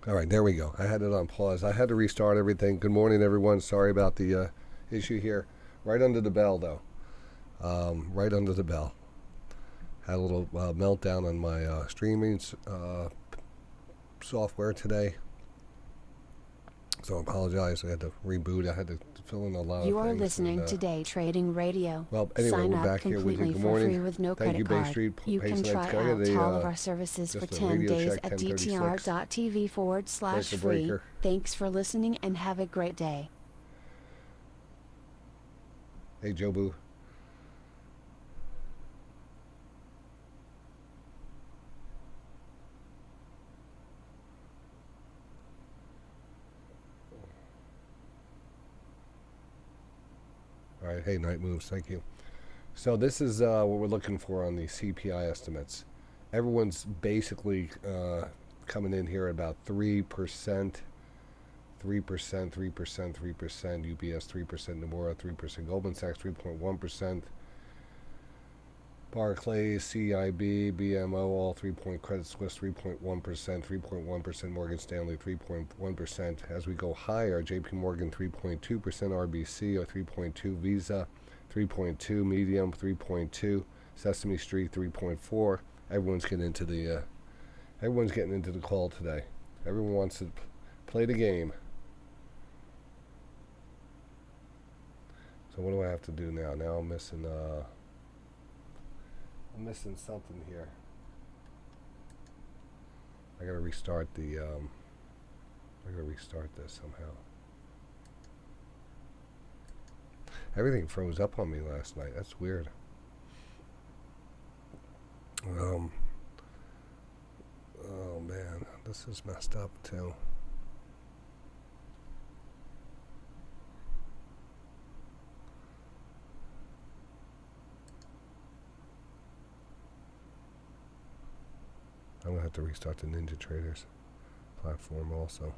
All right, there we go. I had it on pause. I had to restart everything. Good morning, everyone. Sorry about the issue here. Right under the bell, though. Right under the bell. Had a little meltdown on my streaming software today. So I apologize. I had to reboot. I had to fill in a lot of You are things. listening to Day Trading Radio. Well, anyway, Sign we're up back here with you. completely Good for morning. free with no Thank you, credit Bay card. Street. You can Payson. try I got out all of a our services for just a 10 radio days check at 1036. dtr.tv/free. Breaker. Thanks for listening and have a great day. Hey, Jobu. All right. Hey, Night Moves. Thank you. So this is what we're looking for on the CPI estimates. Everyone's basically coming in here at about 3%, 3%, 3%, 3%, UBS 3%, Nomura 3%, Goldman Sachs 3.1%, Barclays, CIB, BMO all 3 point, Credit Suisse 3.1%, 3.1%, Morgan Stanley 3.1%. As we go higher, JP Morgan 3.2%, RBC or 3.2%, Visa 3.2%, Medium 3.2%, Sesame Street 3.4%. Everyone's getting into the call today. Everyone wants to play the game. So what do I have to do now? Now I'm missing something here. I gotta restart this somehow. Everything froze up on me last night. That's weird. Oh man, this is messed up too. I'm gonna have to restart the Ninja Traders platform also.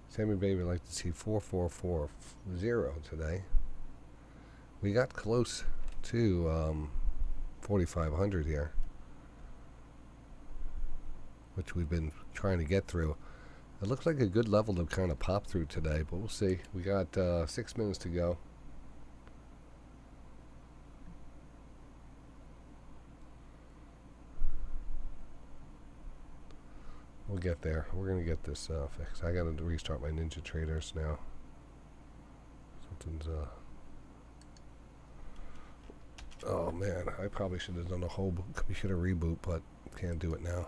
Sammy Baby would like to see 4440 today. We got close to 4,500 here, which we've been trying to get through. It looks like a good level to kind of pop through today, but we'll see. We got 6 minutes to go. We'll get there. We're going to get this fixed. I got to restart my Ninja Traders now. Something's oh man, I probably should have done a whole computer reboot, but can't do it now.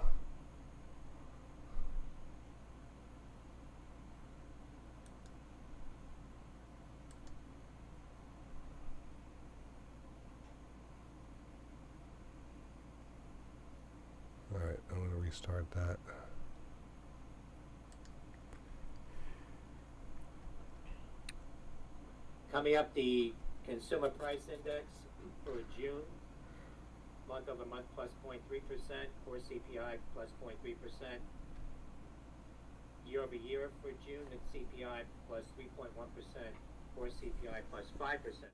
Alright, I'm going to restart that. Coming up, the consumer price index for June, month over month plus 0.3%, core CPI plus 0.3%. Year over year for June, it's CPI plus 3.1%, core CPI plus 5% expected.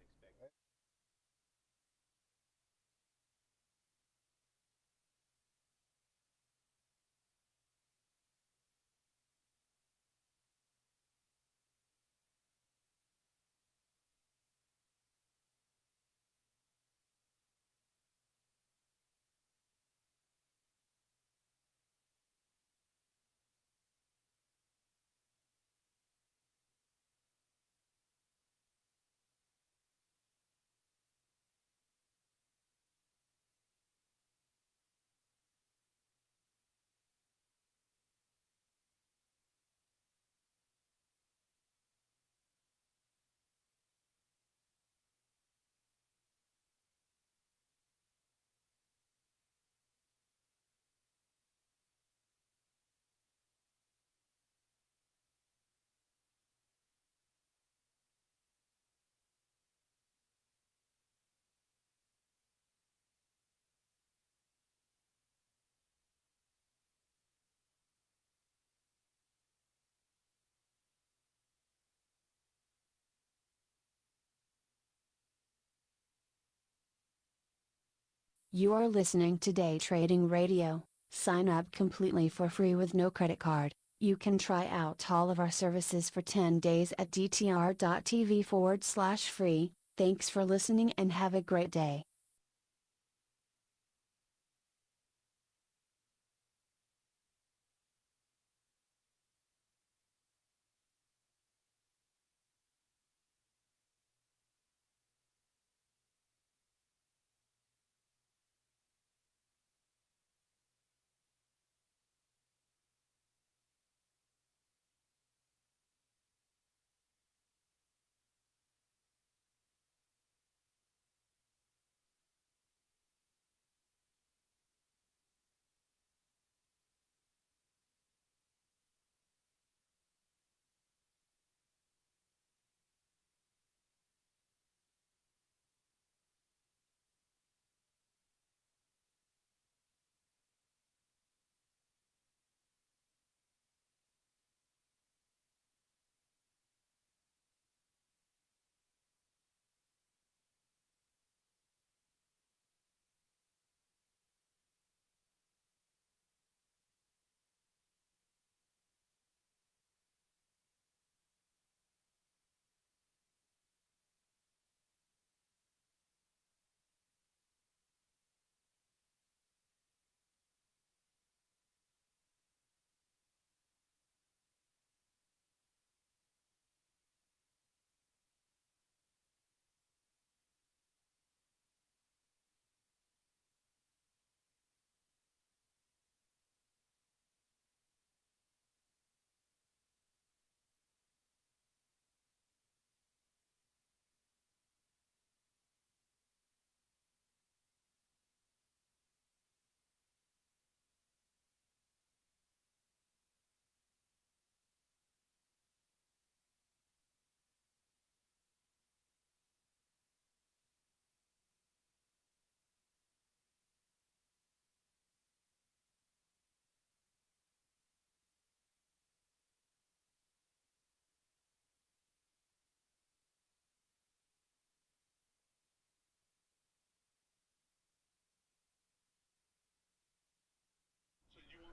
You are listening to Day Trading Radio. Sign up completely for free with no credit card. You can try out all of our services for 10 days at dtr.tv/free. Thanks for listening and have a great day.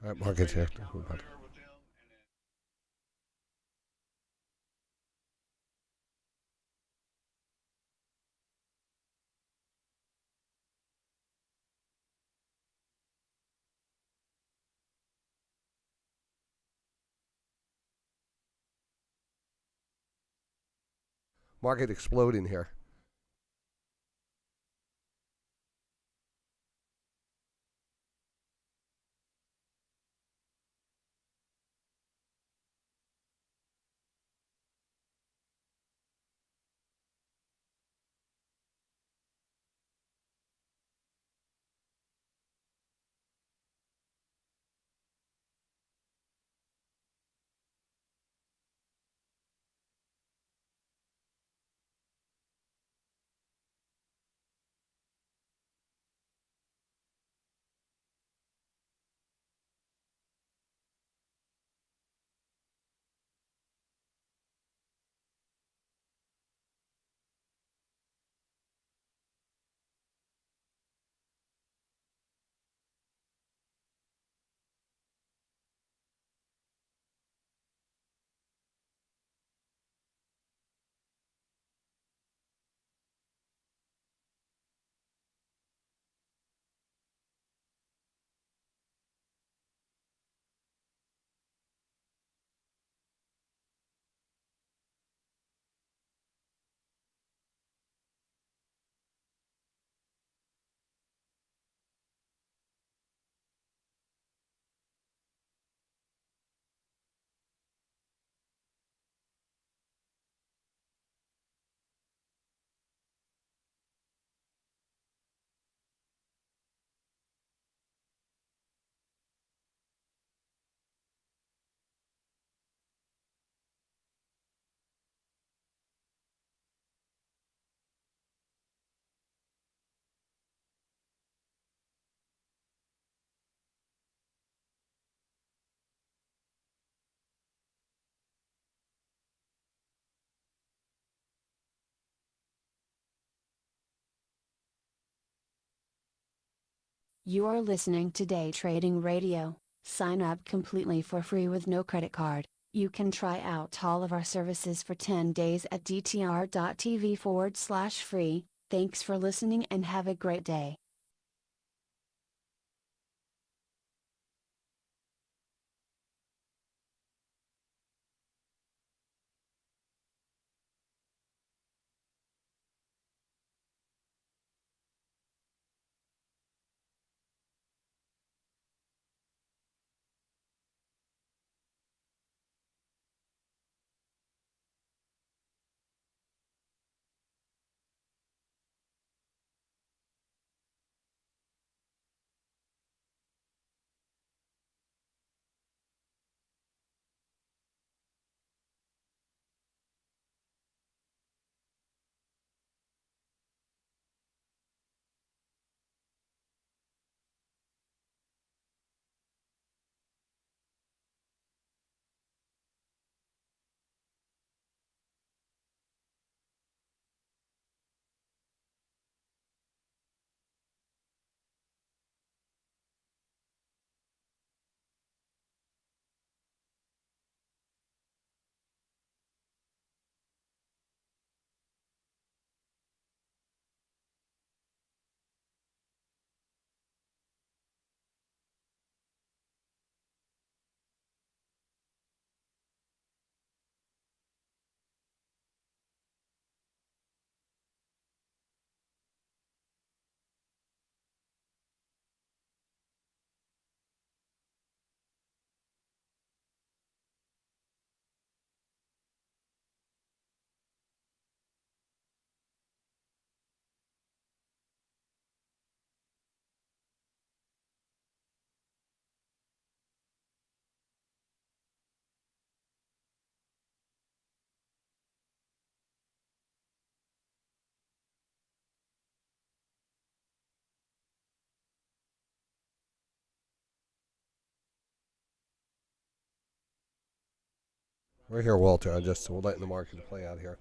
All right, market's here. Market exploding here. You are listening to Day Trading Radio. Sign up completely for free with no credit card. You can try out all of our services for 10 days at dtr.tv/free. Thanks for listening and have a great day. We're here, Walter. We're letting the market play out here.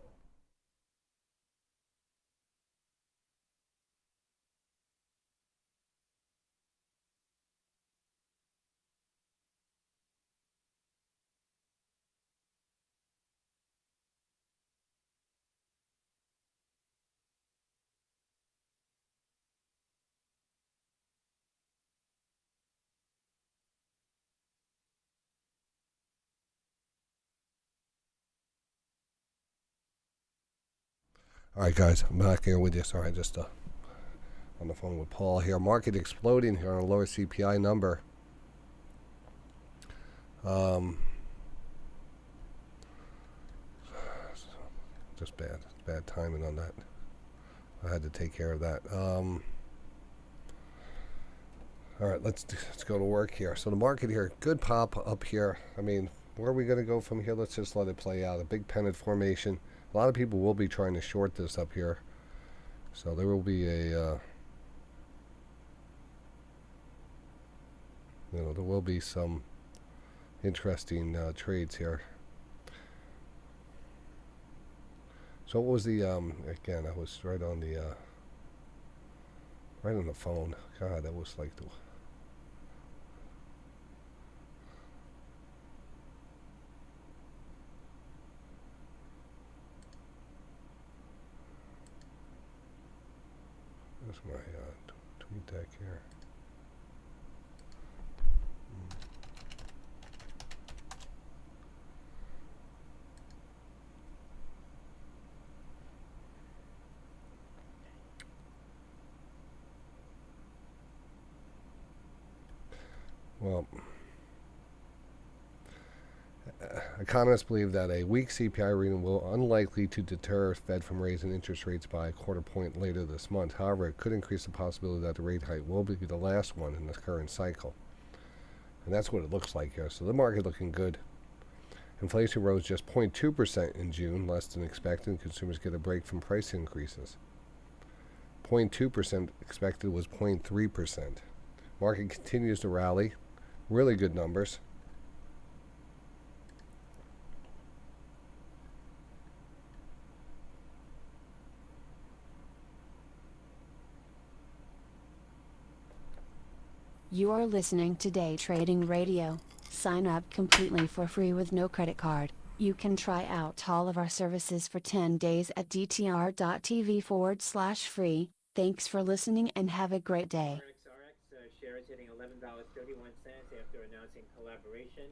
All right, guys, I'm back here with you. Sorry, just on the phone with Paul here. Market exploding here on a lower CPI number. Just bad timing on that. I had to take care of that. All right, let's go to work here. So the market here, good pop up here. I mean, where are we going to go from here? Let's just let it play out. A big pennant formation. A lot of people will be trying to short this up here. So there will be there will be some interesting trades here. So what was the again? I was right on the phone. God, that was like the. That's my tweet deck here. Well, economists believe that a weak CPI reading will unlikely to deter Fed from raising interest rates by a quarter point later this month. However, it could increase the possibility that the rate hike will be the last one in the current cycle. And that's what it looks like here. So the market looking good. Inflation rose just 0.2% in June, less than expected. Consumers get a break from price increases. 0.2% expected was 0.3%. Market continues to rally. Really good numbers. You are listening to Day Trading Radio. Sign up completely for free with no credit card. You can try out all of our services for 10 days at dtr.tv/free. Thanks for listening and have a great day. RXRX shares hitting $11.31 after announcing collaboration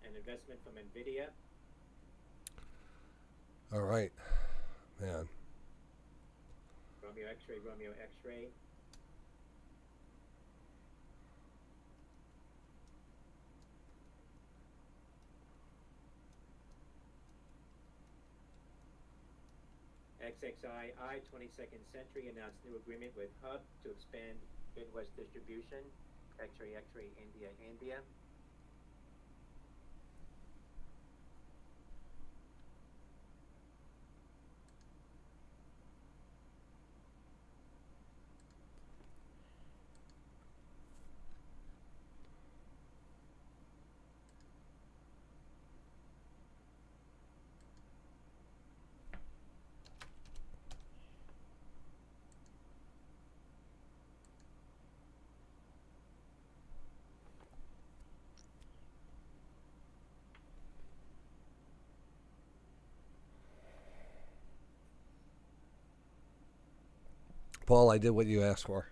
and investment from NVIDIA. All right, man. Romeo X-ray, Romeo X-ray. XXII 22nd Century announced new agreement with Hub to expand Midwest distribution. X-ray, X-ray, India, India. Paul, I did what you asked for.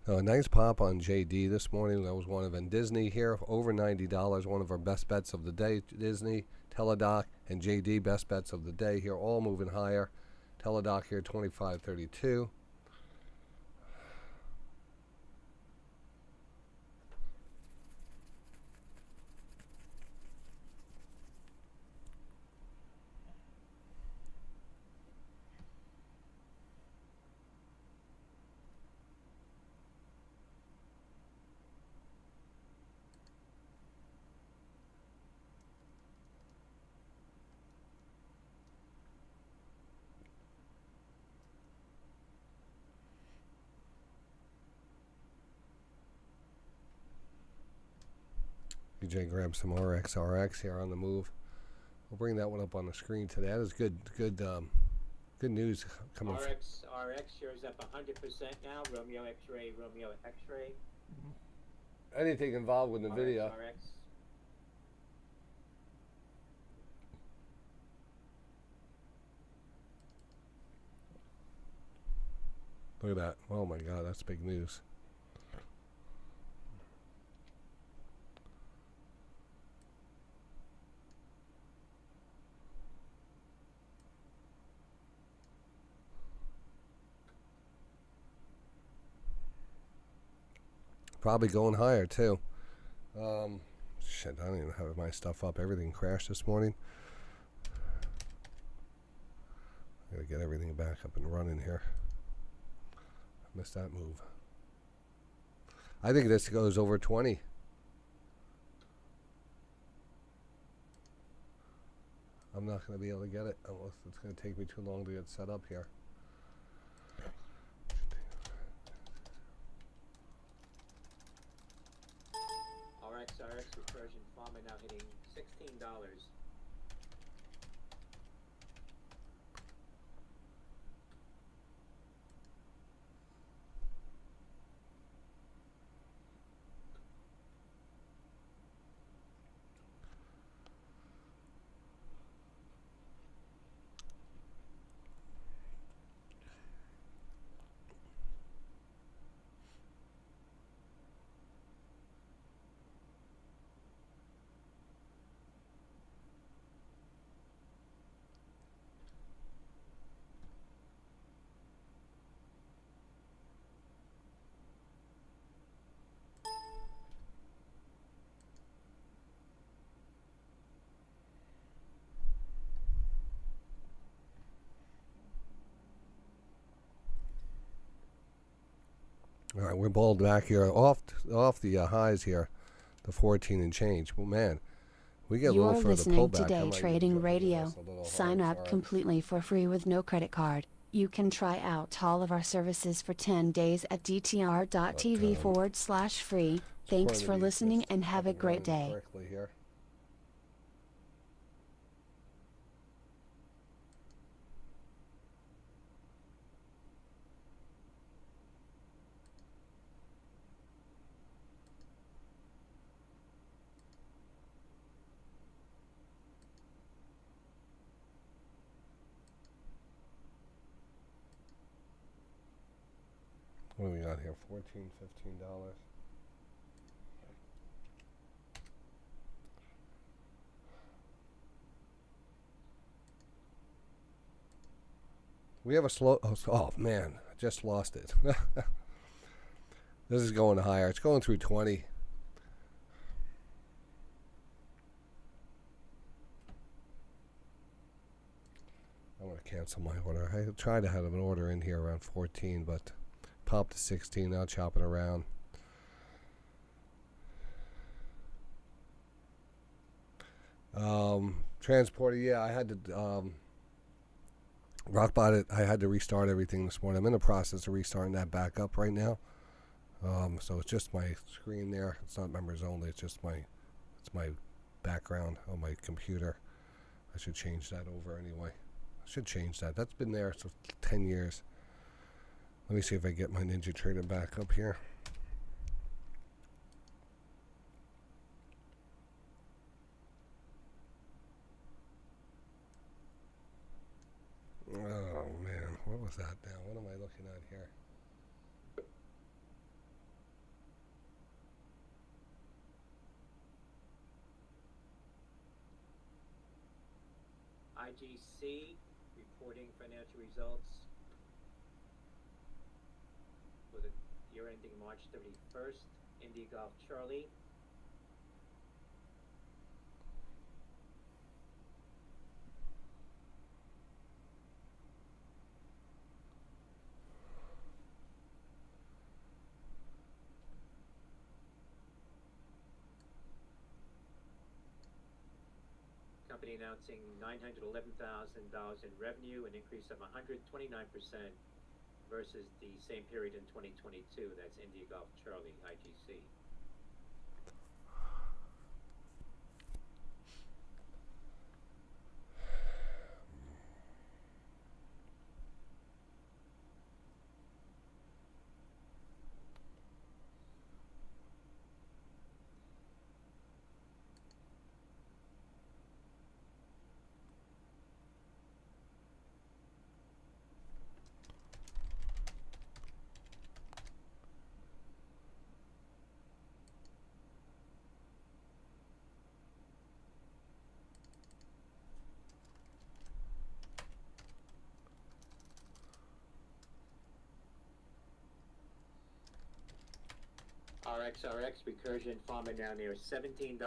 A nice pop on JD this morning. That was one of them. Disney here, over $90. One of our best bets of the day. Disney, Teledoc, and JD, best bets of the day here, all moving higher. Teledoc here, 25.32. BJ grab some RXRX here on the move. We'll bring that one up on the screen today. That is good news coming. RXRX shares up 100% now. Romeo X-ray, Romeo X-ray. Anything involved with NVIDIA. RXRX. Look at that. Oh my God, that's big news. Probably going higher too. Shit, I don't even have my stuff up. Everything crashed this morning. I gotta get everything back up and running here. I missed that move. I think this goes over 20. I'm not going to be able to get it unless it's going to take me too long to get set up here. RXRX Recursion Pharma now hitting $16. All right, we're balled back here off the highs here, the 14 and change. Well, man, We get a You're little further listening to pullback. Day Trading Radio. A little Sign hard, up sorry. completely for free with no credit card. You can try out all of our services for 10 days at dtr.tv/free. Thanks for listening and have a great day. Correctly here. What do we got here? $14, $15. We have a slow. Oh man, I just lost it. This is going higher. It's going through 20. I'm going to cancel my order. I tried to have an order in here around 14, but popped to 16. Now chopping around. Transporter, yeah, I had to Rockbot it. I had to restart everything this morning. I'm in the process of restarting that back up right now. So it's just my screen there. It's not members only. It's my background on my computer. I should change that over anyway. I should change that. That's been there for 10 years. Let me see if I get my Ninja Trader back up here. Oh man, what was that now? What am I looking at here? IGC reporting financial results for the year ending March 31st. Indy Golf Charlie. Company announcing $911,000 in revenue, an increase of 129% versus the same period in 2022. That's India Golf Charlie, IGC. RXRX Recursion Farmer down there, $17.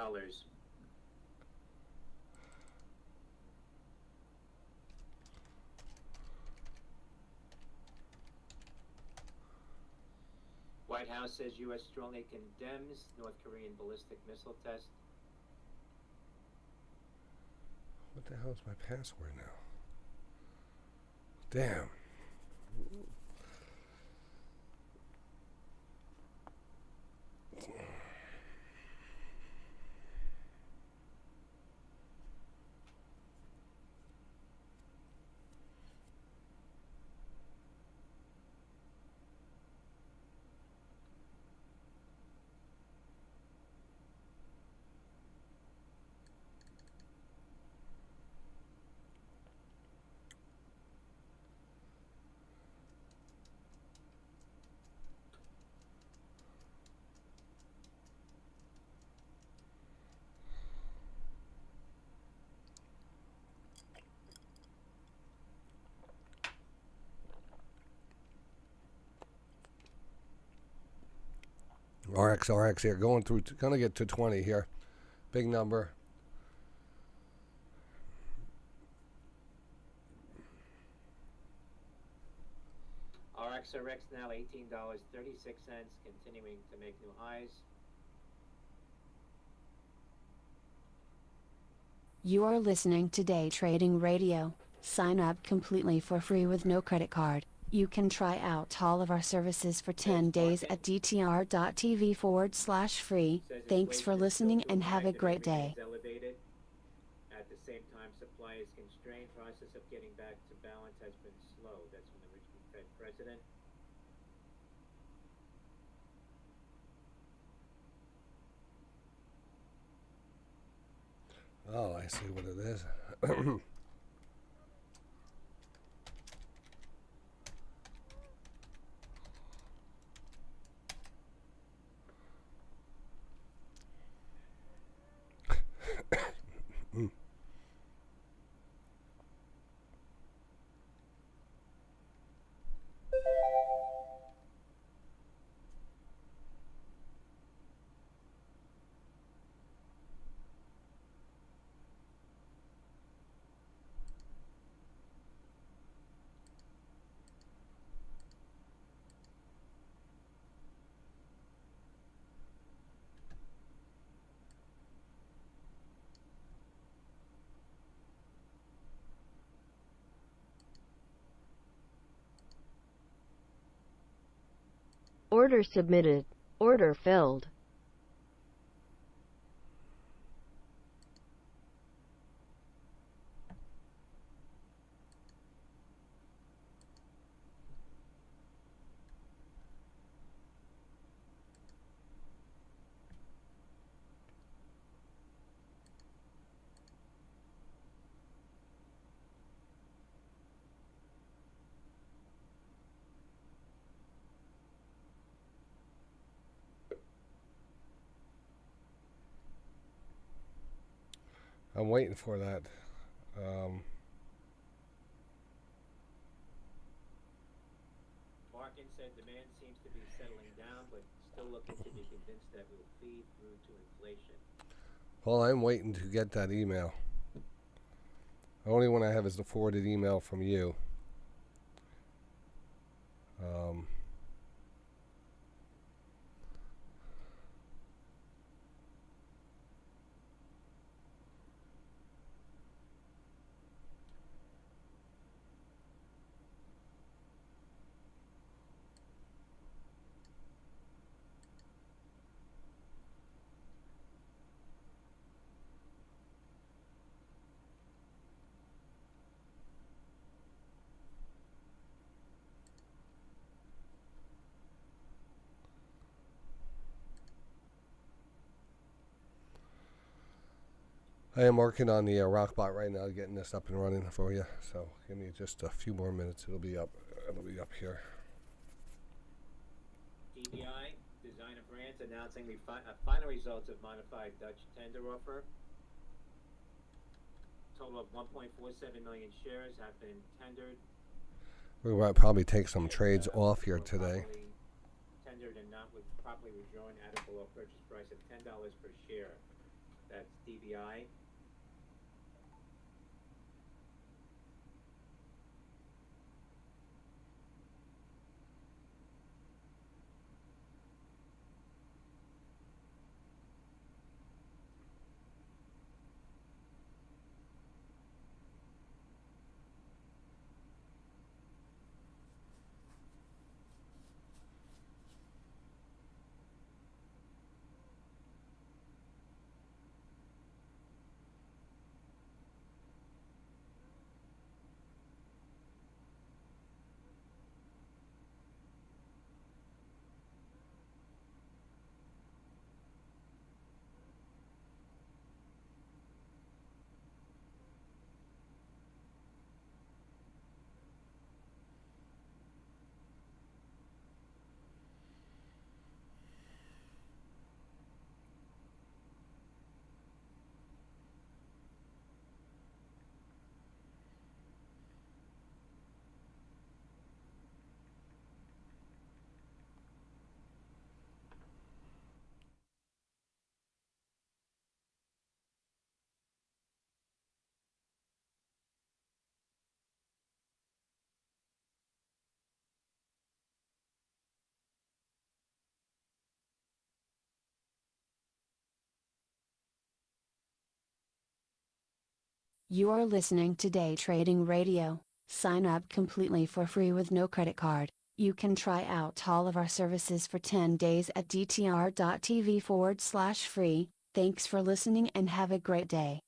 White House says U.S. strongly condemns North Korean ballistic missile test. What the hell is my password now? Damn. RXRX here, going through, gonna get to 20 here. Big number. RXRX now $18.36, continuing to make new highs. You are listening to Day Trading Radio. Sign up completely for free with no credit card. You can try out all of our services for 10 days at dtr.tv/free. Thanks for listening and have a great day. Elevated. At the same time, supply is constrained. Process of getting back to balance has been slow. That's from the Richmond Fed president. Oh, I see what it is. Order submitted. Order filled. I'm waiting for that. Parkin said demand seems to be settling down, but still looking to be convinced that will feed through to inflation. Well, I'm waiting to get that email. The only one I have is the forwarded email from you. I am working on the Rockbot right now, getting this up and running for you. So give me just a few more minutes. It'll be up. It'll be up here. DBI, Designer Brands, announcing final results of modified Dutch tender offer. Total of 1.47 million shares have been tendered. We will probably take some trades off here today. Tendered and not with properly withdrawn at a below purchase price of $10 per share. That's DBI. You are listening to Day Trading Radio. Sign up completely for free with no credit card. You can try out all of our services for 10 days at dtr.tv/free. Thanks for listening and have a great day.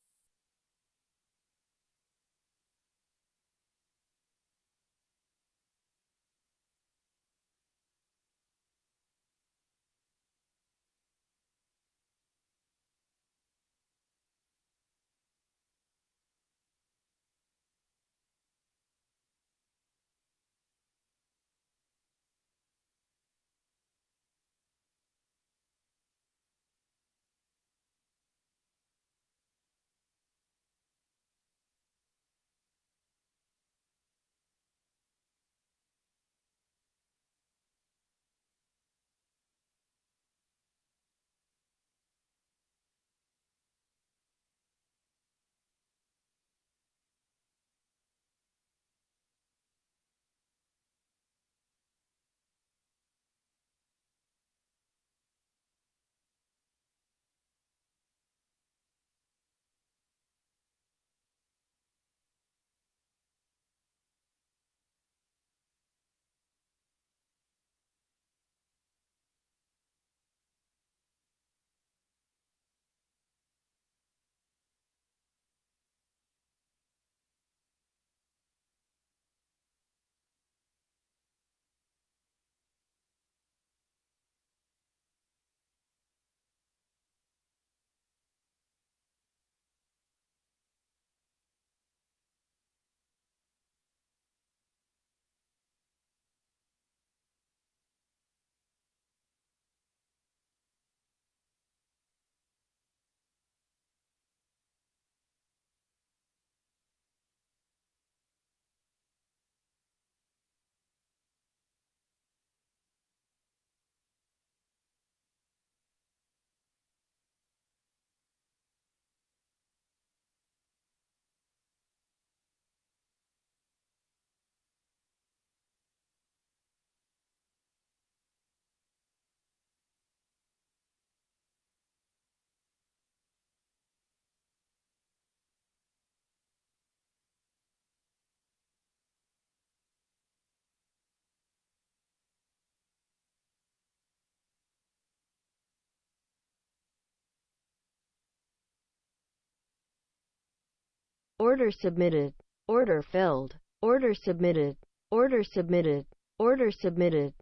Order submitted. Order filled. Order submitted. Order submitted. Order submitted.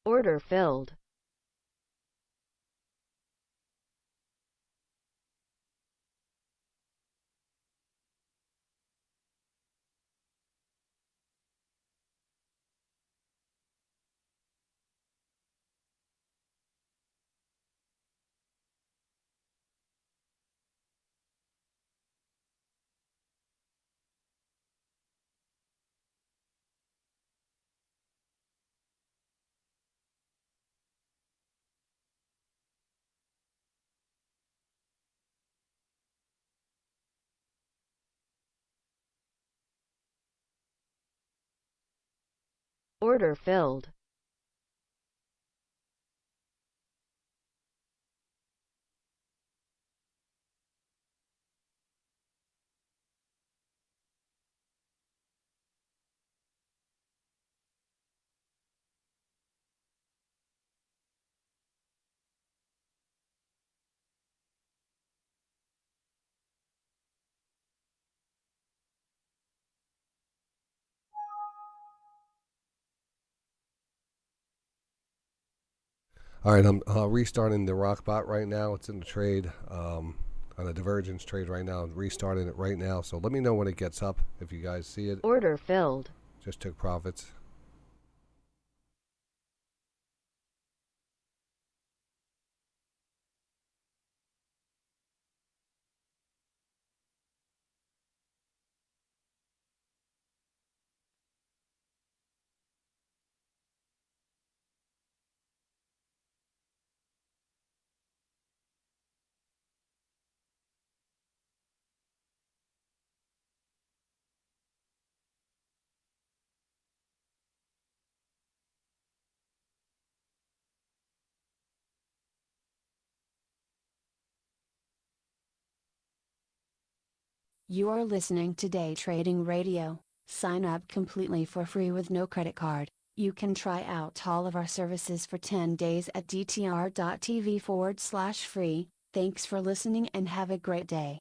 Order filled. Order filled. All right, I'm restarting the rock bot right now. It's in the trade, on a divergence trade right now. I'm restarting it right now. So let me know when it gets up if you guys see it. Order filled. Just took profits. You are listening to Day Trading Radio. Sign up completely for free with no credit card. You can try out all of our services for 10 days at dtr.tv/free. Thanks for listening and have a great day.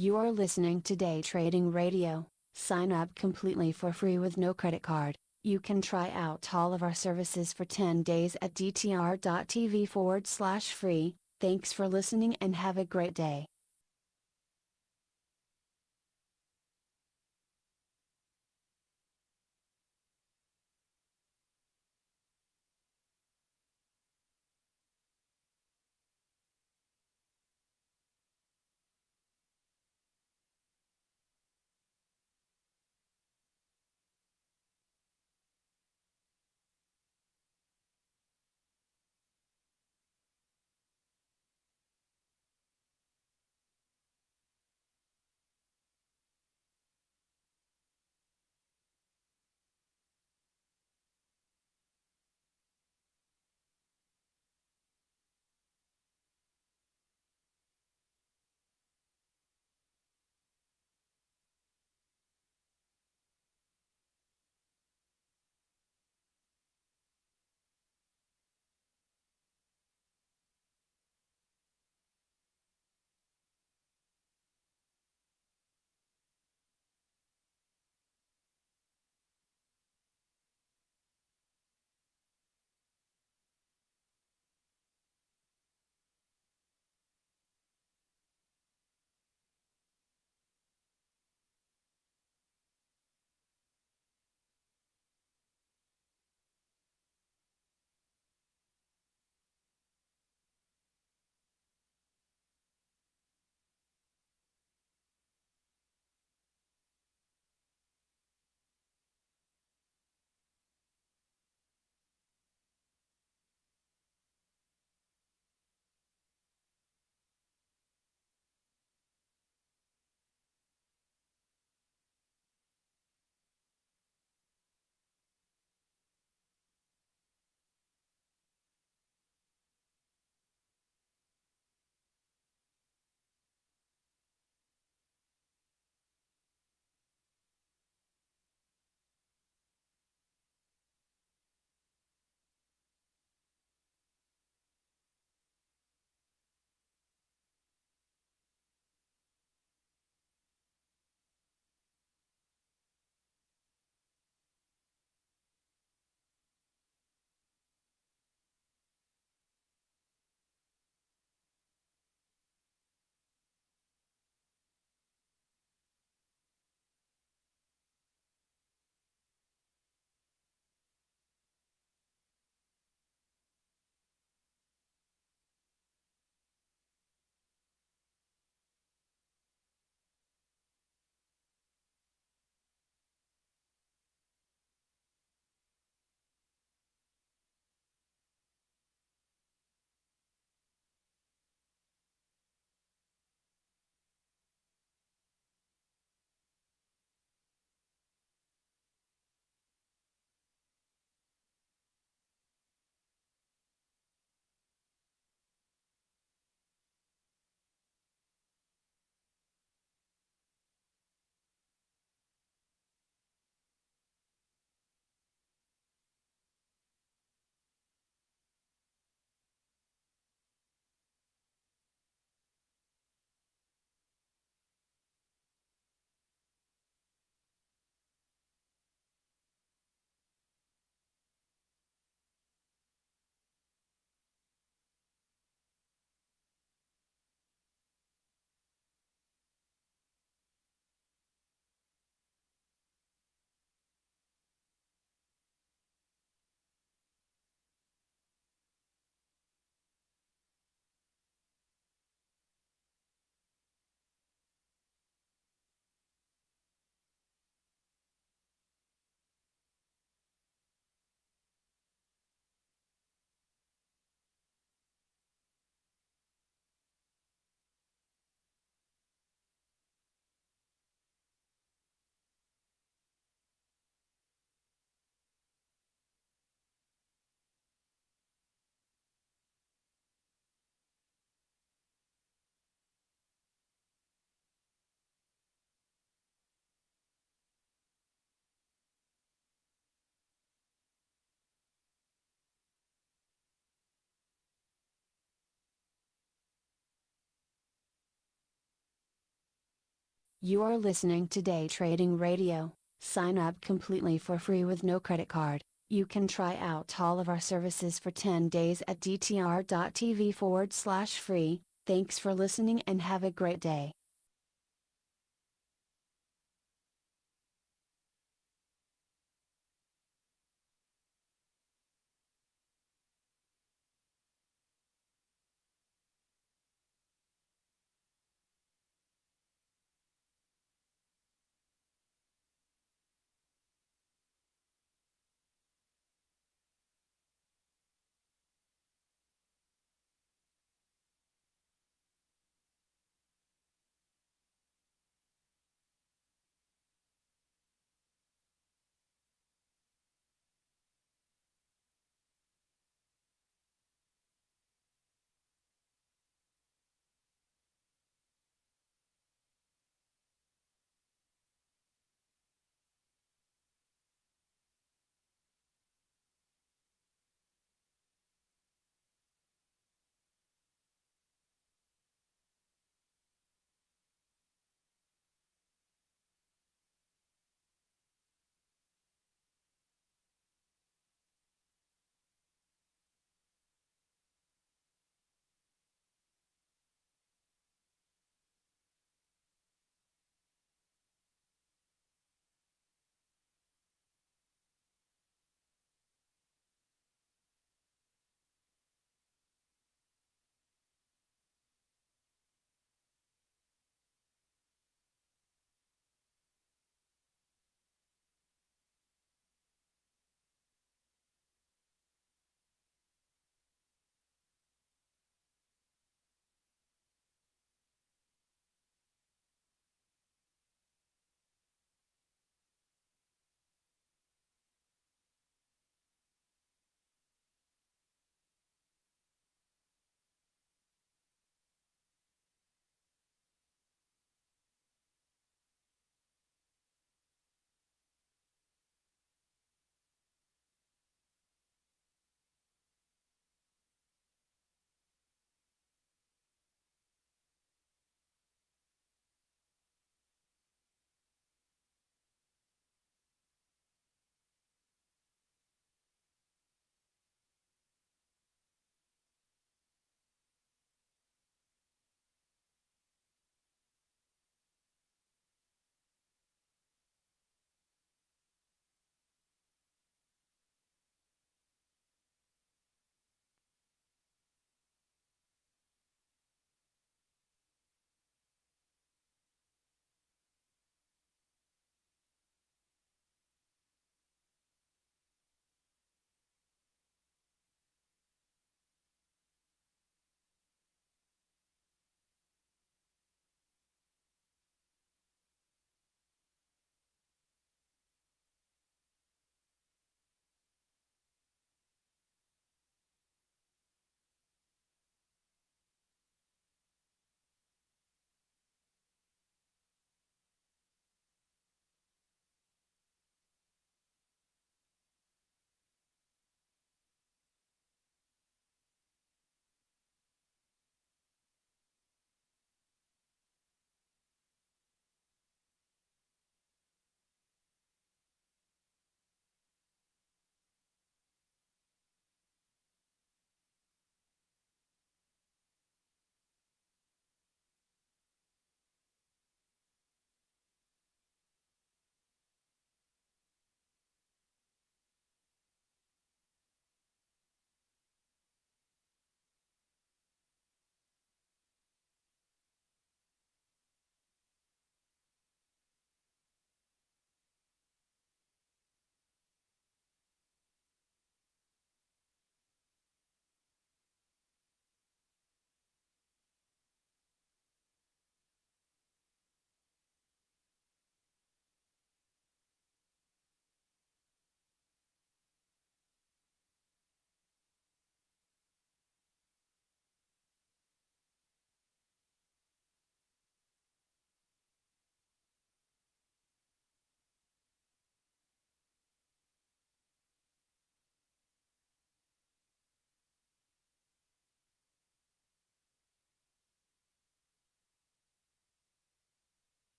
You are listening to Day Trading Radio. Sign up completely for free with no credit card. You can try out all of our services for 10 days at dtr.tv/free. Thanks for listening and have a great day. You are listening to Day Trading Radio. Sign up completely for free with no credit card. You can try out all of our services for 10 days at dtr.tv/free. Thanks for listening and have a great day.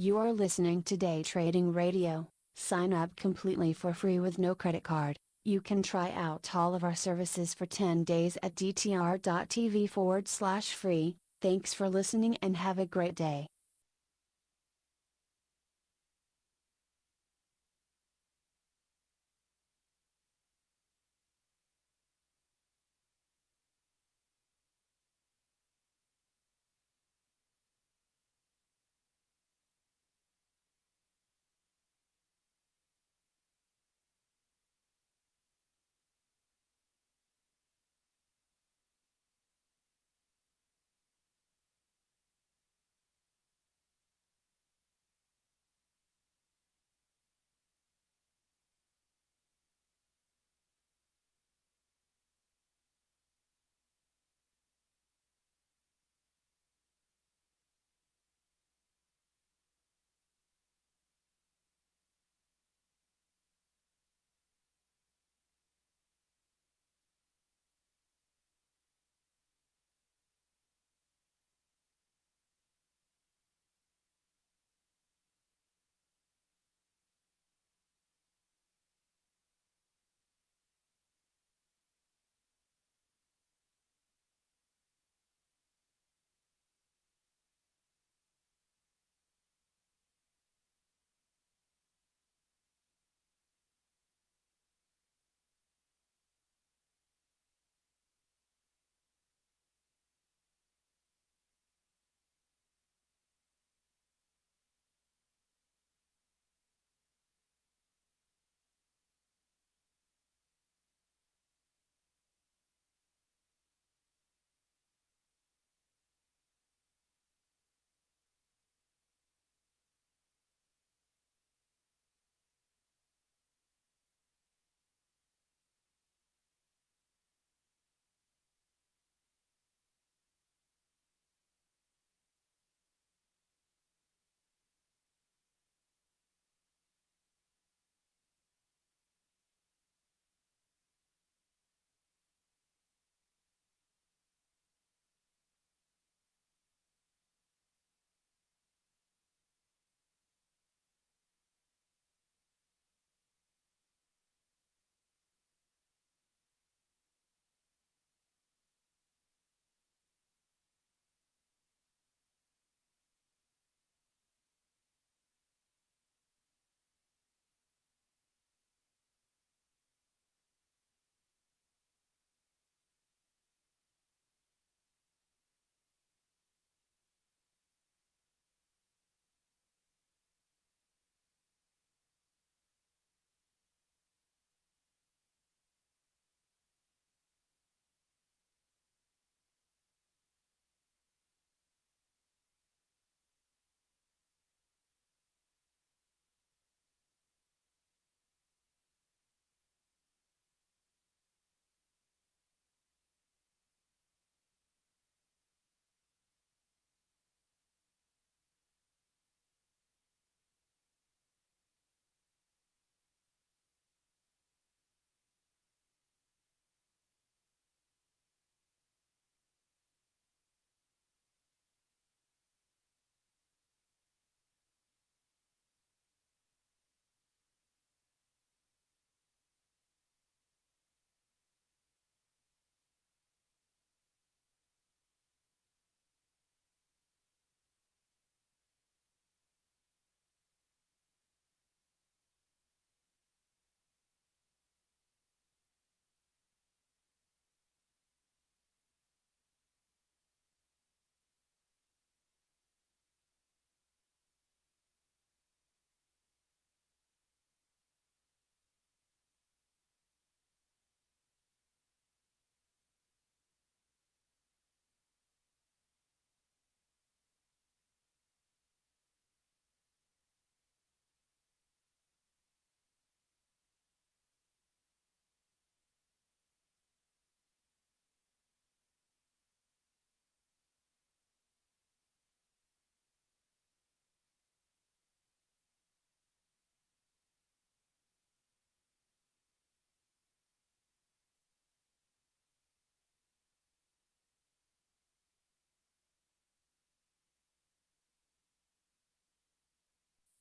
You are listening to Day Trading Radio. Sign up completely for free with no credit card. You can try out all of our services for 10 days at dtr.tv/free. Thanks for listening and have a great day.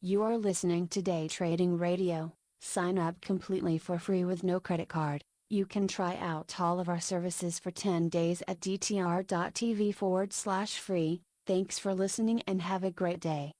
You are listening to Day Trading Radio. Sign up completely for free with no credit card. You can try out all of our services for 10 days at dtr.tv/free. Thanks for listening and have a great day.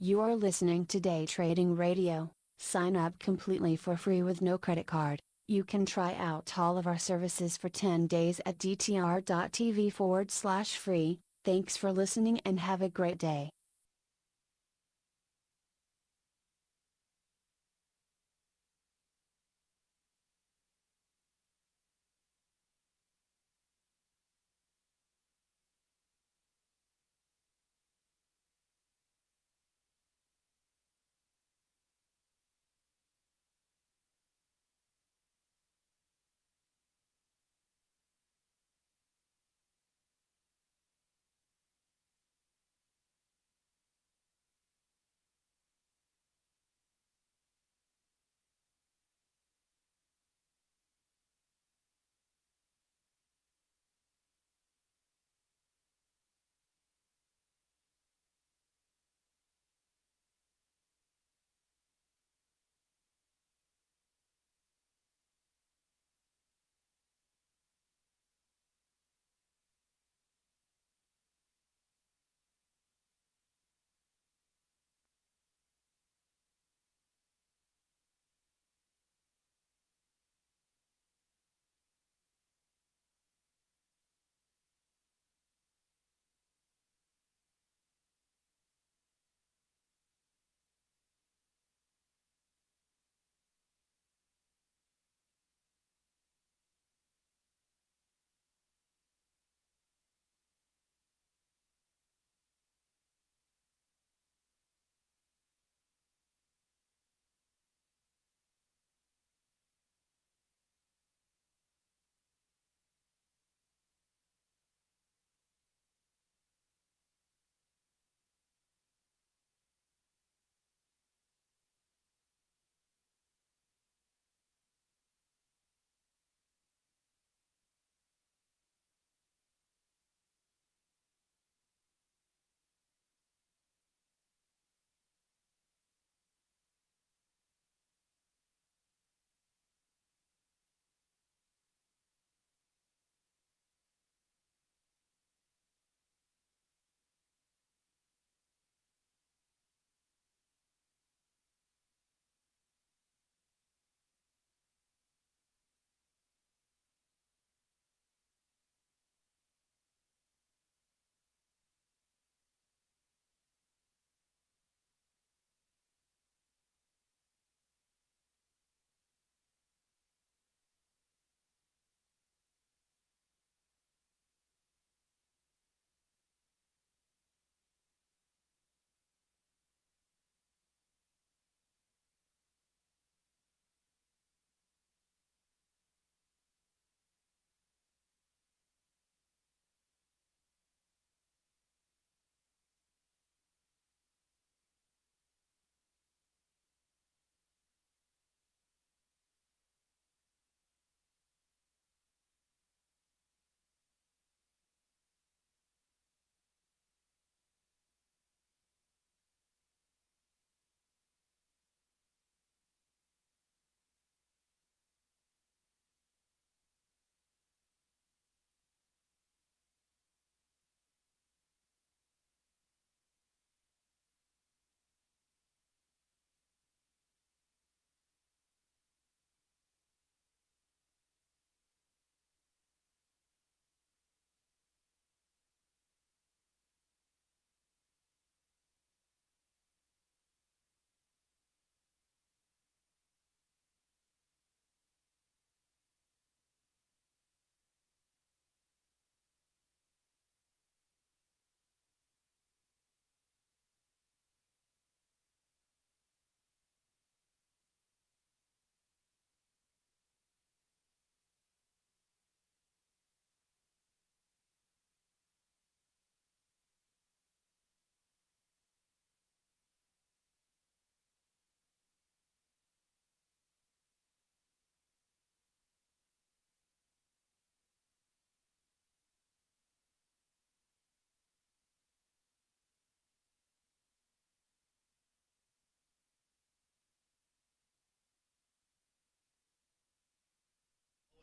You are listening to Day Trading Radio. Sign up completely for free with no credit card. You can try out all of our services for 10 days at dtr.tv/free. Thanks for listening and have a great day.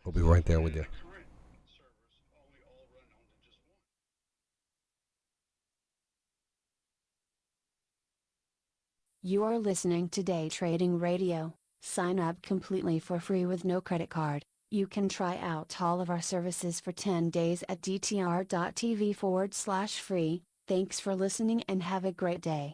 We'll be right there with you. You are listening to Day Trading Radio. Sign up completely for free with no credit card. You can try out all of our services for 10 days at dtr.tv/free. Thanks for listening and have a great day.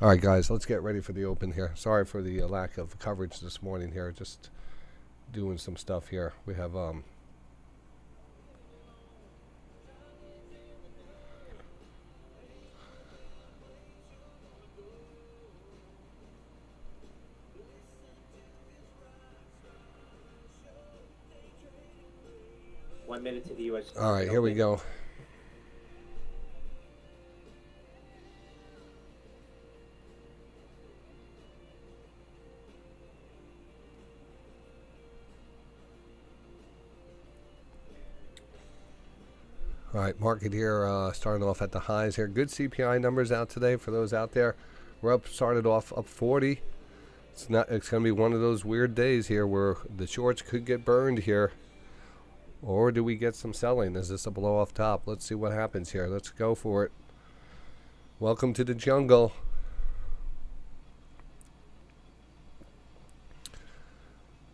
All right, guys, let's get ready for the open here. Sorry for the lack of coverage this morning here. Just doing some stuff here. We have 1 minute to the U.S. all right, here we go. All right, market here starting off at the highs here. Good CPI numbers out today for those out there. We're started off up 40. It's going to be one of those weird days here where the shorts could get burned here. Or do we get some selling? Is this a blow off top? Let's see what happens here. Let's go for it. Welcome to the jungle.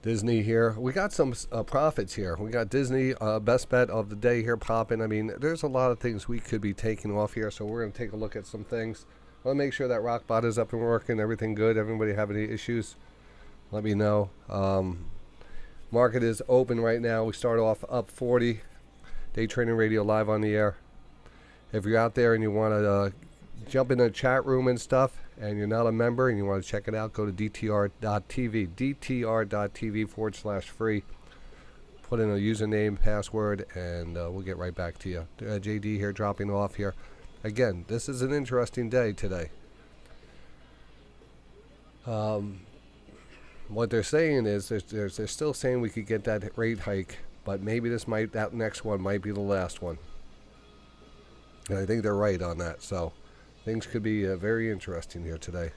Disney here. We got some profits here. We got Disney, best bet of the day here popping. I mean, there's a lot of things we could be taking off here, so we're going to take a look at some things. I want to make sure that Rockbot is up and working. Everything good? Everybody have any issues? Let me know. Market is open right now. We start off up 40. Day Trading Radio live on the air. If you're out there and you want to jump in the chat room and stuff, and you're not a member and you want to check it out, go to dtr.tv, dtr.tv/free. Put in a username, password, and we'll get right back to you. JD here dropping off here. Again, this is an interesting day today. What they're saying is they're still saying we could get that rate hike, but maybe that next one might be the last one. And I think they're right on that, so things could be very interesting here today.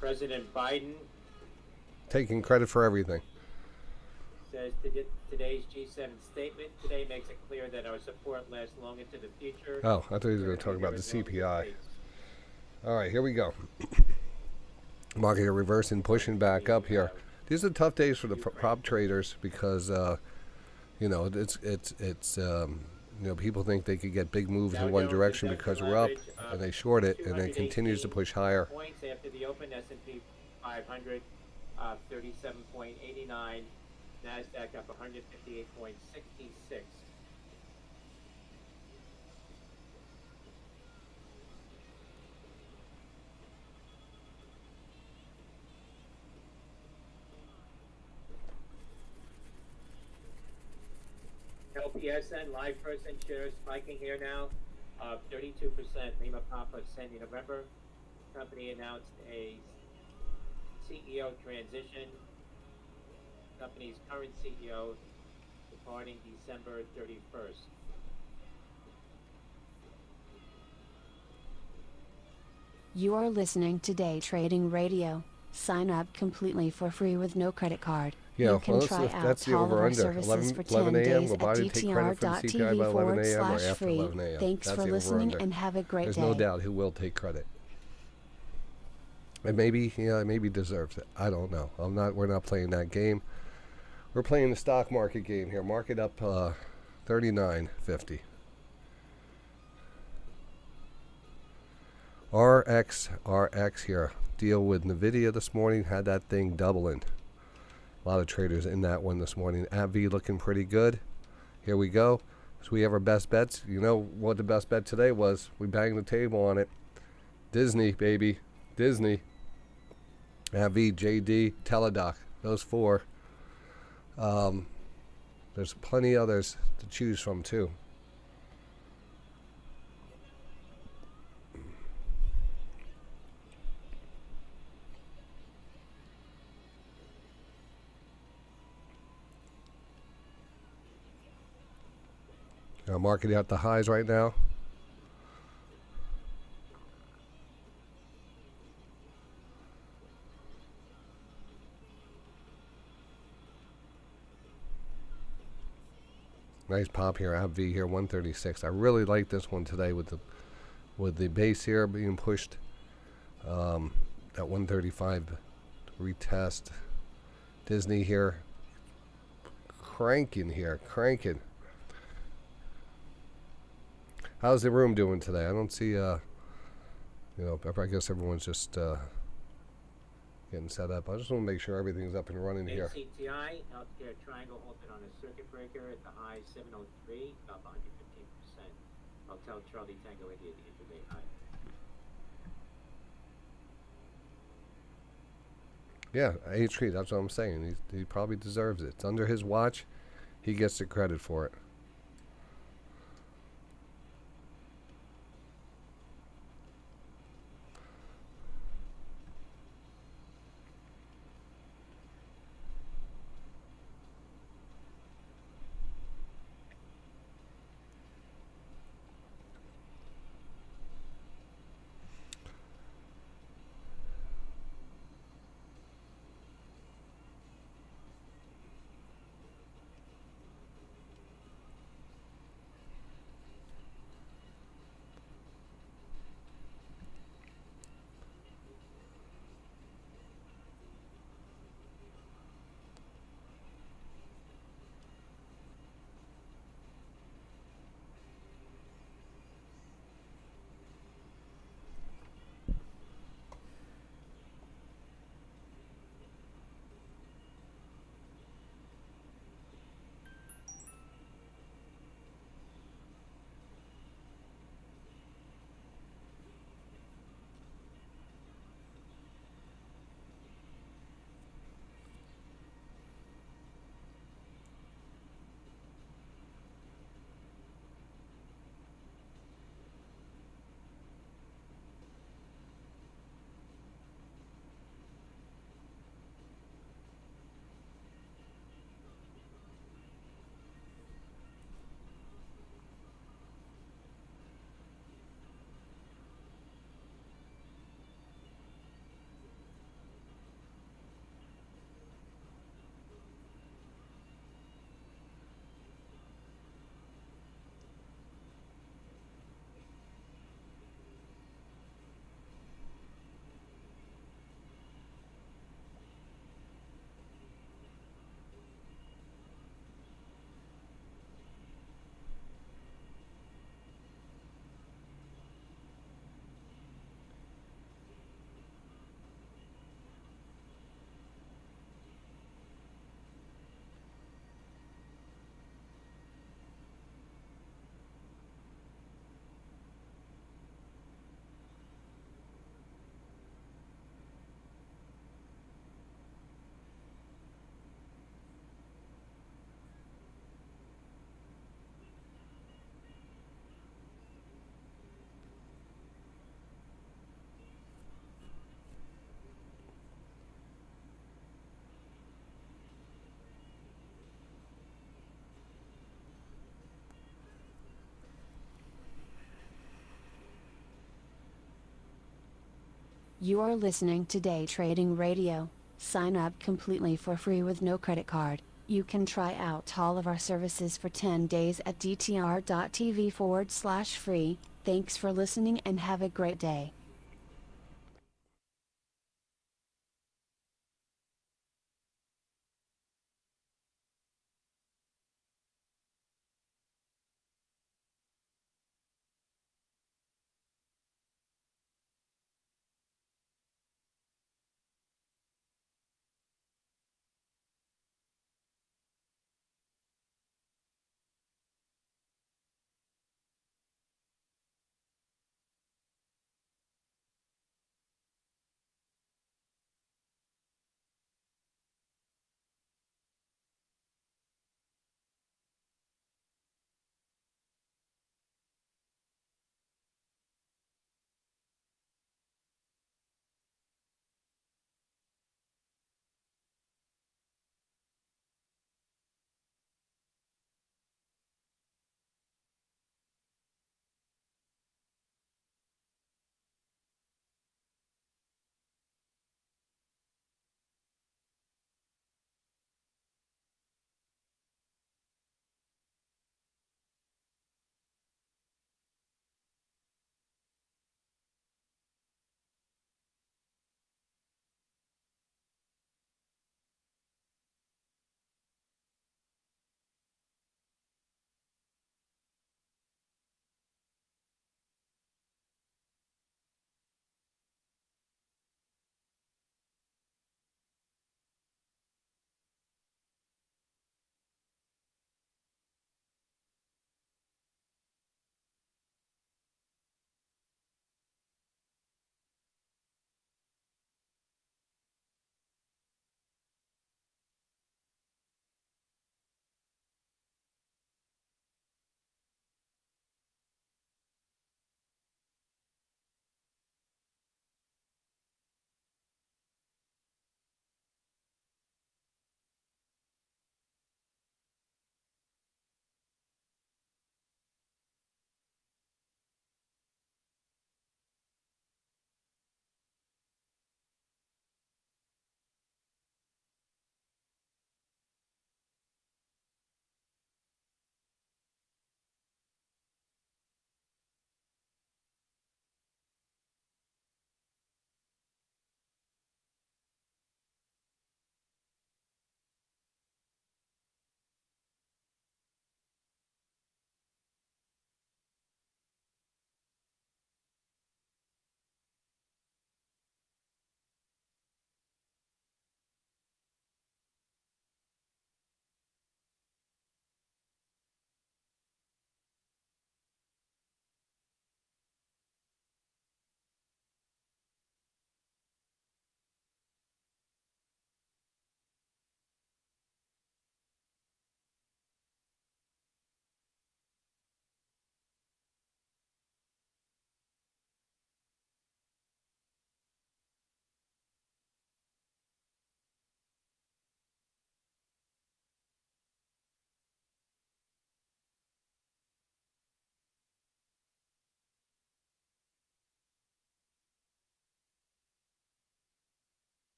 President Biden Taking credit for everything. says today's G7 statement today makes it clear that our support lasts long into the future. Oh, I thought he was going to talk about the CPI. All right, here we go. Market here reversing, pushing back up here. These are tough days for the prop traders because, people think they could get big moves in one direction because we're up, and they short it, and it continues to push higher. Points after the open, S&P 500 37.89, NASDAQ up 158.66. LPSN, live person shares spiking here now, 32%. Lima Papa sent in November. Company announced a CEO transition. Company's current CEO departing December 31st. You are listening to Day Trading Radio. Sign up completely for free with no credit card. Yeah, You can well, try that's out the all of our over-under. services for 11 10 a.m. days We'll at probably take credit for the CPI by 11 a.m. or after dtr.tv/free. 11 a.m. Thanks That's for the listening over-under. and have a great There's day. no doubt who will take credit. And maybe, maybe deserves it. I don't know. We're not playing that game. We're playing the stock market game here. Market up 39.50. RX here. Deal with Nvidia this morning. Had that thing doubling. A lot of traders in that one this morning. AbbVie looking pretty good. Here we go. So we have our best bets. You know what the best bet today was? We banged the table on it. Disney, baby. Disney. AbbVie, JD, Teladoc. Those four. There's plenty others to choose from too. Market at the highs right now. Nice pop here, AbbVie here, 136. I really like this one today with the base here being pushed at 135 retest. Disney here, cranking. How's the room doing today? I don't see, I guess everyone's just getting set up. I just want to make sure everything's up and running here. CTI, healthcare triangle halted on a circuit breaker at the high 703, up 115%. Hotel Charlie Tango India, the intraday high. Yeah, H3, that's what I'm saying. He probably deserves it. It's under his watch. He gets the credit for it. You are listening to Day Trading Radio. Sign up completely for free with no credit card. You can try out all of our services for 10 days at dtr.tv/free. Thanks for listening and have a great day.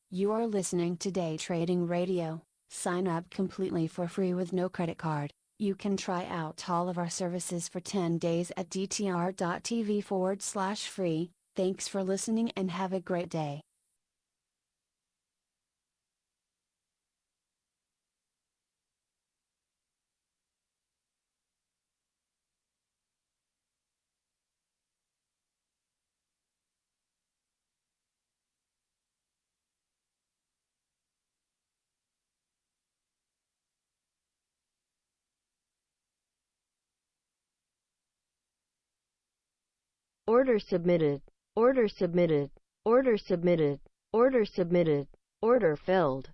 You are listening to Day Trading Radio. Sign up completely for free with no credit card. You can try out all of our services for 10 days at dtr.tv/free. Thanks for listening and have a great day. Order submitted. Order submitted. Order submitted. Order submitted. Order filled.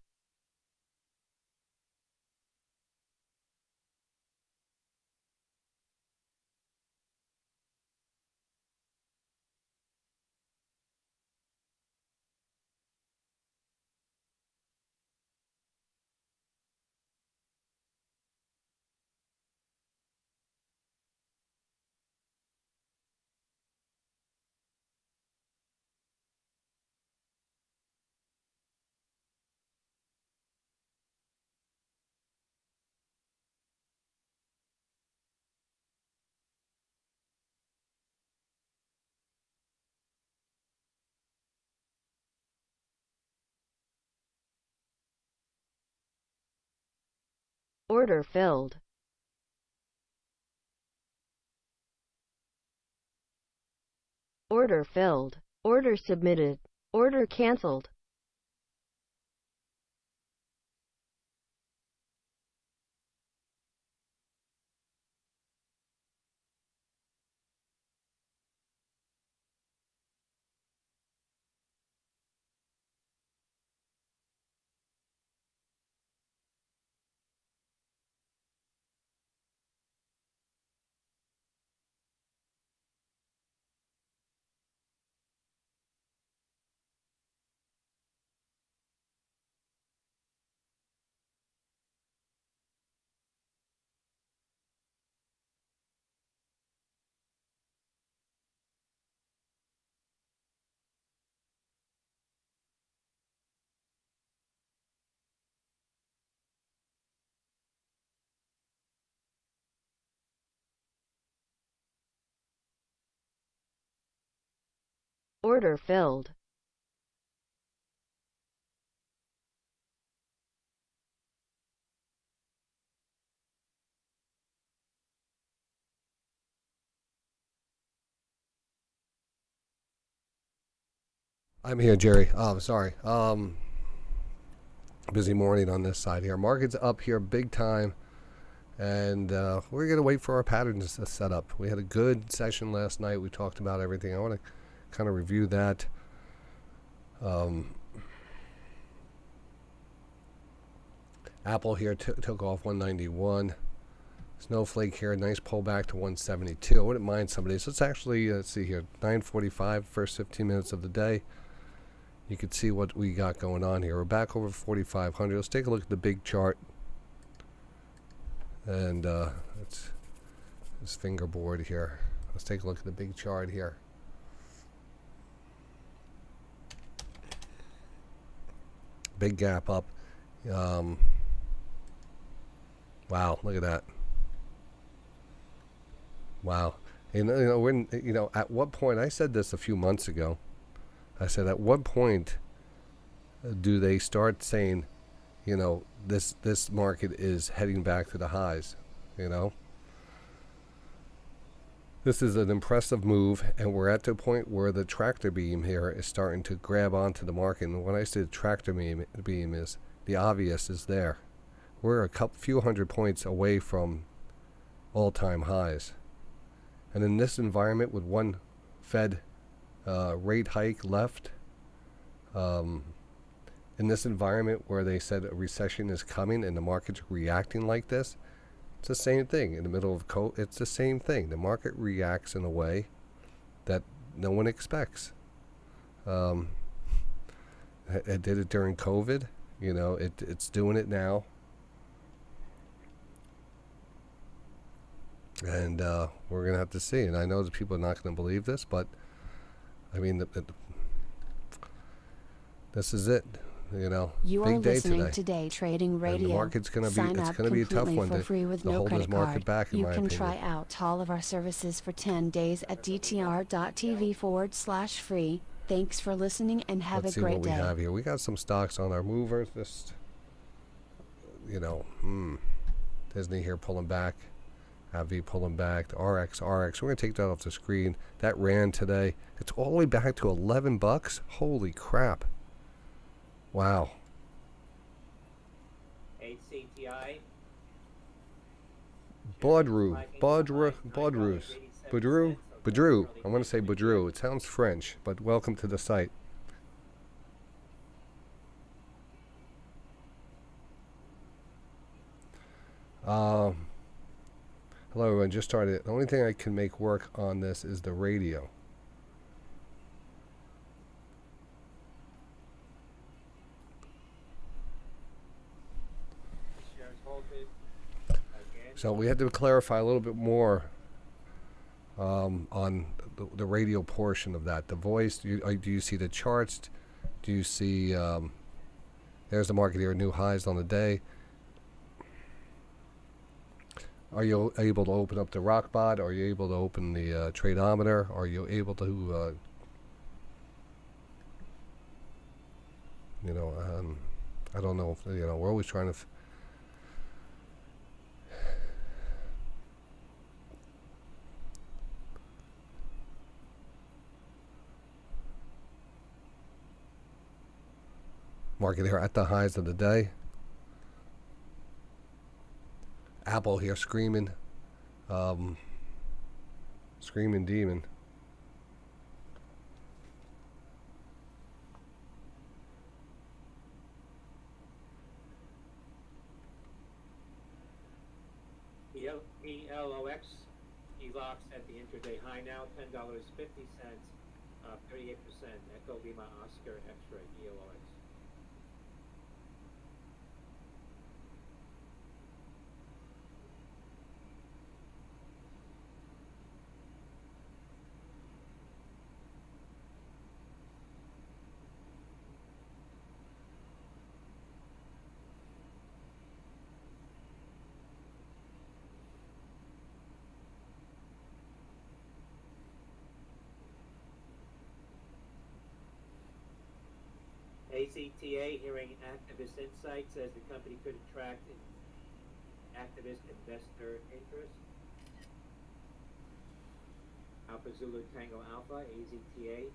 Order filled. Order filled. Order submitted. Order canceled. Order filled. I'm here, Jerry. Oh, sorry. Busy morning on this side here. Market's up here big time, and we're going to wait for our patterns to set up. We had a good session last night. We talked about everything. I want to kind of review that. Apple here took off 191. Snowflake here, nice pullback to 172. I wouldn't mind some of these. Let's actually, let's see here, 9:45, first 15 minutes of the day. You can see what we got going on here. We're back over 4,500. Let's take a look at the big chart. And it's this fingerboard here. Let's take a look at the big chart here. Big gap up. Wow, look at that. Wow. When at what point, I said this a few months ago. I said, at what point do they start saying, this market is heading back to the highs? This is an impressive move, and we're at the point where the tractor beam here is starting to grab onto the market. And when I say tractor beam is, the obvious is there. We're a few hundred points away from all-time highs. And in this environment, with one Fed rate hike left, in this environment where they said a recession is coming and the market's reacting like this, it's the same thing. In the middle of COVID, it's the same thing. The market reacts in a way that no one expects. It did it during COVID. It's doing it now. And we're going to have to see. And I know that people are not going to believe this, but I mean, this is it. You know, You are big day listening today. to Day Trading And Radio. the market's going to be, Sign it's up going to be a tough completely one for to, free with to no hold this credit market card. back, in You my can opinion. try out all of our services for 10 days at dtr.tv/free. Thanks for listening and have Let's a see great what we day. have here. We got some stocks on our movers. This, you know, Disney here pulling back. AbbVie pulling back. The RX. We're going to take that off the screen. That ran today. It's all the way back to $11. Holy crap. Wow. HCTI. Baudru. I want to say Baudru. It sounds French, but welcome to the site. Hello everyone, just started. The only thing I can make work on this is the radio. Shares halted. Again. So we had to clarify a little bit more on the radio portion of that. The voice, do you see the charts? Do you see, there's the market here, new highs on the day. Are you able to open up the Rockbot? Are you able to open the tradeometer? Are you able to, I don't know if, we're always trying to... Market here at the highs of the day. Apple here screaming. Screaming demon. ELOX, ELOX at the intraday high now, $10.50, up 38%. Echo Lima Oscar Extra, ELOX. ACTA hearing activist insight says the company could attract activist investor interest. Alpha Zulu Tango Alpha, AZTA.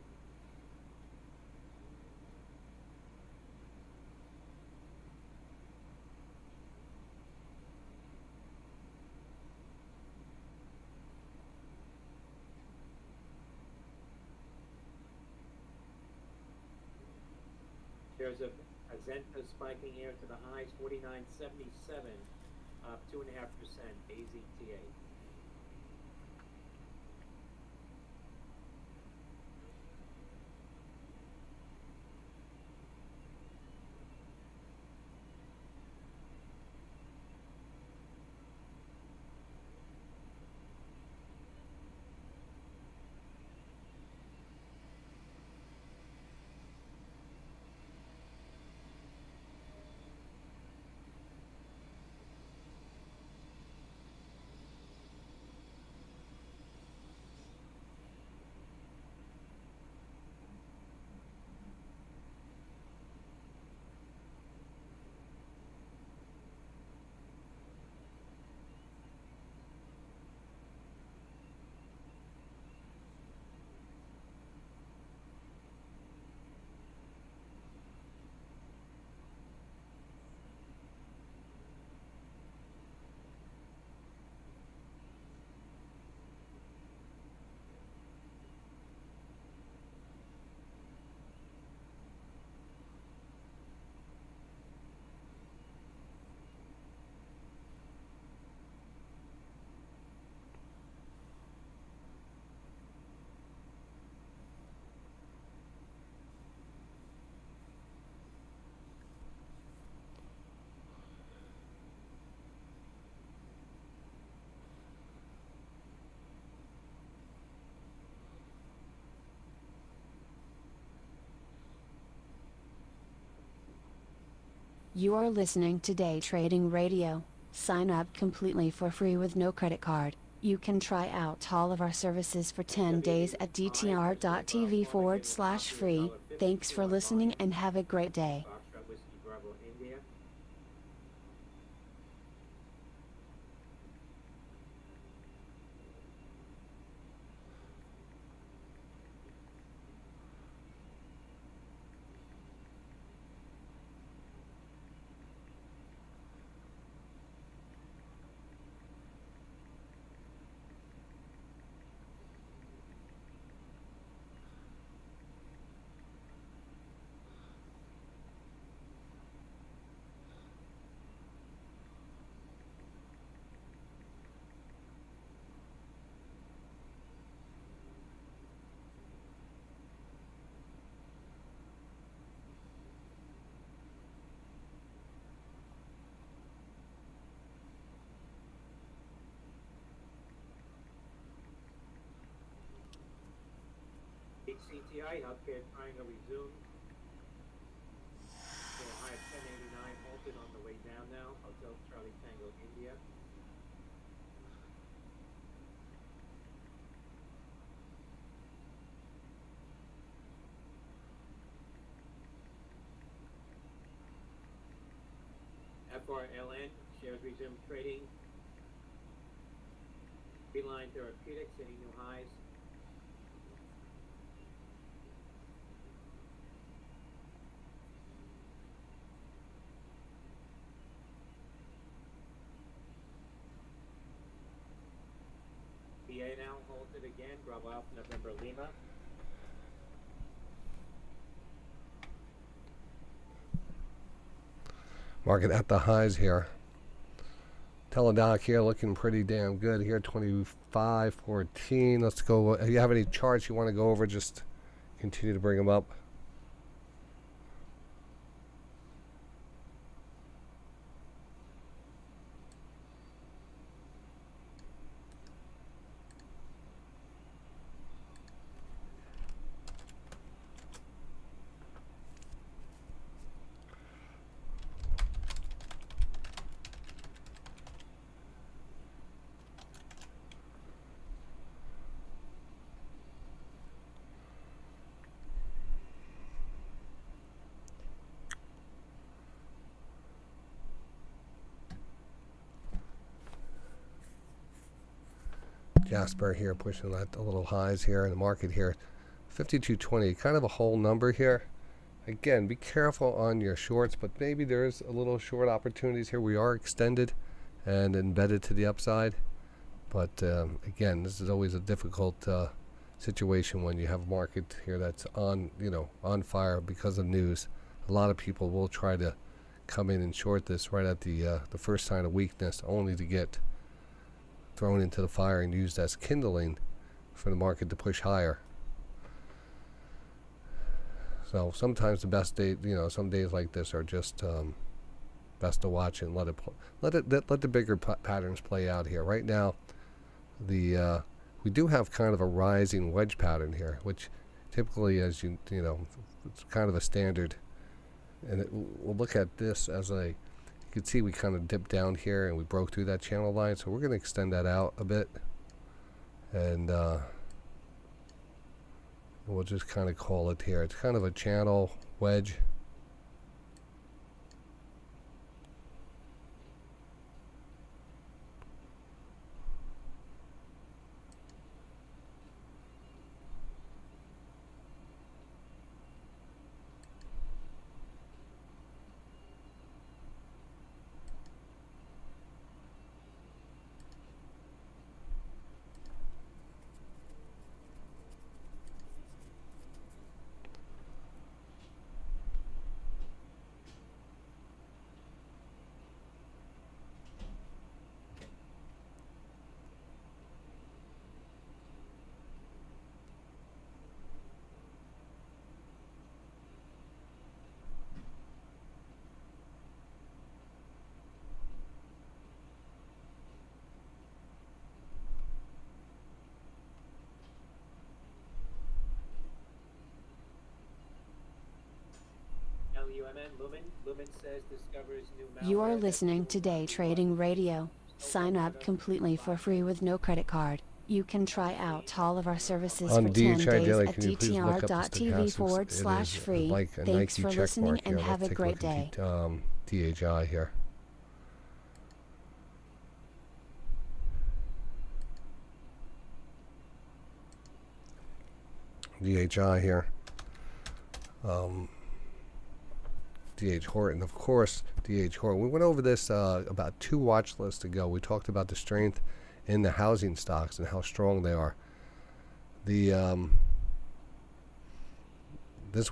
Shares of Azenta spiking here to the highs, 49.77, up 2.5%, AZTA. You are listening to Day Trading Radio. Sign up completely for free with no credit card. You can try out all of our services for 10 days at dtr.tv/free. Thanks for listening and have a great day. Foxtrot Whiskey Bravo India. HCTI, Healthcare Triangle resumed. They're high at 1089, halted on the way down now. Hotel Charlie Tango, India. FRLN, shares resumed trading. Beeline Therapeutics, hitting new highs. BA now halted again. Bravo Alpha November Lima. Market at the highs here. Teledoc here looking pretty damn good here, 25.14. Let's go. If you have any charts you want to go over, just continue to bring them up. Jasper here pushing that a little highs here in the market here. 52.20, kind of a whole number here. Again, be careful on your shorts, but maybe there's a little short opportunities here. We are extended and embedded to the upside. But again, this is always a difficult situation when you have a market here that's on, on fire because of news. A lot of people will try to come in and short this right at the first sign of weakness, only to get thrown into the fire and used as kindling for the market to push higher. So sometimes the best day, some days like this are just best to watch and let the bigger patterns play out here. Right now, we do have kind of a rising wedge pattern here, which typically, as it's kind of a standard. And we'll look at this as you can see we kind of dipped down here and we broke through that channel line, so we're going to extend that out a bit, and we'll just kind of call it here. It's kind of a channel wedge. Lumen says discovers new malware. You are listening to Day Trading Radio. Sign up completely for free with no credit card. You can try out all of our services On for 10 DHI days Daily, at can you please look up the dtr.tv/free. like a Thanks Nike for check listening mark and here. have Let's a take great look day. at DHI here. DHI here. DH Horton, of course. DH Horton. We went over this about 2 watch lists ago. We talked about the strength in the housing stocks and how strong they are. This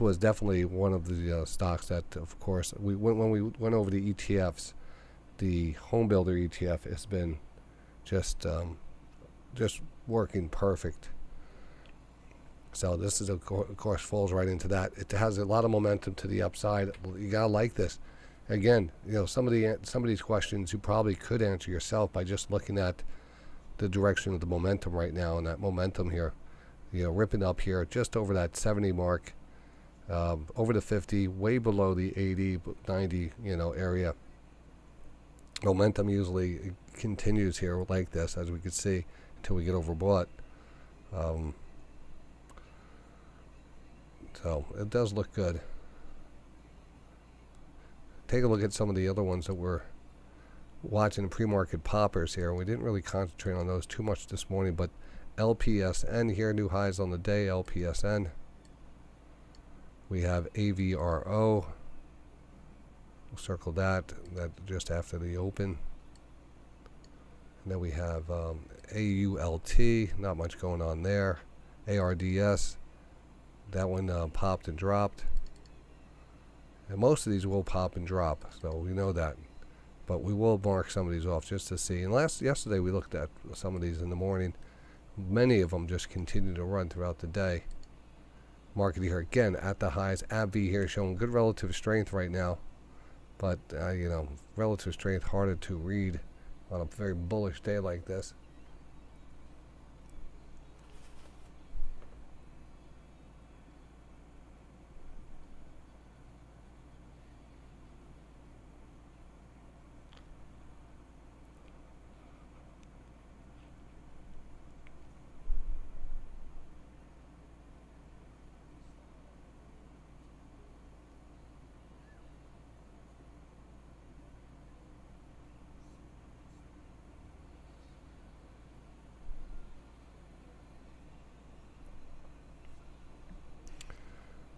was definitely one of the stocks that, of course, when we went over the ETFs. The home builder ETF has been just working perfect. So this is, of course, falls right into that. It has a lot of momentum to the upside. You gotta like this. Again, some of these questions you probably could answer yourself by just looking at the direction of the momentum right now, and that momentum here, ripping up here just over that 70 mark, over the 50, way below the 80, 90, area. Momentum usually continues here like this, as we can see, until we get overbought. So it does look good. Take a look at some of the other ones that we're watching, pre-market poppers here. We didn't really concentrate on those too much this morning, but LPSN here, new highs on the day, LPSN. We have AVRO. We'll circle that just after the open. And then we have AULT, not much going on there. ARDS, that one popped and dropped. And most of these will pop and drop, so we know that. But we will mark some of these off just to see. And yesterday we looked at some of these in the morning. Many of them just continue to run throughout the day. Market here again at the highs. AbbVie here showing good relative strength right now. But, relative strength harder to read on a very bullish day like this.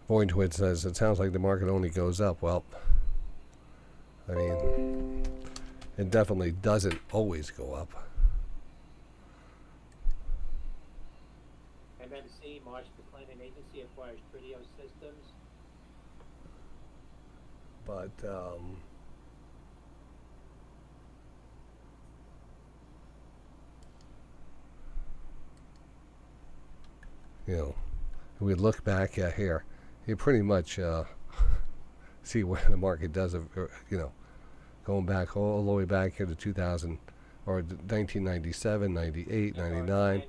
Void Twit says, it sounds like the market only goes up. Well, I mean, it definitely doesn't always go up. MMC, March Declining Agency acquires Trideo Systems. But, we look back at here. You pretty much see where the market does, going back all the way back here to 2000 or 1997, 98, 99.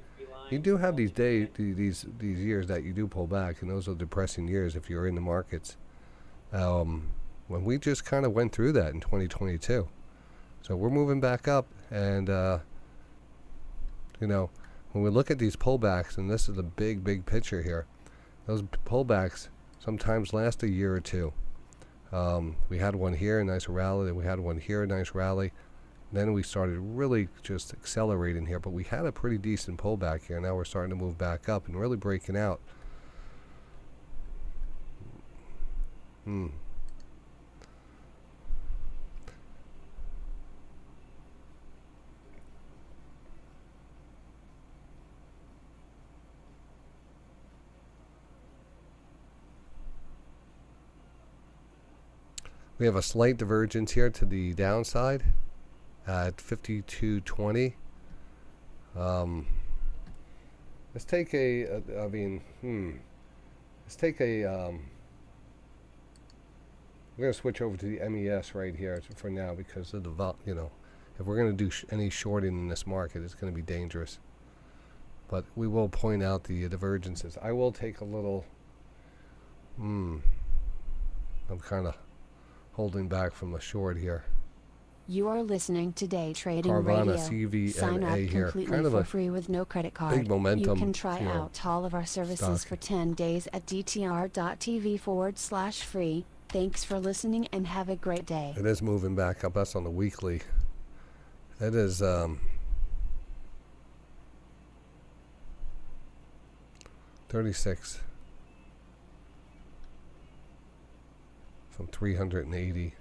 You do have these these years that you do pull back, and those are depressing years if you're in the markets. When we just kind of went through that in 2022, so we're moving back up, and when we look at these pullbacks, and this is the big picture here, those pullbacks sometimes last a year or two. We had one here, a nice rally. Then we had one here, a nice rally. Then we started really just accelerating here. But we had a pretty decent pullback here. Now we're starting to move back up and really breaking out. We have a slight divergence here to the downside at 52.20. Let's take we're going to switch over to the MES right here for now because of the, if we're going to do any shorting in this market, it's going to be dangerous. But we will point out the divergences. I will take a little, I'm kind of holding back from the short here. You are listening to Day Trading Carvana Radio. Sign up CVNA here. completely Kind of for a free with no credit card. big momentum. You can try out all of our services stock. for 10 days at dtr.tv/free. Thanks for listening and have a great day. It is moving back up. That's on the weekly. It is 36 from 380.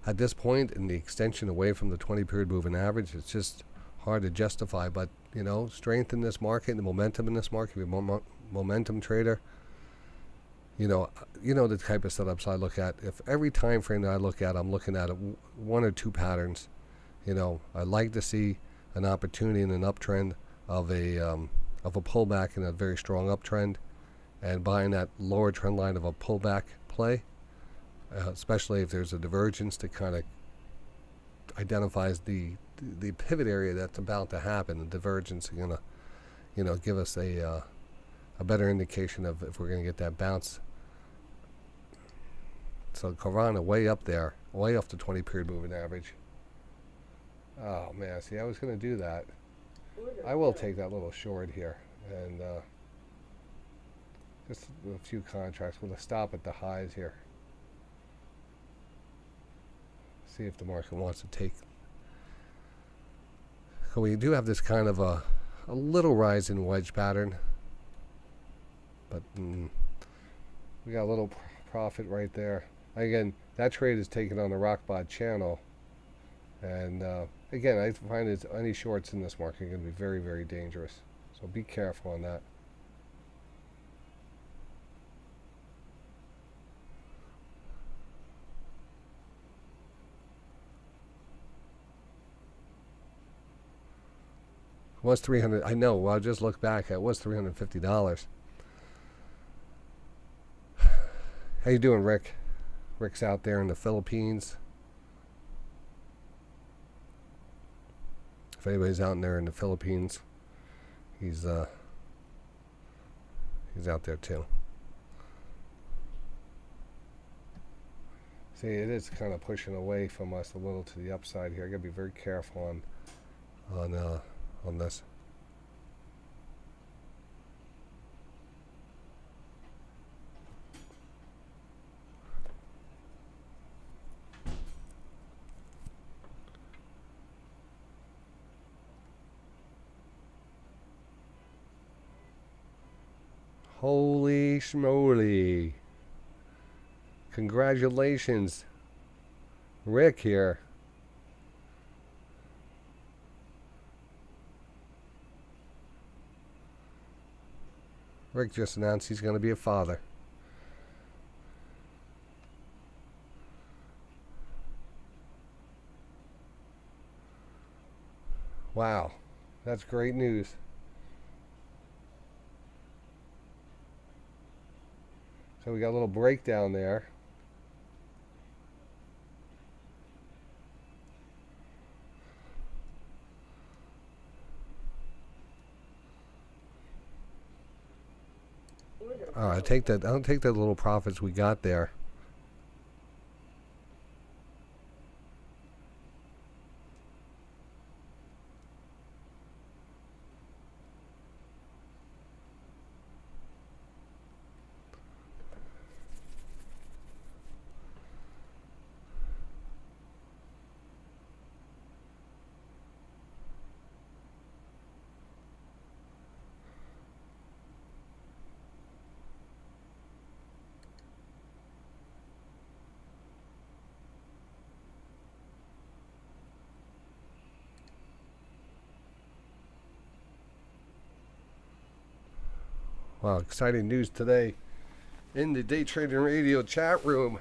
At this point in the extension away from the 20 period moving average, it's just hard to justify. But you know, strength in this market, the momentum in this market, you're a momentum trader. You know the type of setups I look at. If every time frame that I look at, I'm looking at one or two patterns. You know, I like to see an opportunity in an uptrend of a pullback in a very strong uptrend, and buying that lower trend line of a pullback play, especially if there's a divergence that kind of identifies the pivot area that's about to happen. The divergence is gonna, give us a better indication of if we're gonna get that bounce. So Carvana way up there, way off the 20 period moving average. Oh man, see, I was gonna do that. I will take that little short here, and just a few contracts with a stop at the highs here. See if the market wants to take. So we do have this kind of a little rise in wedge pattern, but we got a little profit right there. Again, that trade is taken on the Rockbot channel, and again, I find that any shorts in this market are going to be very, very dangerous. So be careful on that. It was $300. I know. Well, I just looked back. It was $350. How you doing, Rick? Rick's out there in the Philippines. If anybody's out there in the Philippines, he's out there too. See, it is kind of pushing away from us a little to the upside here. I gotta be very careful on this. Holy schmoly. Congratulations. Rick here. Rick just announced he's going to be a father. Wow. That's great news. So we got a little breakdown there. I take that. I'll take that little profits we got there. Wow, exciting news today in the Day Trading Radio chat room.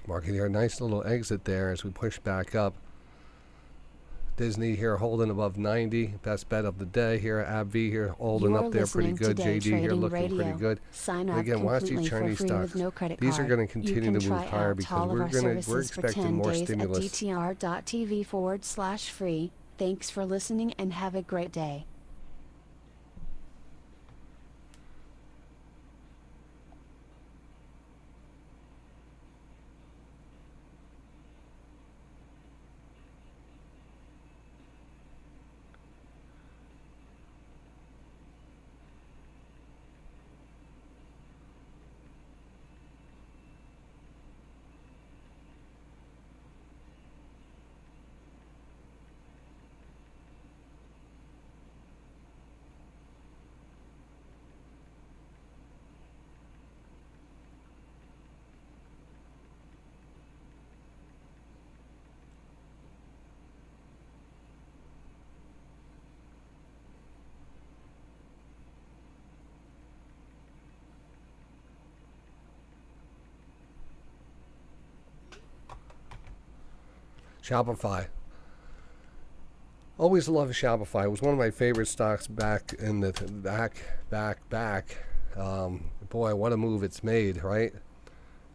Market here, nice little exit there as we push back up Disney here holding above 90. Best bet of the day here. AbbVie here holding You're up there pretty listening to good. Day JD here Trading looking pretty Radio. good. Sign And up again, watch these completely for Chinese free stocks. with no credit These are card. going to You continue can to move try higher out because all of we're our we're services for expecting 10 more days at stimulus. DTR.TV/free. Thanks for listening and have a great day. Shopify. Always love Shopify. It was one of my favorite stocks back in the back. Boy, what a move it's made, right?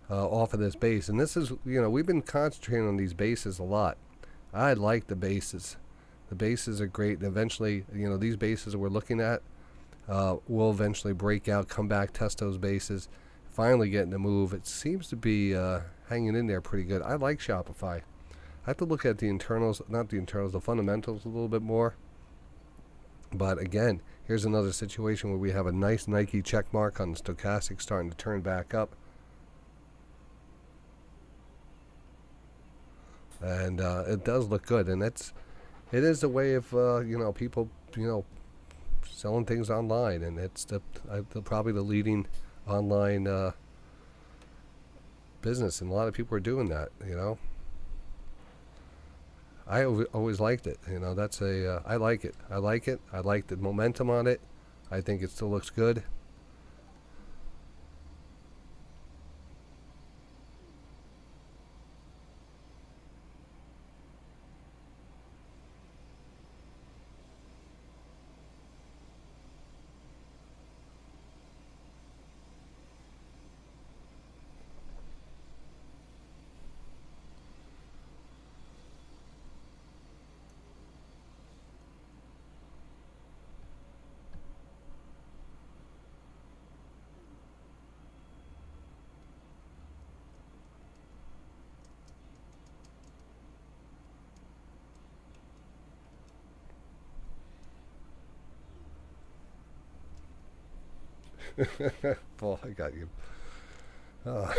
Off of this base. And this is, we've been concentrating on these bases a lot. I like the bases. The bases are great. And eventually, these bases that we're looking at will eventually break out, come back, test those bases, finally getting the move. It seems to be hanging in there pretty good. I like Shopify. I have to look at the internals, the fundamentals a little bit more. But again, here's another situation where we have a nice Nike check mark on the stochastic starting to turn back up. And it does look good. And it is the way of, people, selling things online. And it's probably the leading online business. And a lot of people are doing that, I always liked it. That's I like it. I like it. I like the momentum on it. I think it still looks good. Paul, I got you. Oh.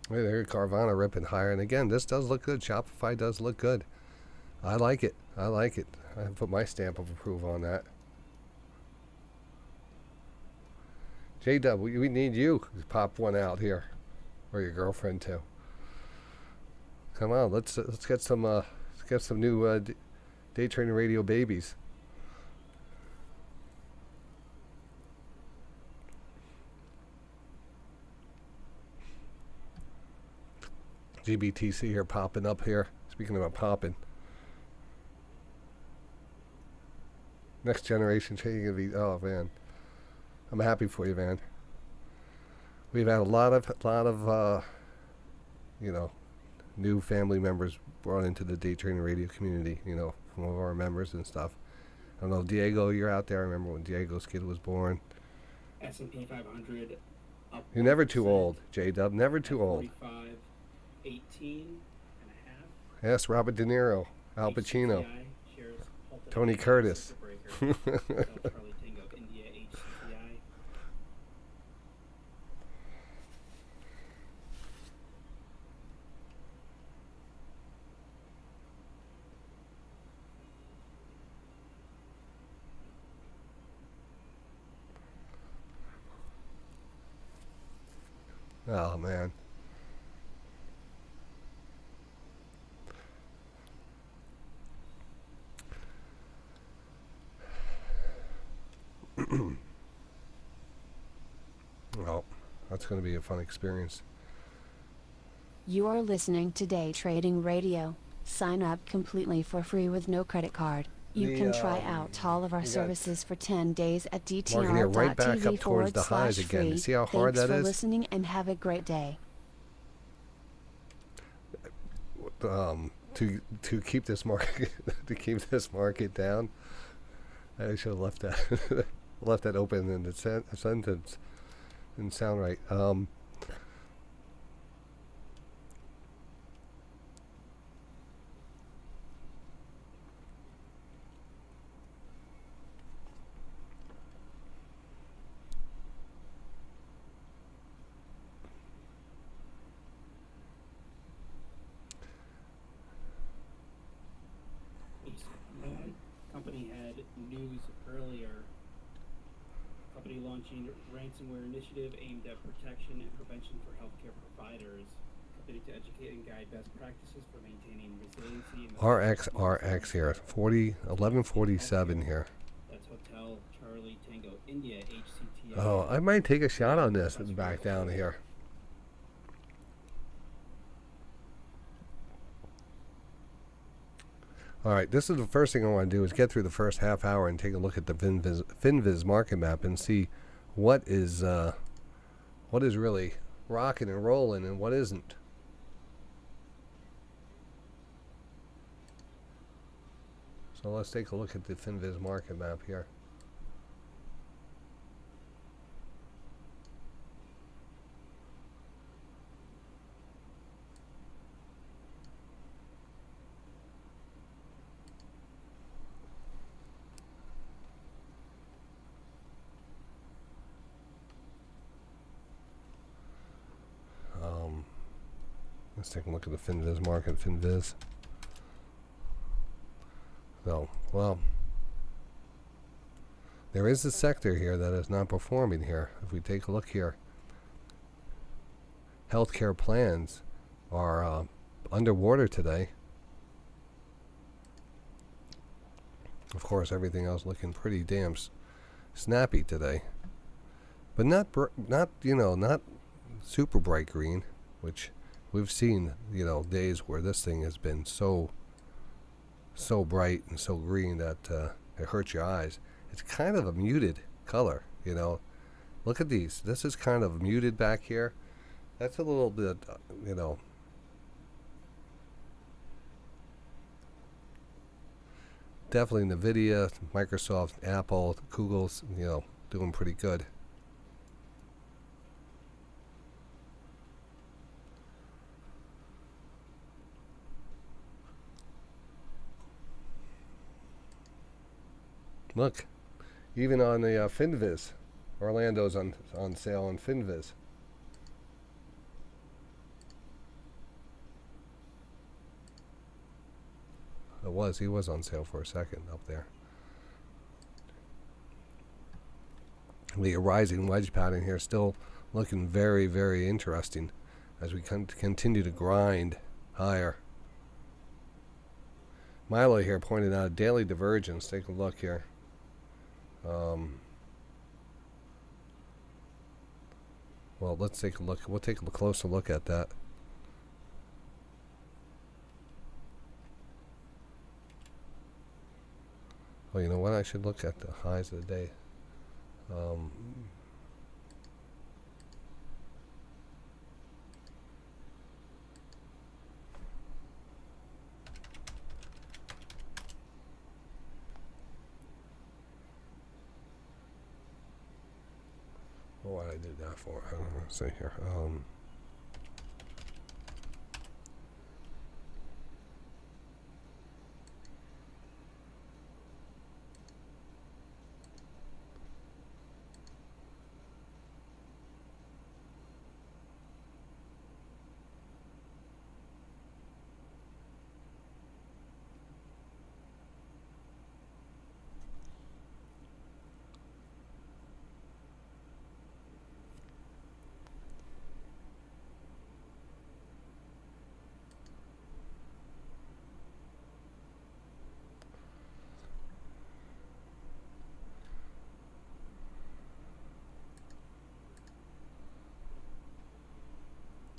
Hey, there, Carvana ripping higher. And again, this does look good. Shopify does look good. I like it. I put my stamp of approval on that. J-Dub, we need you to pop one out here. Or your girlfriend, too. Come on, let's get some new Day Trading Radio babies. GBTC here popping up here. Speaking about popping. Next generation trading gonna be, oh man. I'm happy for you, man. We've had a lot of new family members brought into the Day Trading Radio community, from all of our members and stuff. I don't know, Diego, you're out there. I remember when Diego's kid was born. S&P 500 up. You're never too old, J-Dub. Never too old. 45, 18 and a half. Yes, Robert De Niro, Al Pacino, HCCI shares halted Tony at Curtis. Charlie Tango, India, HCCI. Oh, man. That's going to be a fun experience. You are listening to Day Trading Radio. Sign up completely for free with no credit card. You can try out all of our we got services for 10 days at market here right back up dtr.tv towards the highs again. You /free. see how hard Thanks that for is? listening and have a great day. To keep this market down, I should have left that open in the sentence. Didn't sound right. Company had news earlier. Company launching ransomware initiative aimed at protection and prevention for healthcare providers. Company to educate and guide best practices for maintaining resiliency. RX here, 1147 here. That's Hotel Charlie Tango India HCTI. Oh, I might take a shot on this and back down here. All right, this is the first thing I want to do is get through the first half hour and take a look at the FinViz market map and see what is really rocking and rolling and what isn't. So let's take a look at the FinViz market map here. Let's take a look at the FinViz market, FinViz. So, well, there is a sector here that is not performing here. If we take a look here, healthcare plans are underwater today. Of course, everything else looking pretty damn snappy today, but not super bright green, which we've seen, days where this thing has been so bright and so green that it hurts your eyes. It's kind of a muted color, Look at these. This is kind of muted back here. That's a little bit, definitely NVIDIA, Microsoft, Apple, Google's, doing pretty good. Look, even on the FinViz, Orlando's on sale on FinViz. He was on sale for a second up there. The rising wedge pattern here still looking very, very interesting as we continue to grind higher. Milo here pointed out a daily divergence. Take a look here. Well, let's take a look. We'll take a closer look at that. Oh, you know what? I should look at the highs of the day. What I did that for? I don't know. See here.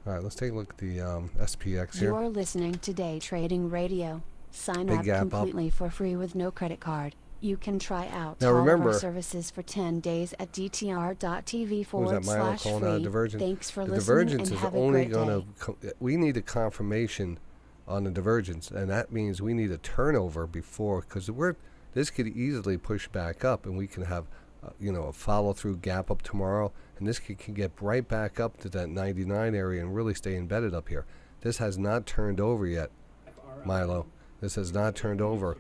All right, let's take a look at the SPX here. You're listening to Day Trading Radio. Sign Big up gap up. completely for free with no credit card. You can try out Now all of remember- our services for 10 days at dtr.tv What was that Milo calling out a /free. divergence? Thanks for The listening divergence and is have a only great going day. to. We need a confirmation on the divergence, and that means we need a turnover before, because this could easily push back up, and we can have a follow-through gap up tomorrow, and this can get right back up to that 99 area and really stay embedded up here. This has not turned over yet, Milo. This has not turned over.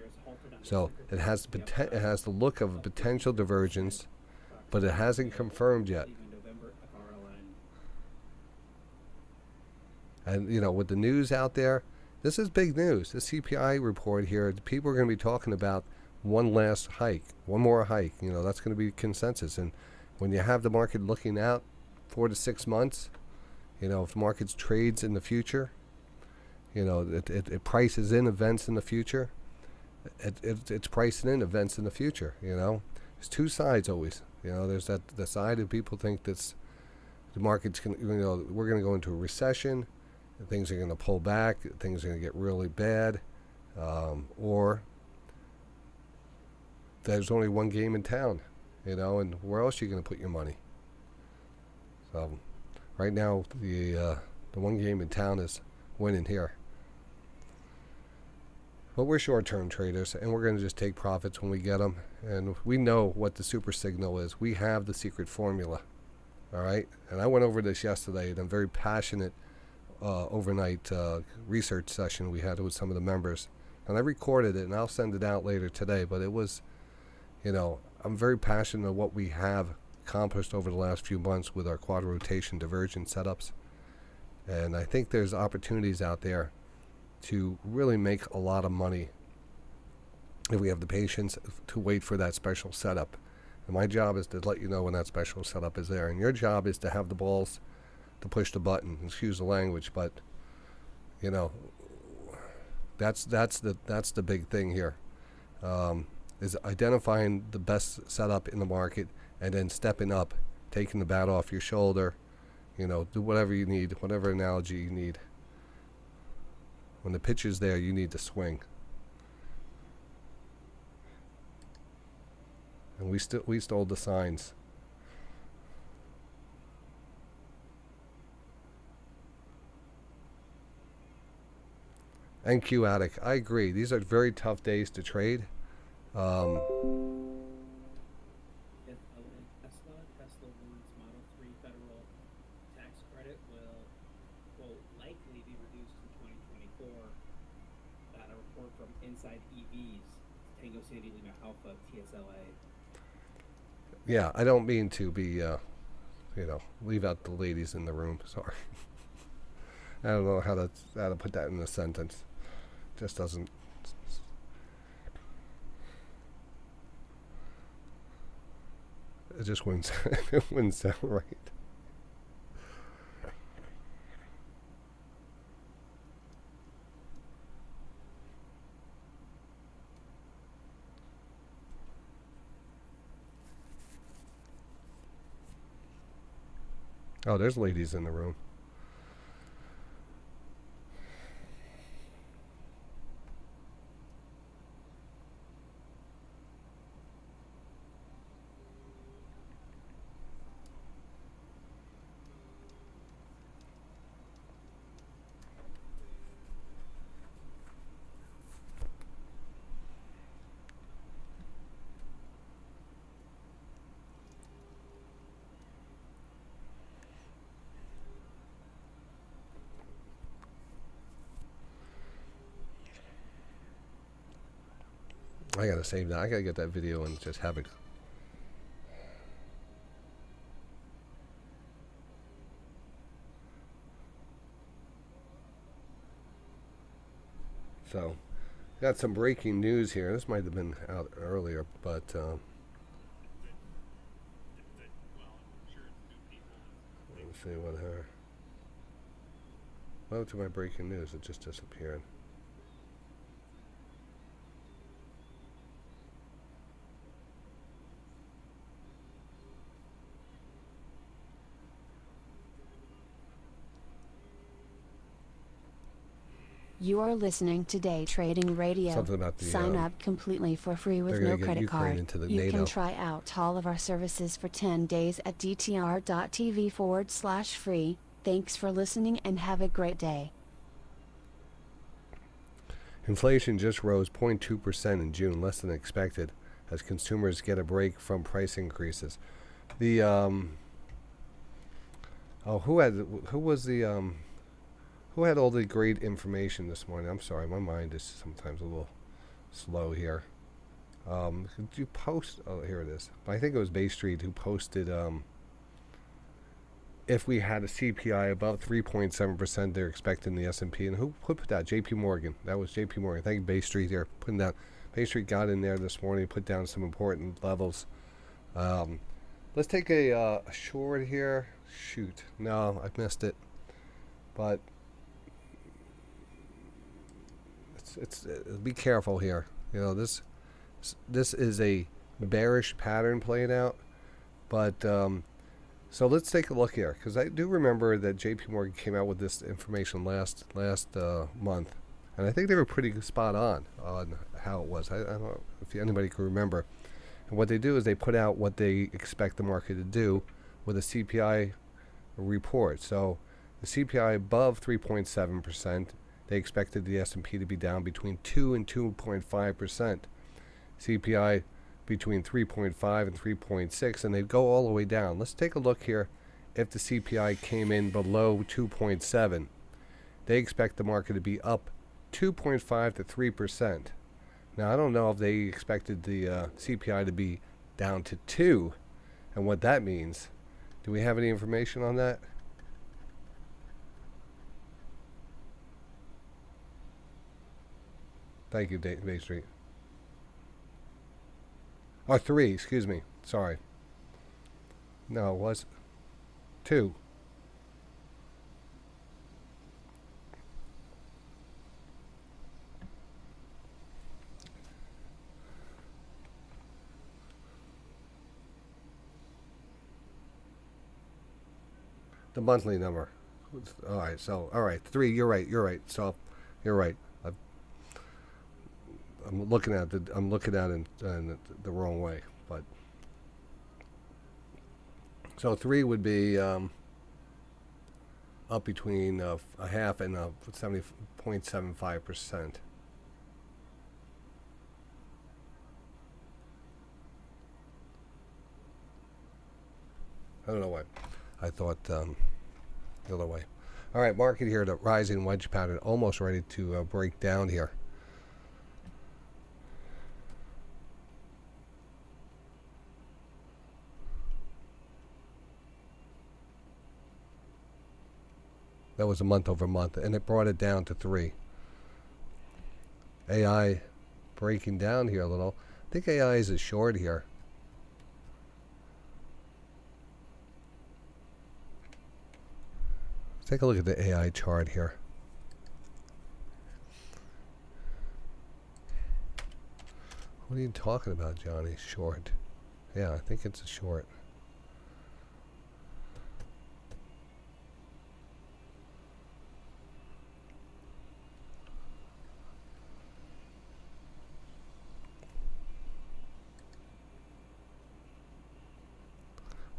So it has the look of a potential divergence, but it hasn't confirmed yet. And with the news out there, this is big news. The CPI report here, people are going to be talking about one more hike. That's going to be consensus. And when you have the market looking out 4 to 6 months, if the market trades in the future, it prices in events in the future. It's pricing in events in the future. There's two sides always. There's the side of people think that's the market's going. We're going to go into a recession. Things are going to pull back. Things are going to get really bad, or there's only one game in town, and where else are you going to put your money? So, right now the one game in town is winning here. But we're short-term traders, and we're going to just take profits when we get them. And we know what the super signal is. We have the secret formula, all right? And I went over this yesterday in a very passionate overnight research session we had with some of the members. And I recorded it, and I'll send it out later today. But it was, I'm very passionate of what we have accomplished over the last few months with our quad rotation divergence setups. And I think there's opportunities out there to really make a lot of money if we have the patience to wait for that special setup. And my job is to let you know when that special setup is there, and your job is to have the balls to push the button. Excuse the language, but that's the big thing here, is identifying the best setup in the market and then stepping up, taking the bat off your shoulder. Do whatever you need, whatever analogy you need. When the pitch is there, you need to swing. And we stole the signs. NQ Attic, I agree. These are very tough days to trade. Tesla warrants Model 3 federal tax credit will, quote, likely be reduced in 2024. That a report from Inside EVs, Tango Sandy Lima Alpha, TSLA. Yeah, I don't mean to be, leave out the ladies in the room. Sorry. I don't know how to put that in a sentence. Just doesn't. It just wouldn't. It wouldn't sound right. Oh, there's ladies in the room. I gotta save that. I gotta get that video and just have it. So, got some breaking news here. This might have been out earlier, but let's see what her. Well, to my breaking news, it just disappeared. You are listening to Day Trading Radio. Something about the, Sign up completely for free with they're no gonna get credit Ukraine card. into the You NATO. can try out all of our services for 10 days at dtr.tv/free. Thanks for listening and have a great day. Inflation just rose 0.2% in June, less than expected, as consumers get a break from price increases. The who had all the great information this morning? I'm sorry, my mind is sometimes a little slow here. Could you post? Oh, here it is. I think it was Bay Street who posted. If we had a CPI above 3.7%, they're expecting the S&P. And who put that? J.P. Morgan. That was J.P. Morgan. Thank you, Bay Street here. Putting down. Bay Street got in there this morning, put down some important levels. Let's take a short here. Shoot. No, I missed it. But it's be careful here. You know, this is a bearish pattern playing out. But so let's take a look here, because I do remember that J.P. Morgan came out with this information last month, and I think they were pretty spot on how it was. I don't know if anybody can remember. And what they do is they put out what they expect the market to do with a CPI report. So the CPI above 3.7%, they expected the S&P to be down between 2 and 2.5%. CPI between 3.5 and 3.6, and they'd go all the way down. Let's take a look here. If the CPI came in below 2.7, they expect the market to be up 2.5 to 3%. Now, I don't know if they expected the CPI to be down to 2 and what that means. Do we have any information on that? Thank you, Bay Street. Or 3, excuse me. Sorry. No, it was 2. The monthly number. All right, so, all right, 3, you're right. So, you're right. I'm looking at it in the wrong way, but so 3 would be up between a half and 70.75%. I don't know why. I thought the other way. All right, market here, the rising wedge pattern, almost ready to break down here. That was a month over month, and it brought it down to 3. AI breaking down here a little. I think AI is a short here. Let's take a look at the AI chart here. What are you talking about, Johnny? Short. Yeah, I think it's a short.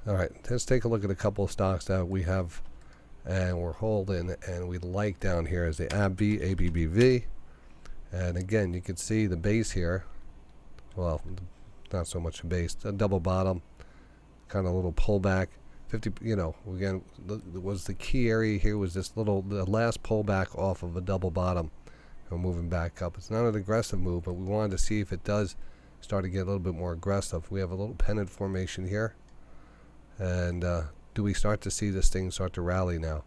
All right, let's take a look at a couple of stocks that we have and we're holding and we like down here is the ABBV. And again, you can see the base here. Well, not so much a base, a double bottom, kind of a little pullback. 50, you know, again, was the key area here was this little, the last pullback off of a double bottom. And we're moving back up. It's not an aggressive move, but we wanted to see if it does start to get a little bit more aggressive. We have a little pennant formation here. And do we start to see this thing start to rally now?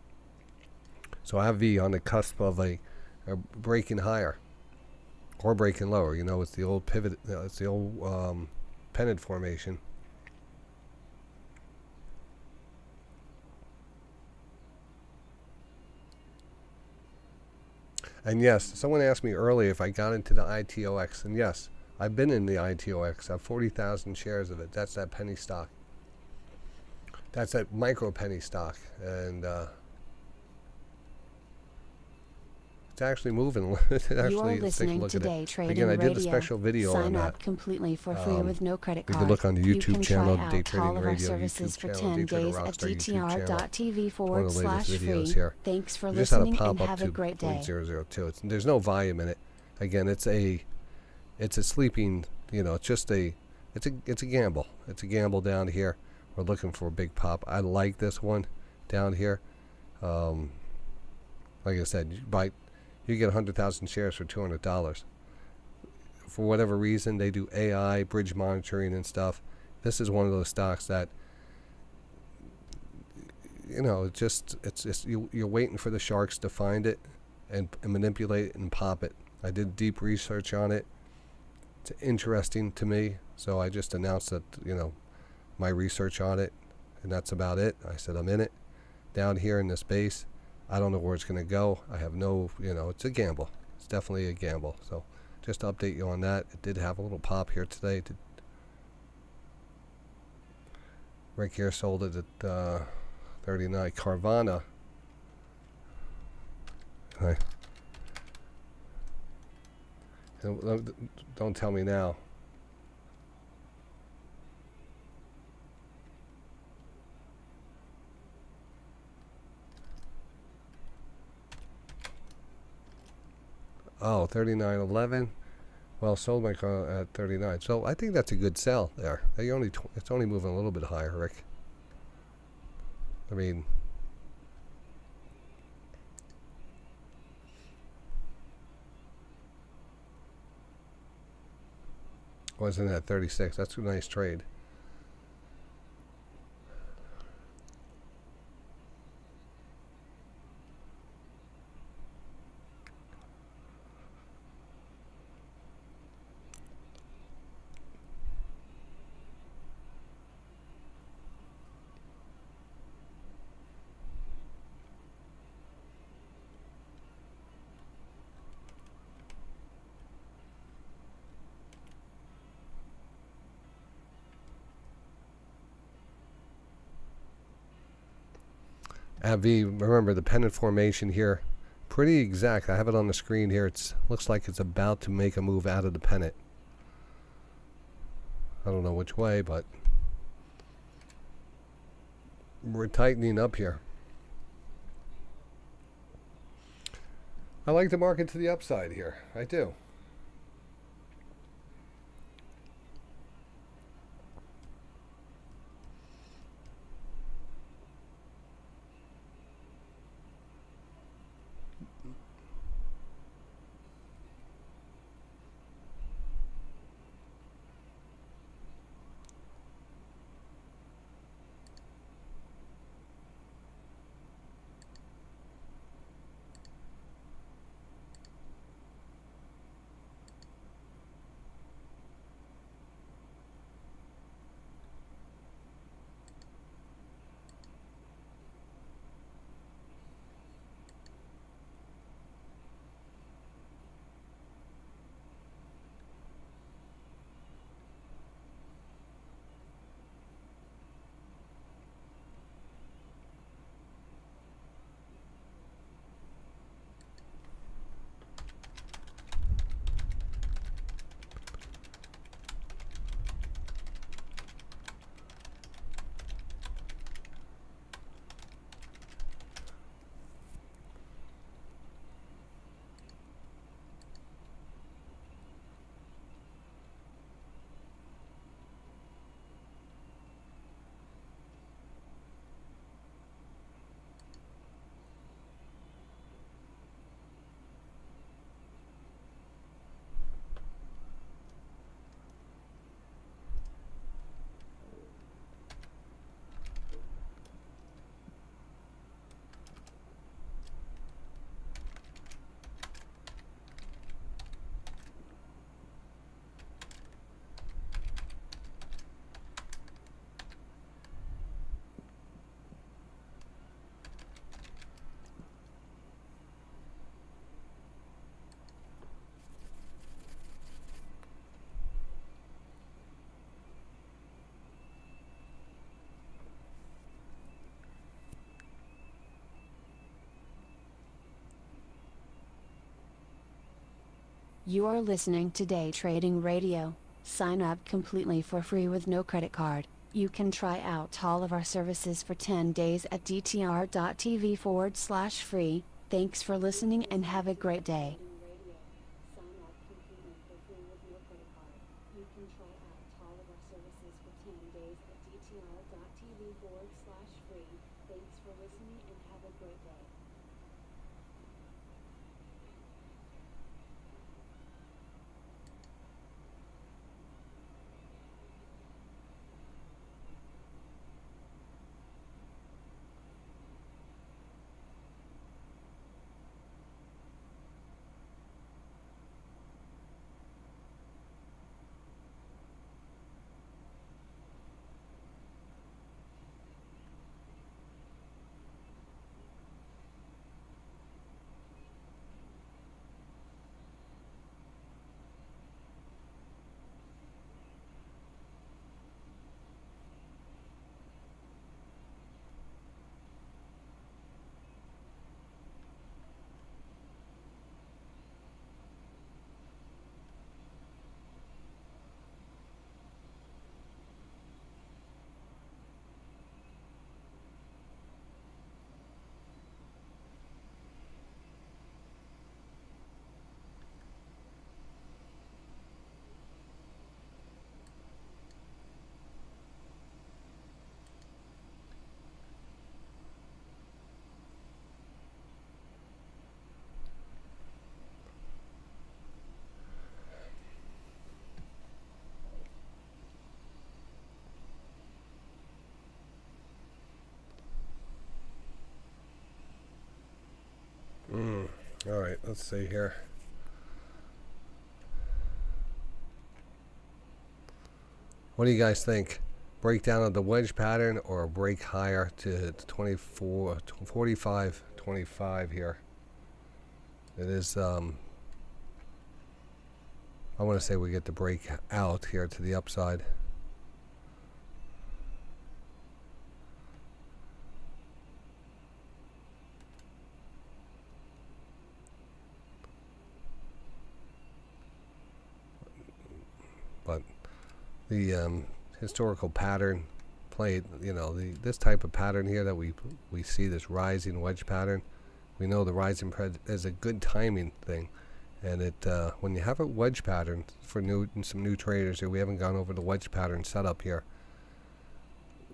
So AV on the cusp of a breaking higher or breaking lower. You know, it's the old pivot. It's the old pennant formation. And yes, someone asked me earlier if I got into the ITOX, and yes, I've been in the ITOX. I have 40,000 shares of it. That's that penny stock. That's that micro penny stock, and it's it's actually moving. It You are actually, let's take a listening look to at Day it. Trading Again, I did a Radio. special video on Sign that. up completely for free with no credit You card. can look on the You YouTube can channel, try Day out Trading all of our Radio services YouTube for channel, 10 days at DayTraderRockStar YouTube channel. dtr.tv One of the latest /free. videos here. Thanks for We just had a listening pop and up have a to great day. 0.002. There's no volume in it. Again, it's a sleeping. It's just it's a gamble. It's a gamble down here. We're looking for a big pop. I like this one down here. Like I said, you get 100,000 shares for $200. For whatever reason, they do AI, bridge monitoring and stuff. This is one of those stocks that, you're waiting for the sharks to find it and manipulate it and pop it. I did deep research on it. It's interesting to me, so I just announced that, my research on it, and that's about it. I said I'm in it. Down here in this base, I don't know where it's going to go. I have no, it's a gamble. It's definitely a gamble. So just to update you on that, it did have a little pop here today. Rick here sold it at 39. Carvana. Hi. Don't tell me now. Oh, 39.11. Well, sold my car at 39. So I think that's a good sell there. It's only moving a little bit higher, Rick. I mean, wasn't at 36. That's a nice trade. AbbVie, remember the pennant formation here, pretty exact. I have it on the screen here. It looks like it's about to make a move out of the pennant. I don't know which way, but we're tightening up here. I like the market to the upside here. I do. You are listening to Day Trading Radio. Sign up completely for free with no credit card. You can try out all of our services for 10 days at dtr.tv/free. Thanks for listening and have a great day. All right, let's see here. What do you guys think? Breakdown of the wedge pattern or a break higher to 24, 45, 25 here? It is, I want to say we get the break out here to the upside. But the historical pattern played, this type of pattern here that we see, this rising wedge pattern, we know the rising is a good timing thing, and it when you have a wedge pattern for some new traders here, we haven't gone over the wedge pattern setup here.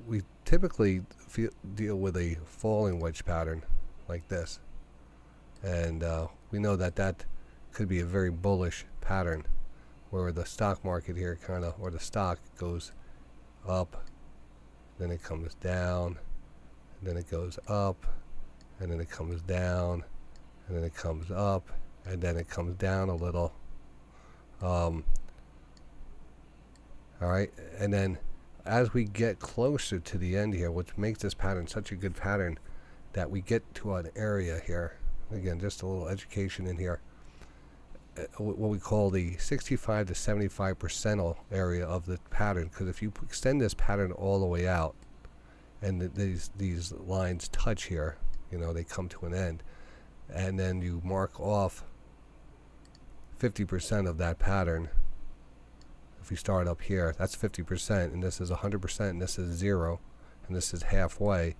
We typically deal with a falling wedge pattern like this, and we know that could be a very bullish pattern, where the stock market here or the stock goes up, then it comes down, and then it goes up, and then it comes down, and then it comes up, and then it comes down a little. All right, and then as we get closer to the end here, which makes this pattern such a good pattern, that we get to an area here, again, just a little education in here, what we call the 65 to 75% area of the pattern, because if you extend this pattern all the way out and these lines touch here, they come to an end, and then you mark off 50% of that pattern. If you start up here, that's 50%, and this is 100%, and this is 0, and this is halfway.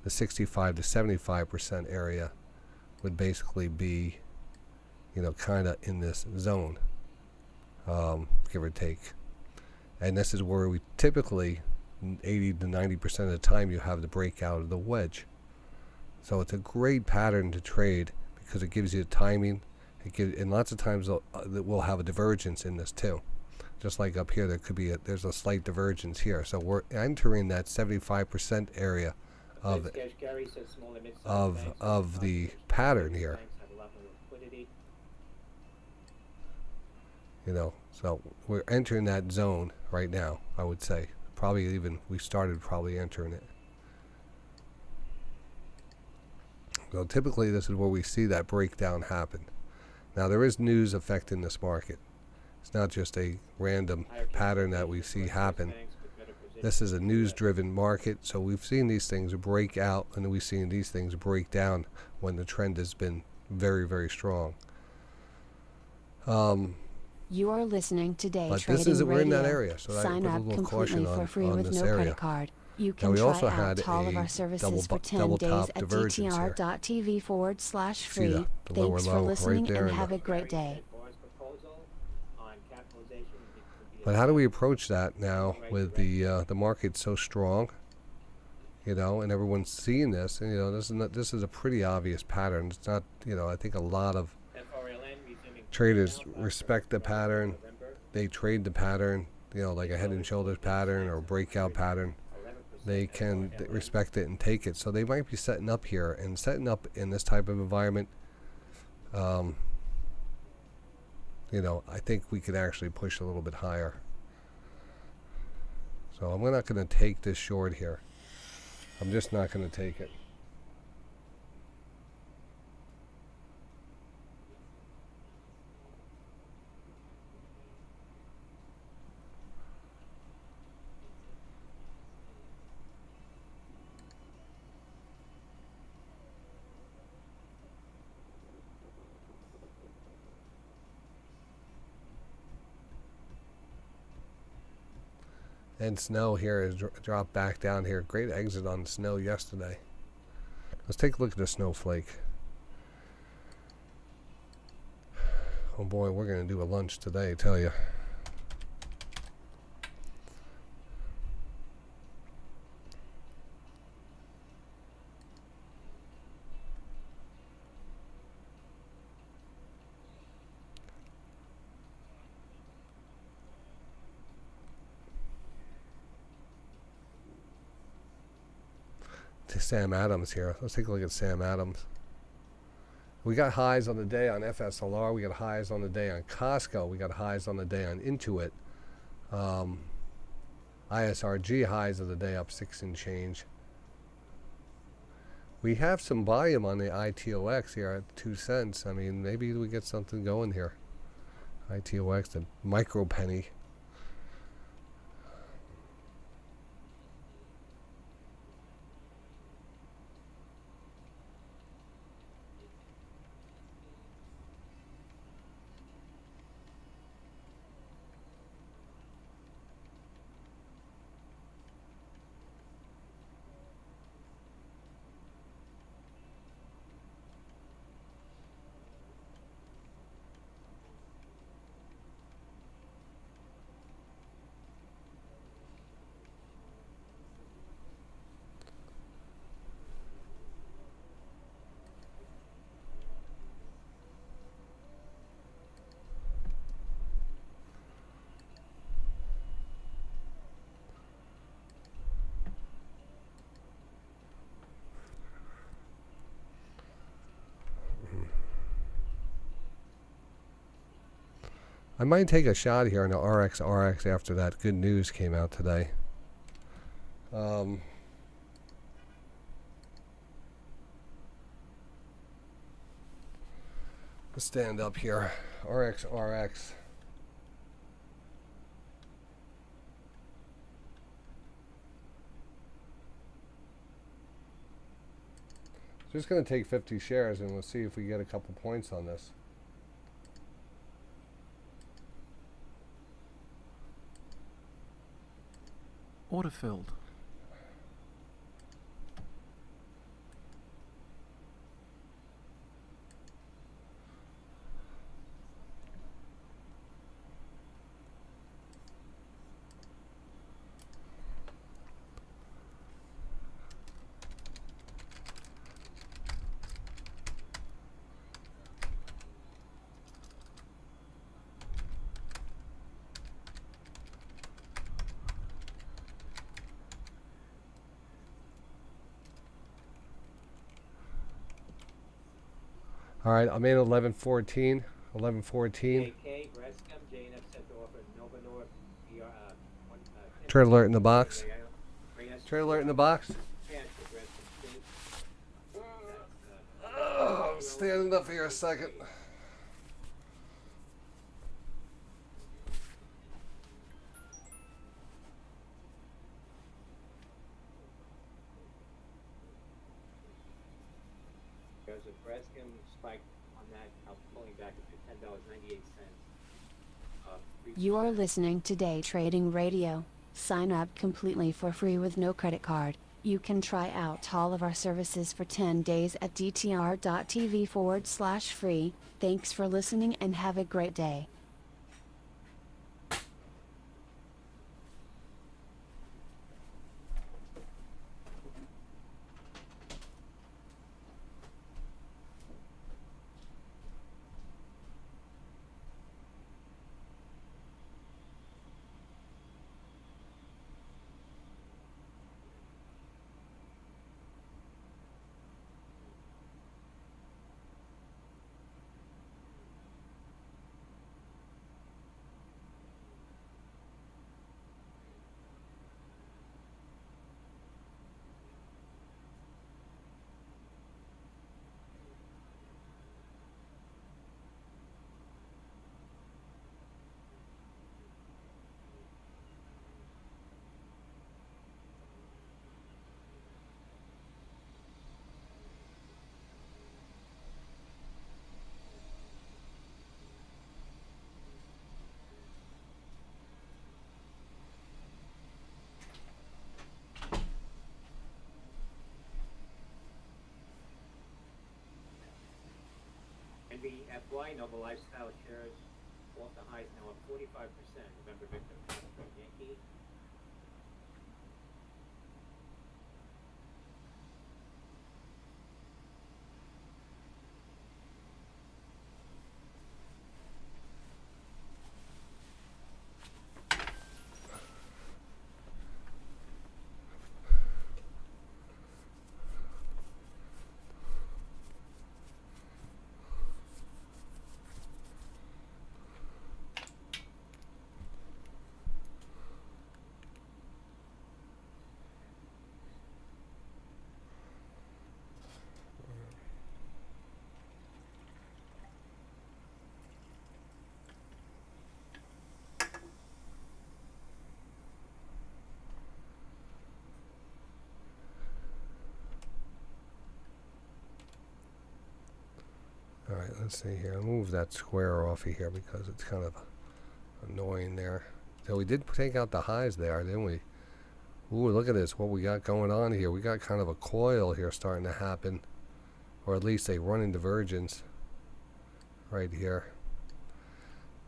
The 65 to 75% area would basically be kind of in this zone, give or take. And this is where we typically, 80 to 90% of the time, you have the breakout of the wedge. So it's a great pattern to trade because it gives you timing. And lots of times we'll have a divergence in this too. Just like up here, there's a slight divergence here. So we're entering that 75% area of the pattern here. So we're entering that zone right now, I would say. We started entering it. So typically this is where we see that breakdown happen. Now there is news affecting this market. It's not just a random pattern that we see happen. This is a news-driven market, so we've seen these things break out, and we've seen these things break down when the trend has been very, very strong. You are listening to Day But Trading this is, we're in that Radio. area, so I Sign put a up little caution completely for free on with this no area. credit card. You Now can we try also out had all of a our services double for 10 double days top at divergence here. See dtr.tv/free. the lower Thanks for low listening right there, and and have a great day. Barr's proposal on capitalization would be but how do we approach that now with the market so strong? You know, and everyone's seeing this, and you know, this is a pretty obvious pattern. It's not, you know, I think a lot of traders respect the pattern. They trade the pattern, you know, like a head and shoulders pattern or a breakout pattern. They can respect it and take it. So they might be setting up here, and setting up in this type of environment. You know, I think we could actually push a little bit higher. So I'm not going to take this short here. I'm just not going to take it. And snow here has dropped back down here. Great exit on snow yesterday. Let's take a look at the snowflake. Oh boy, we're going to do a lunch today, I tell you. Sam Adams here. Let's take a look at Sam Adams. We got highs on the day on FSLR. We got highs on the day on Costco. We got highs on the day on Intuit. ISRG highs of the day up 6 and change. We have some volume on the ITOX here at 2 cents. I mean, maybe we get something going here. ITOX, the micro penny. I might take a shot here on the RX after that good news came out today. Let's stand up here. RX. Just going to take 50 shares and we'll see if we get a couple points on this. Order filled. All right, I'm in 1114. 1114. AK, Rescom, JNF set to offer Nova North, Trade alert in the box. Trade alert in the box. Oh, I'm standing up here a second. There's a Rescom spike on that, pulling back to $10.98. You are listening to Day Trading Radio. Sign up completely for free with no credit card. You can try out all of our services for 10 days at dtr.tv/free. Thanks for listening and have a great day. NBFY Noble Lifestyle shares off the highs now up 45%. Remember Victor Castro Yankee? Alright, let's see here. I'll move that square off of here because it's kind of annoying there. So we did take out the highs there, didn't we? Ooh, look at this, what we got going on here. We got kind of a coil here starting to happen. Or at least a running divergence right here.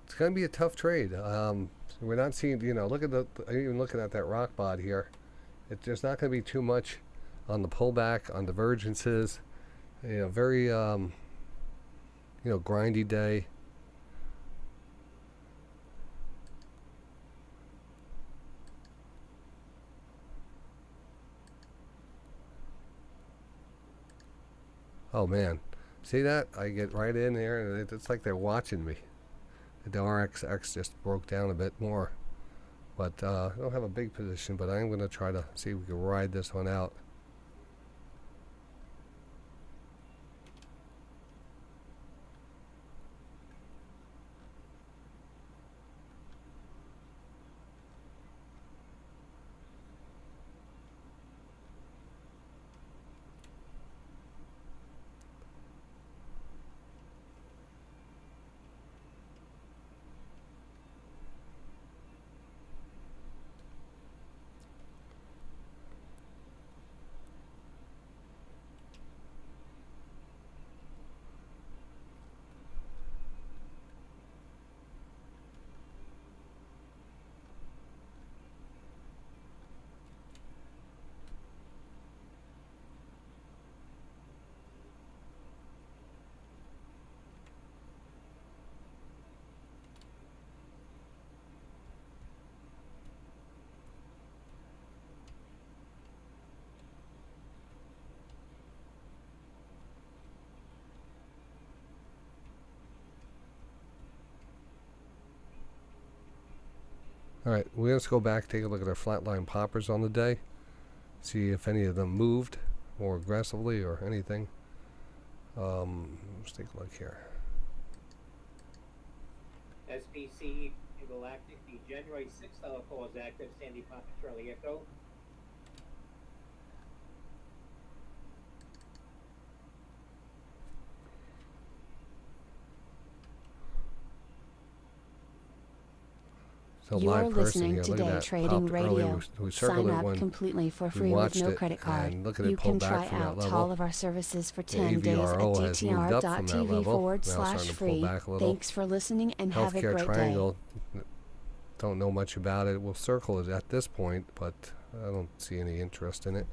It's going to be a tough trade. We're not seeing, look at even looking at that rock bot here. There's not going to be too much on the pullback, on divergences. Very, grindy day. Oh man, see that? I get right in there and it's like they're watching me. The RXX just broke down a bit more. But I don't have a big position, but I'm going to try to see if we can ride this one out. Alright, let's go back, take a look at our flatline poppers on the day. See if any of them moved more aggressively or anything. Let's take a look here. SPC Galactic, the January $6 call is active. Sandy Papa Charlie Echo. a You're live person listening here. to Look at Day that. Trading Popped earlier. Radio. We Sign circled it up when completely for we free with watched no it, credit card. and look at You it pull can back try from that out level. all of our services for The 10 days at AVRO has moved up from that DTR.TV level. Now starting to pull /free. back a little. Thanks for listening and have a Healthcare great triangle. Don't know much about it. We'll circle it at this point, but I don't see any interest in it.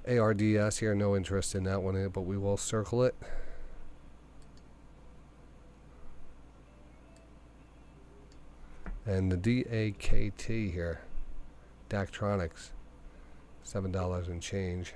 ARDS here, no interest in that one, but we will circle it. And the DAKT here, Daktronics, $7 and change.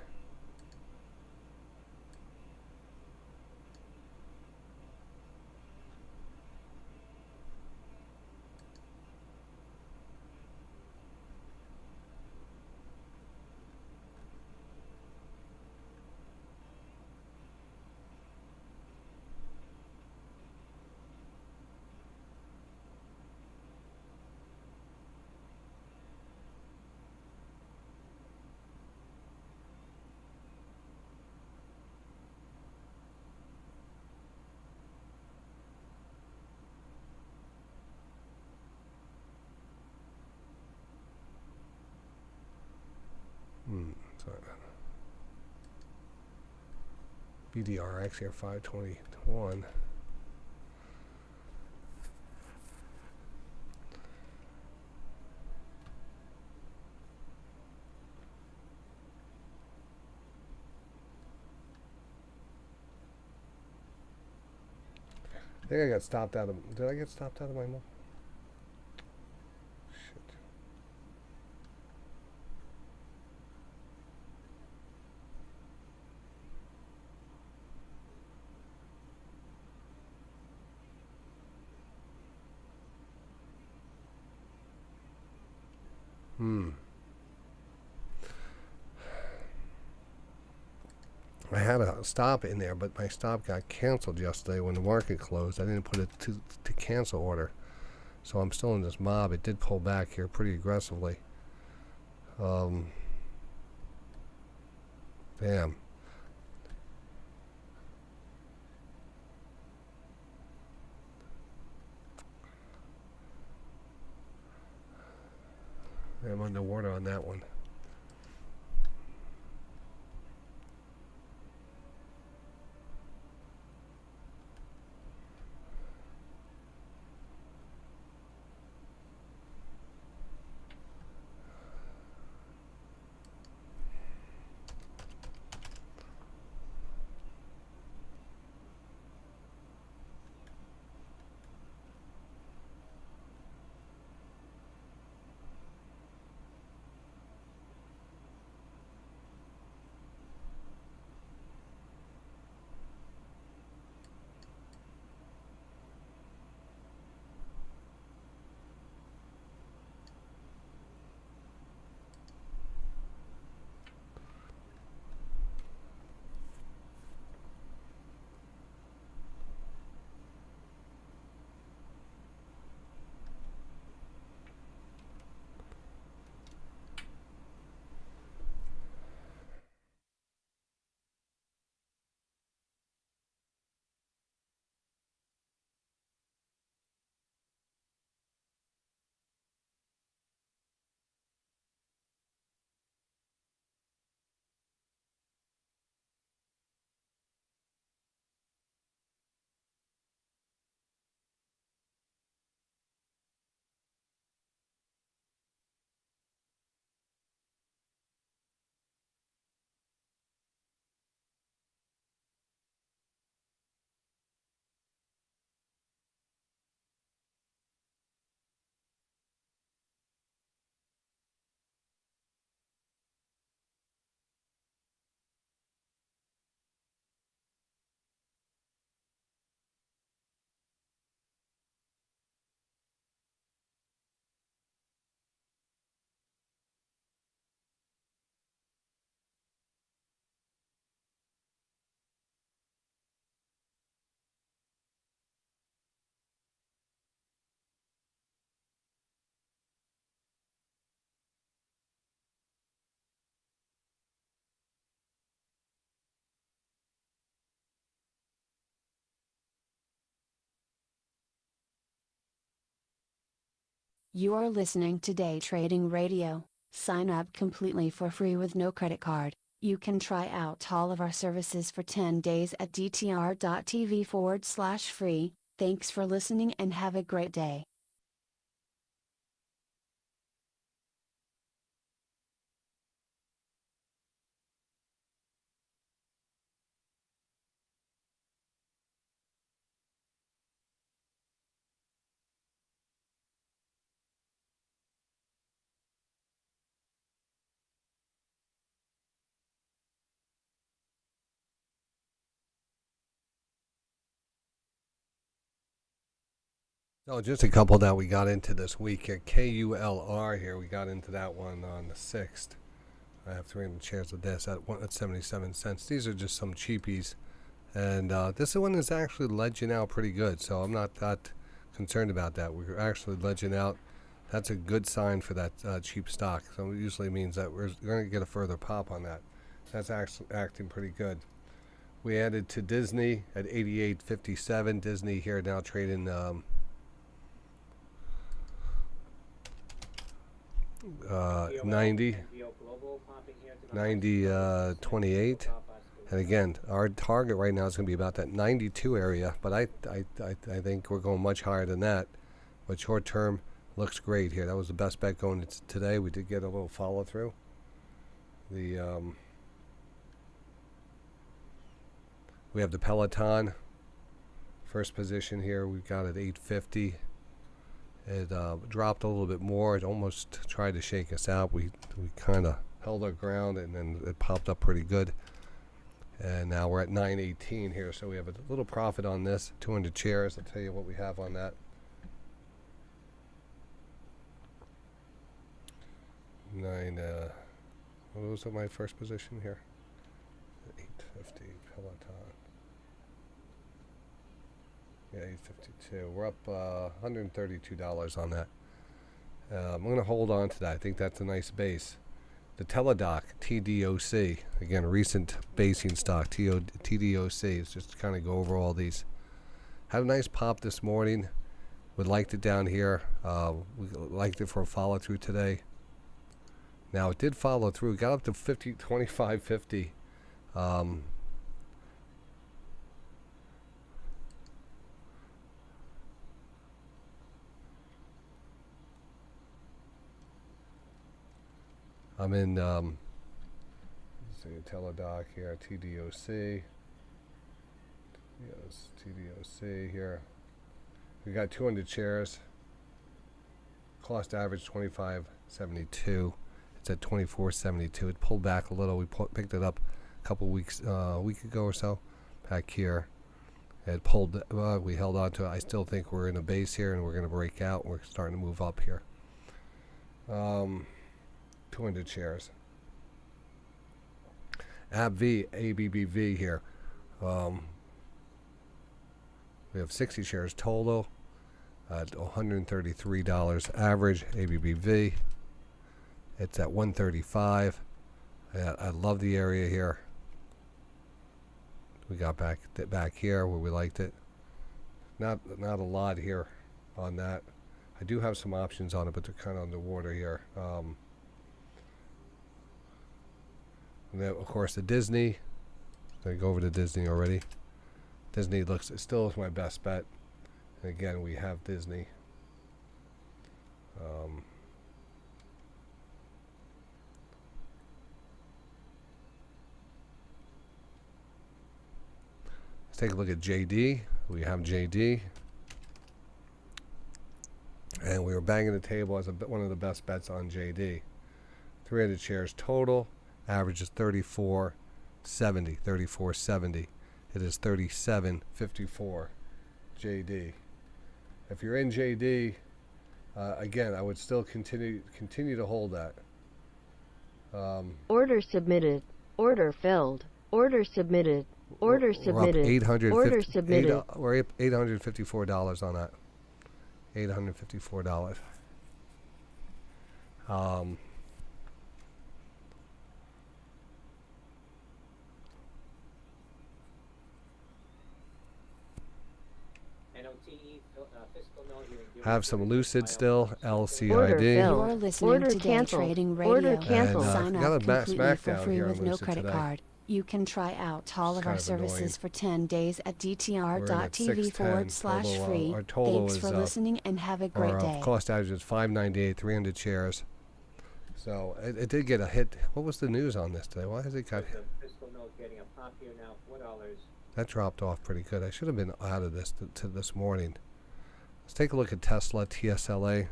Sorry. BDRX here, 521. I think I got stopped out of. Did I get stopped out of my mode? Shit. I had a stop in there, but my stop got canceled yesterday when the market closed. I didn't put it to cancel order. So I'm still in this mob. It did pull back here pretty aggressively. Damn. I'm underwater on that one. You are listening to Day Trading Radio. Sign up completely for free with no credit card. You can try out all of our services for 10 days at dtr.tv/free. Thanks for listening and have a great day. So just a couple that we got into this week here. KULR here, we got into that one on the 6th. I have 300 shares of this at 77 cents. These are just some cheapies. And this one is actually ledging out pretty good, so I'm not that concerned about that. We're actually ledging out. That's a good sign for that cheap stock. So it usually means that we're going to get a further pop on that. That's actually acting pretty good. We added to Disney at 88.57. Disney here now trading 90.28. And again, our target right now is going to be about that 92 area, but I think we're going much higher than that. But short term looks great here. That was the best bet going today. We did get a little follow through. We have the Peloton first position here. We've got at 850. It dropped a little bit more. It almost tried to shake us out. We kind of held our ground, and then it popped up pretty good. And now we're at 918 here, so we have a little profit on this. 200 shares. I'll tell you what we have on that. What was my first position here? 850 Peloton. Yeah, 852. We're up $132 on that. I'm going to hold on to that. I think that's a nice base. The Teladoc, TDOC, again, recent basing stock, TDOC. It's just to kind of go over all these. Had a nice pop this morning. We liked it down here. We liked it for a follow through today. Now it did follow through. It got up to 25.50. I'm in Teladoc here, TDOC. Yes, TDOC here. We got 200 shares. Cost average 25.72. It's at 24.72. It pulled back a little. We picked it up a couple weeks, a week ago or so, back here. It pulled. We held on to it. I still think we're in a base here, and we're going to break out. We're starting to move up here. 200 shares. ABV, ABBV here. We have 60 shares total at $133 average. ABBV. It's at 135. I love the area here. We got back here where we liked it. Not a lot here on that. I do have some options on it, but they're kind of underwater here. And then, of course, the Disney. I go over to Disney already. Disney still is my best bet. And again, we have Disney. Let's take a look at JD. We have JD. And we were banging the table as one of the best bets on JD. 300 shares total. Average is 34.70. It is 37.54. JD. If you're in JD, again, I would still continue to hold that. Order submitted. Order filled. Order submitted. Order submitted. Order submitted. We're up $854 on that. $854. NOTE, fiscal note here. Have some Lucid still, Order LCID. filled. You're listening Order to Day canceled. Trading Order Radio. canceled. And, Sign got a up completely for smackdown free here with on no Lucid credit today. card. You can try out all It's of kind our of annoying. services for 10 days at We're in at DTR.TV 610. /free. Our total Thanks is for listening and have a great our day. cost average is 598, 300 shares. So it did get a hit. What was the news on this today? Why has it got hit? The fiscal note getting a pop here now, $4. That dropped off pretty good. I should have been out of this to this morning. Let's take a look at Tesla, TSLA.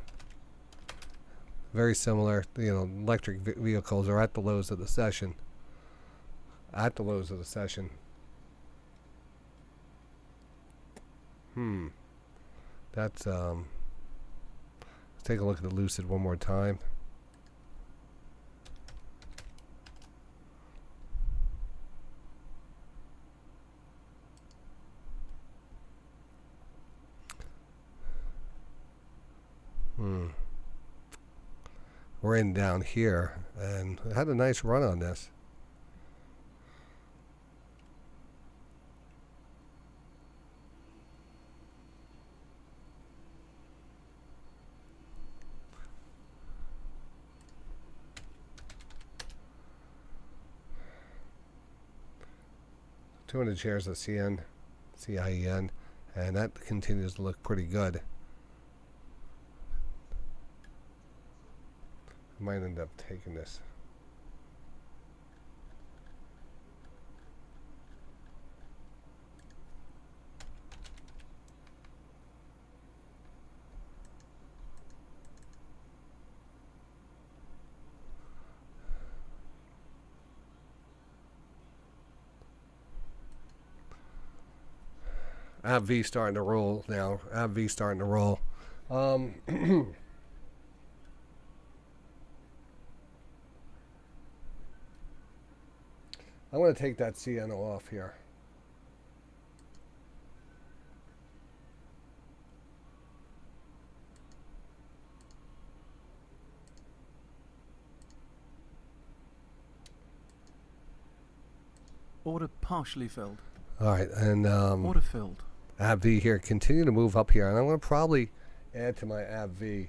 Very similar. You know, electric vehicles are at the lows of the session. At the lows of the session. That's let's take a look at the Lucid one more time. We're in down here and had a nice run on this. $200 shares of CIEN, and that continues to look pretty good. I might end up taking this. AbbVie starting to roll now. AbbVie starting to roll. I'm going to take that Sienna off here. Order partially filled. All right, and Order filled. AbbVie here, continue to move up here, and I'm going to probably add to my AbbVie.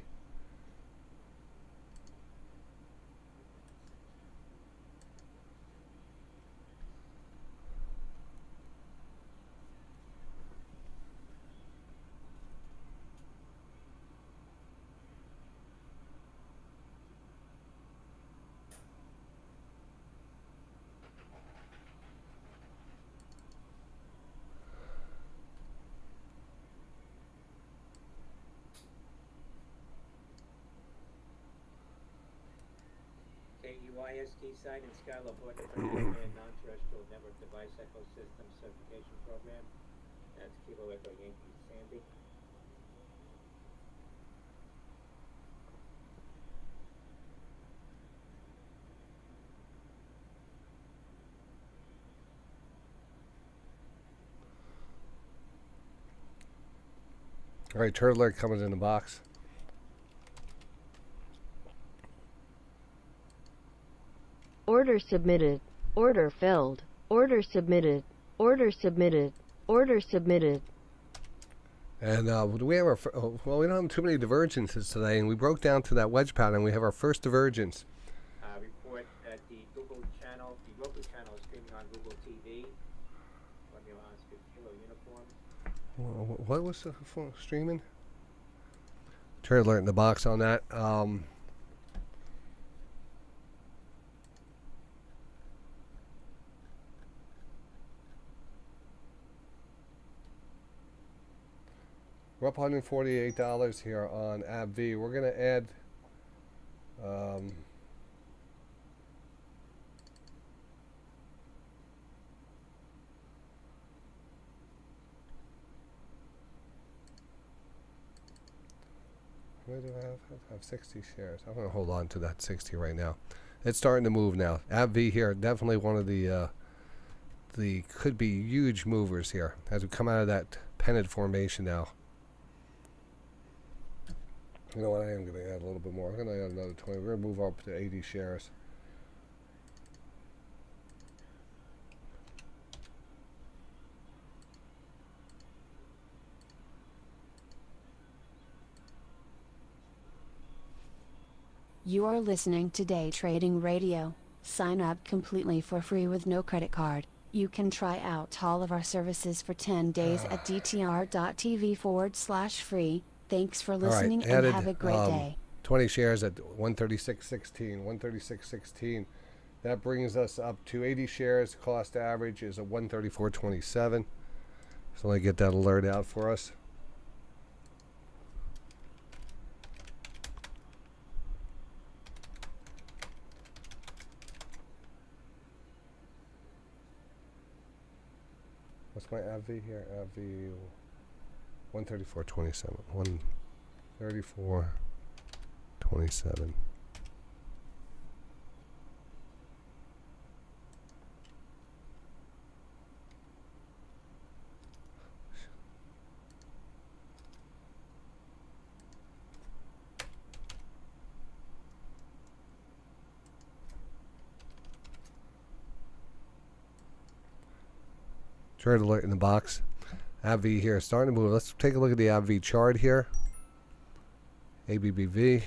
KUIST site and Skylab and non-terrestrial network device ecosystem certification program. That's Kilo Echo Yankee Sandy. All right, turtle alert coming in the box. Order submitted. Order filled. Order submitted. Order submitted. Order submitted. And do we have our? Well, we don't have too many divergences today, and we broke down to that wedge pattern. We have our first divergence. Report that the Google channel, the Roku channel, is streaming on Google TV. Romeo Oscar Kilo Uniform. What was the streaming? Turtle alert in the box on that. We're up $148 here on AbbVie. We're going to add where do I have 60 shares. I'm going to hold on to that 60 right now. It's starting to move now. AbbVie here, definitely one of the could be huge movers here as we come out of that pennant formation now. You know what, I am going to add a little bit more. I'm going to add another 20. We're going to move up to 80 shares. You are listening to Day Trading Radio. Sign up completely for free with no credit card. You can try out all of our services for 10 days at dtr.tv/free. Thanks for listening and have a great day. 20 shares at 136.16. 136.16. That brings us up to 80 shares. Cost average is a 134.27. So let me get that alert out for us. What's my AVV here? AVV 134.27. 134.27. Trade alert in the box. AVV here starting to move. Let's take a look at the AVV chart here. ABBV.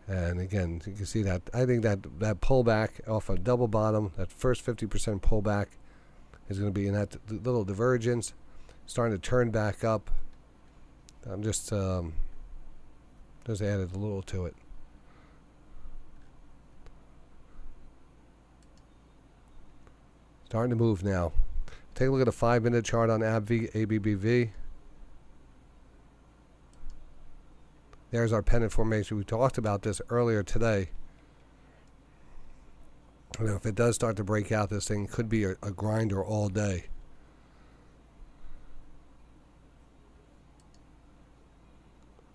And again, you can see that. I think that pullback off a double bottom, that first 50% pullback is going to be in that little divergence. Starting to turn back up. I'm just added a little to it. Starting to move now. Take a look at a 5-minute chart on ABBV. There's our pennant formation. We talked about this earlier today. And if it does start to break out, this thing could be a grinder all day.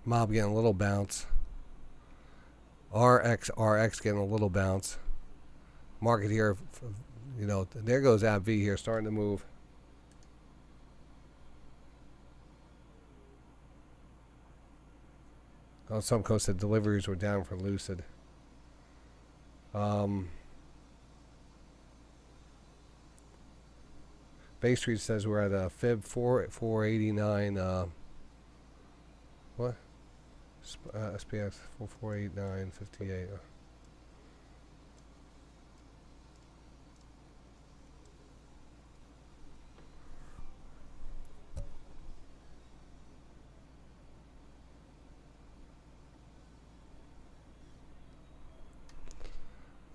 Mob getting a little bounce. RX getting a little bounce. Market here, you know, there goes ABV here starting to move. On some coast, the deliveries were down for Lucid. Bay Street says we're at a fib 489. What? SPX 4489.58.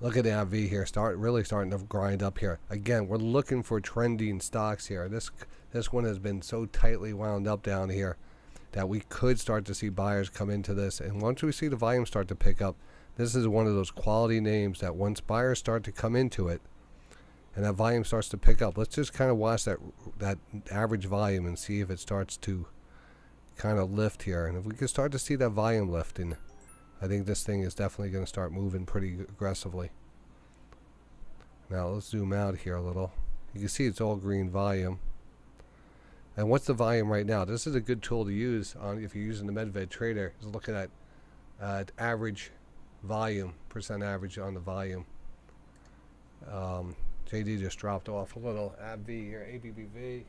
Look at the AV here, really starting to grind up here. Again, we're looking for trending stocks here. This one has been so tightly wound up down here that we could start to see buyers come into this. And once we see the volume start to pick up, this is one of those quality names that once buyers start to come into it and that volume starts to pick up, let's just kind of watch that average volume and see if it starts to kind of lift here. And if we can start to see that volume lifting, I think this thing is definitely going to start moving pretty aggressively. Now let's zoom out here a little. You can see it's all green volume. And what's the volume right now? This is a good tool to use if you're using the Medved Trader. Is looking at average volume, percent average on the volume. JD just dropped off a little. ABV here, ABBV.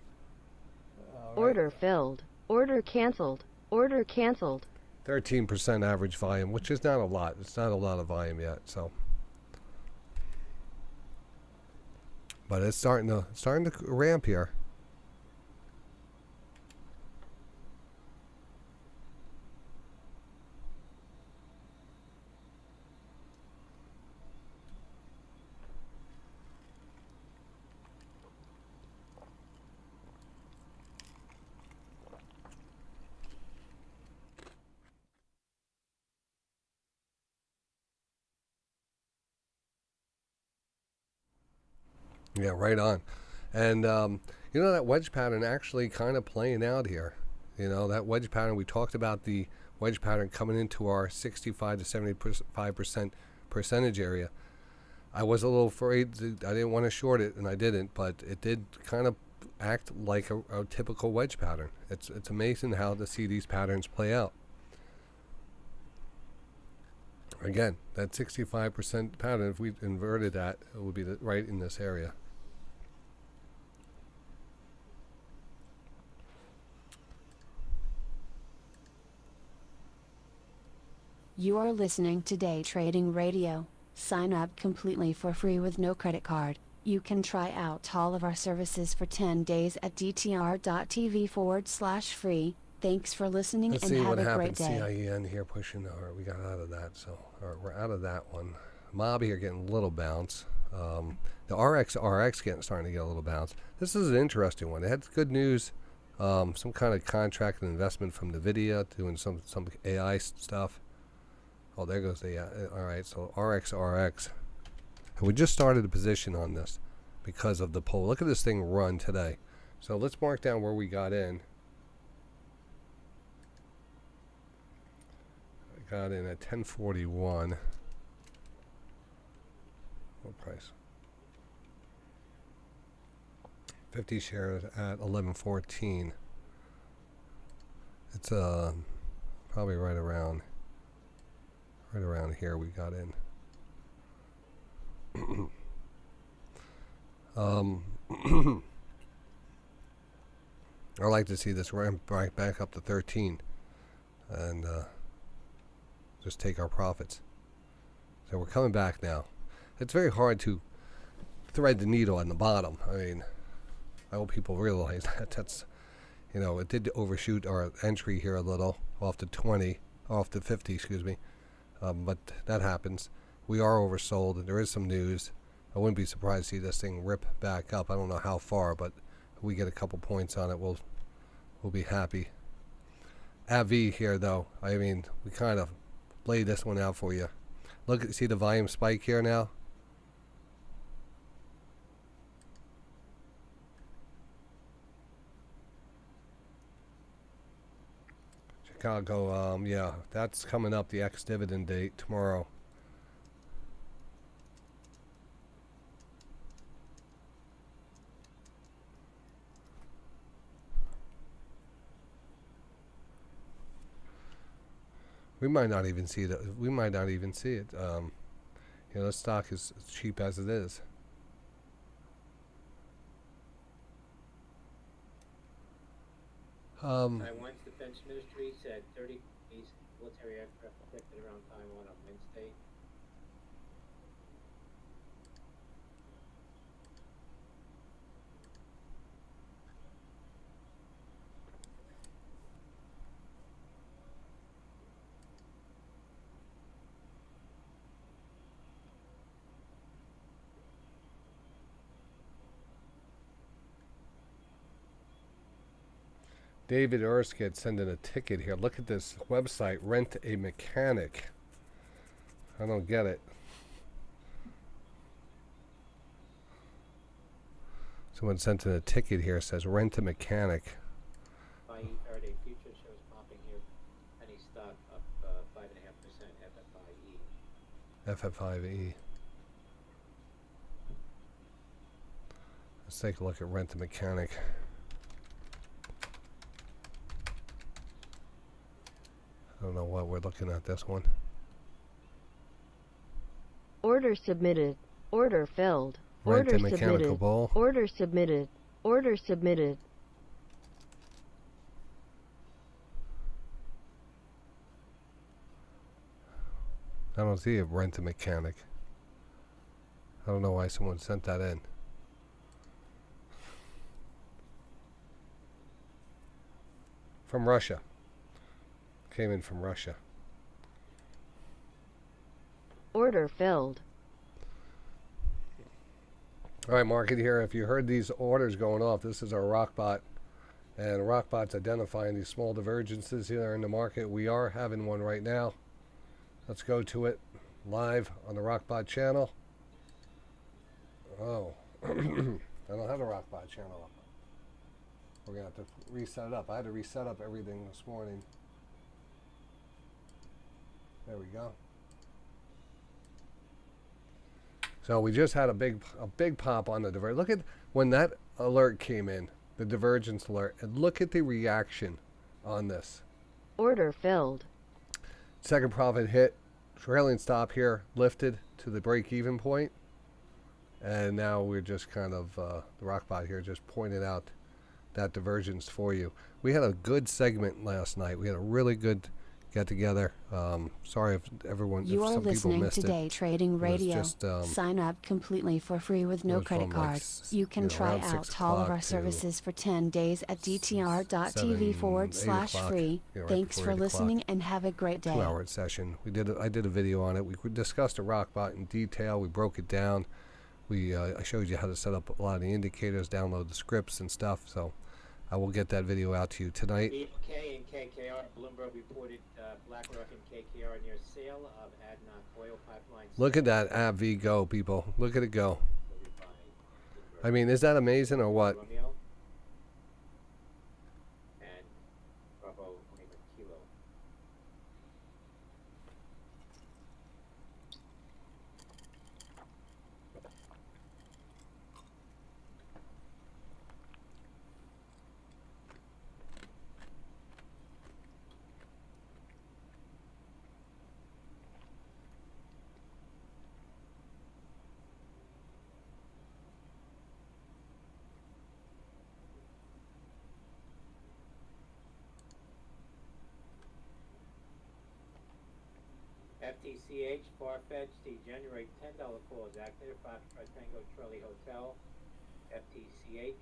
Order filled. Order canceled. Order canceled. 13% average volume, which is not a lot. It's not a lot of volume yet, so. But it's starting to ramp here. Yeah, right on. And, you know, that wedge pattern actually kind of playing out here. You know, that wedge pattern, we talked about the wedge pattern coming into our 65 to 75% percentage area. I was a little afraid. I didn't want to short it, and I didn't, but it did kind of act like a typical wedge pattern. It's amazing how to see these patterns play out. Again, that 65% pattern, if we inverted that, it would be right in this area. You are listening to Day Trading Radio. Sign up completely for free with no credit card. You can try out all of our services for 10 days at dtr.tv/free. Thanks for listening Let's and see have what a happened. great day. CIEN here pushing. All right, we got out of that. So we're out of that one. Mob here getting a little bounce. The RX starting to get a little bounce. This is an interesting one. It had good news. Some kind of contract and investment from NVIDIA doing some AI stuff. Oh, there goes the all right. So RX. And we just started a position on this because of the poll. Look at this thing run today. So let's mark down where we got in. I got in at 1041. What price? 50 shares at 1114. It's probably right around here we got in. I like to see this ramp right back up to 13 and just take our profits. So we're coming back now. It's very hard to thread the needle on the bottom. I mean, I hope people realize that. That's, it did overshoot our entry here a little off to 50, excuse me. But that happens. We are oversold, and there is some news. I wouldn't be surprised to see this thing rip back up. I don't know how far, but if we get a couple points on it, we'll be happy. AV here, though. I mean, we kind of laid this one out for you. Look, see the volume spike here now? Chicago, yeah, that's coming up, the ex-dividend date tomorrow. We might not even see it. The stock is as cheap as it is. Taiwan's defense ministry said 30 military aircraft detected around Taiwan on Wednesday. David Erskine sending a ticket here. Look at this website, Rent a Mechanic. I don't get it. Someone sent in a ticket here, says Rent a Mechanic. Faraday Future shows popping here. Penny stock up 5.5%. FFIE. Let's take a look at Rent a Mechanic. I don't know what we're looking at this one. Order submitted. Order filled. Rent Order a mechanical submitted. bull. Order submitted. Order submitted. I don't see a Rent a Mechanic. I don't know why someone sent that in. From Russia. Came in from Russia. Order filled. All right, market here. If you heard these orders going off, this is our Rockbot. And Rockbot's identifying these small divergences here in the market. We are having one right now. Let's go to it live on the Rockbot channel. Oh, I don't have the Rockbot channel up. We're going to have to reset it up. I had to reset up everything this morning. There we go. So we just had a big pop on the divergence. Look at when that alert came in, the divergence alert, and look at the reaction on this. Order filled. Second profit hit, trailing stop here, lifted to the break-even point, and now we're just kind of the Rockbot here just pointed out that divergence for you. We had a good segment last night. We had a really good get together. Sorry if everyone, You if are some people listening missed to it. Day Trading It was Radio. just, Sign up completely for free with it no was credit from, like, card. You can try around 6 out all of o'clock our to services for 10 days at 7, dtr.tv/free. 8 o'clock, Thanks before for 8 o'clock. listening and have a great day. 2-hour session. I did a video on it. We discussed the rock bot in detail. We broke it down. I showed you how to set up a lot of the indicators, download the scripts and stuff. So I will get that video out to you tonight. BK and KKR. Bloomberg reported BlackRock and KKR near sale of ADNOC oil pipelines. Look at that AbbVie go, people. Look at it go. I mean, is that amazing or what? Romeo and Bravo Lima Kilo. FTCH, Farfetch, the January $10 call is active. Foxtrot Tango Charlie Hotel, FTCH.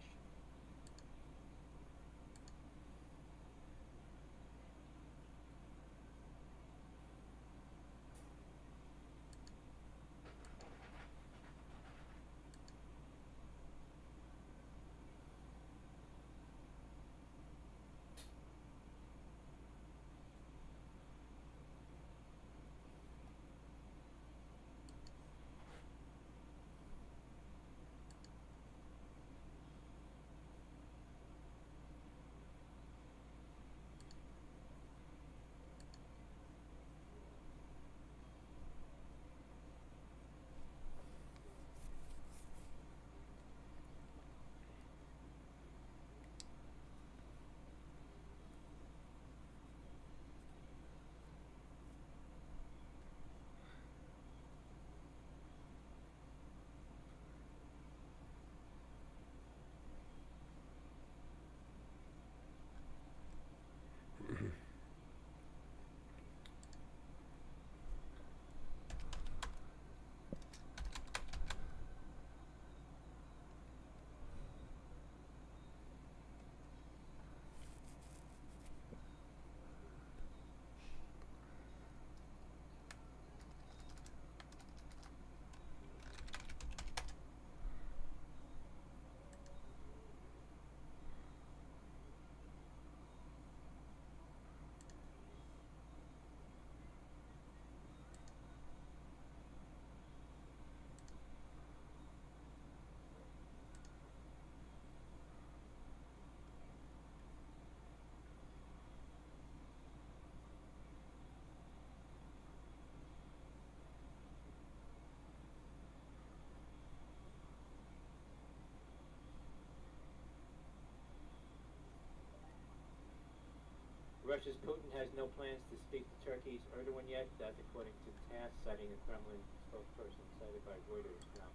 Russia's Putin has no plans to speak to Turkey's Erdogan yet. That's according to TASS, citing a Kremlin spokesperson cited by Reuters now.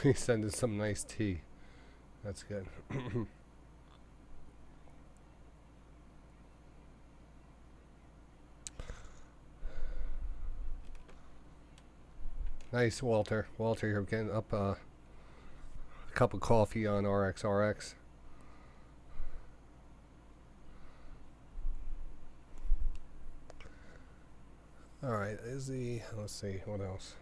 He's sending some nice tea. That's good. Nice, Walter. Walter, you're getting up a cup of coffee on RXRX. All right, let's see, what else?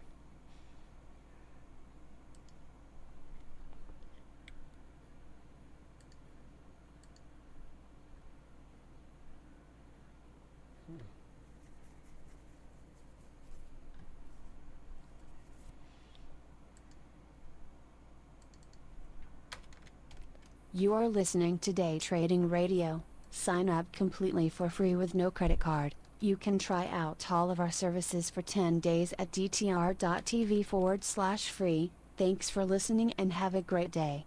You are listening to Day Trading Radio. Sign up completely for free with no credit card. You can try out all of our services for 10 days at dtr.tv/free. Thanks for listening and have a great day.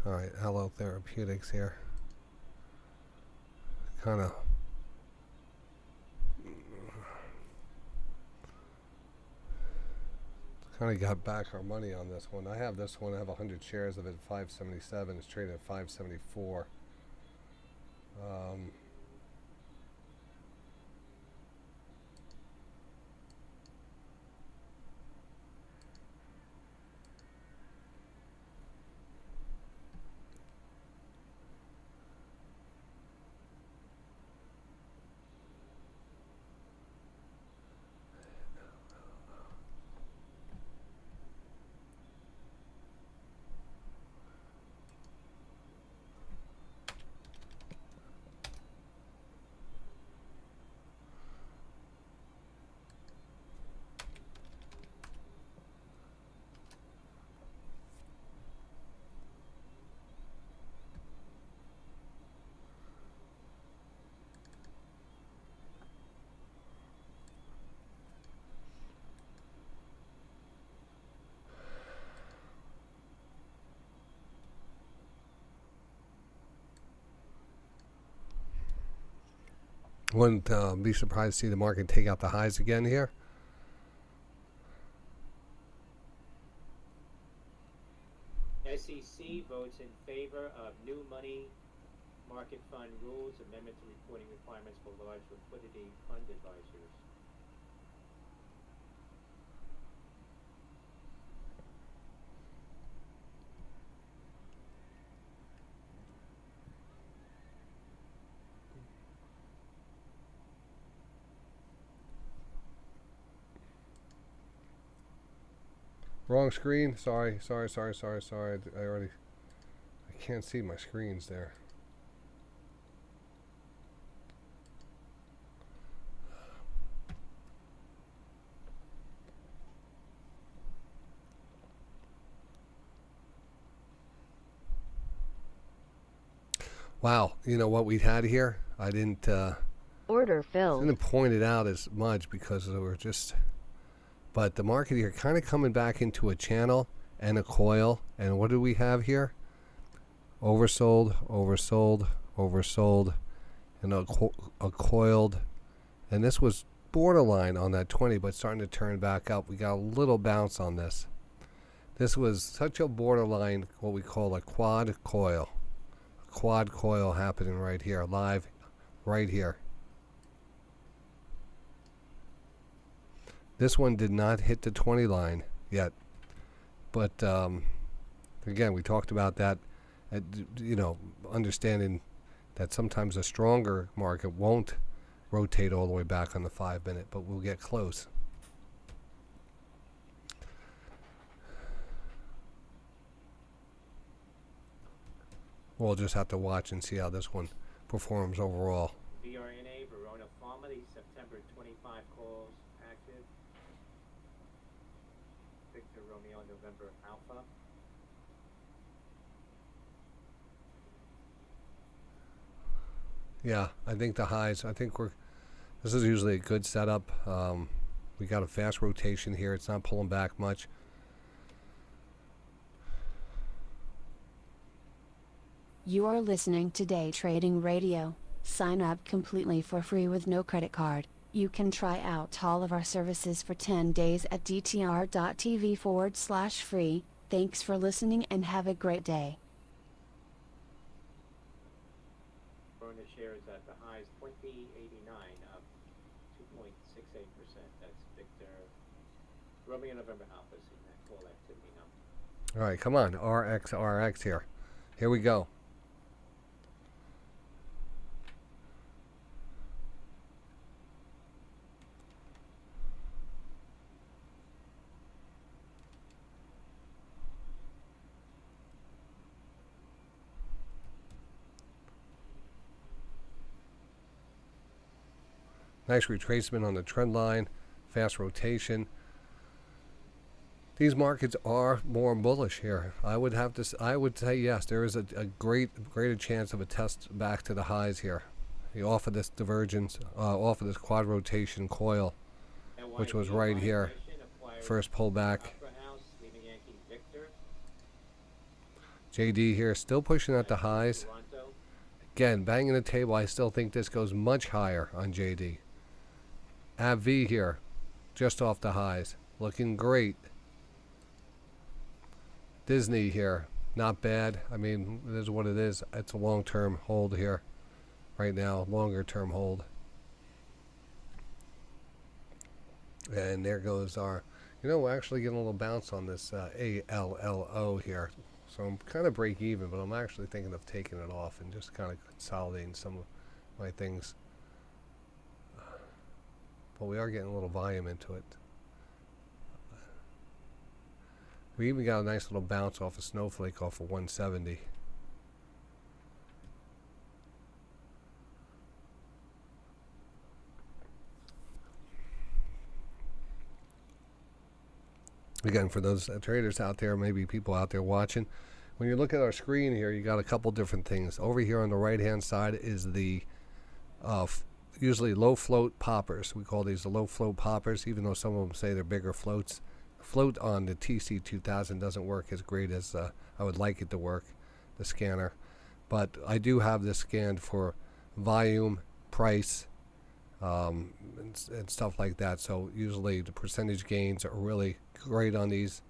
All right, Hello Therapeutics here. Kind of got back our money on this one. I have this one. I have 100 shares of it at 577. It's traded at 574. Wouldn't be surprised to see the market take out the highs again here. SEC votes in favor of new money market fund rules, amendment to reporting requirements for large liquidity fund advisors. Wrong screen. Sorry. I can't see my screens there. Wow, you know what we had here? I didn't Order filled. didn't point it out as much because we were just. But the market here kind of coming back into a channel and a coil. And what do we have here? Oversold, and a coiled. And this was borderline on that 20, but starting to turn back up. We got a little bounce on this. This was such a borderline, what we call a quad coil. A quad coil happening right here, live right here. This one did not hit the 20 line yet. But, again, we talked about that, understanding that sometimes a stronger market won't rotate all the way back on the 5 minute, but we'll get close. We'll just have to watch and see how this one performs overall. BRNA, Verona Pharma, the September 25 calls active. Victor Romeo November Alpha. Yeah, I think the highs, this is usually a good setup. We got a fast rotation here. It's not pulling back much. You are listening to Day Trading Radio. Sign up completely for free with no credit card. You can try out all of our services for 10 days at dtr.tv/free. Thanks for listening and have a great day. Corona shares at the highs 2089, up 2.68%. That's Victor Romeo November Alpha, seeing that call activity number. All right, come on, RX here. Here we go. Nice retracement on the trend line, fast rotation. These markets are more bullish here. I would say yes. There is a greater chance of a test back to the highs here. Off of this divergence, off of this quad rotation coil, which was right here. First pullback. JD here still pushing at the highs. Again, banging the table. I still think this goes much higher on JD. AbbVie here, just off the highs, looking great. Disney here, not bad. I mean, it is what it is. It's a long-term hold here, right now, longer-term hold. And there goes our, we're actually getting a little bounce on this ALLO here. So I'm kind of break even, but I'm actually thinking of taking it off and just kind of consolidating some of my things. But we are getting a little volume into it. We even got a nice little bounce off a snowflake off of 170. Again, for those traders out there, maybe people out there watching, when you look at our screen here, you got a couple different things. Over here on the right-hand side is the usually low float poppers. We call these the low float poppers, even though some of them say they're bigger floats. Float on the TC2000 doesn't work as great as I would like it to work, the scanner. But I do have this scanned for volume, price, and stuff like that. So usually the percentage gains are really great on these.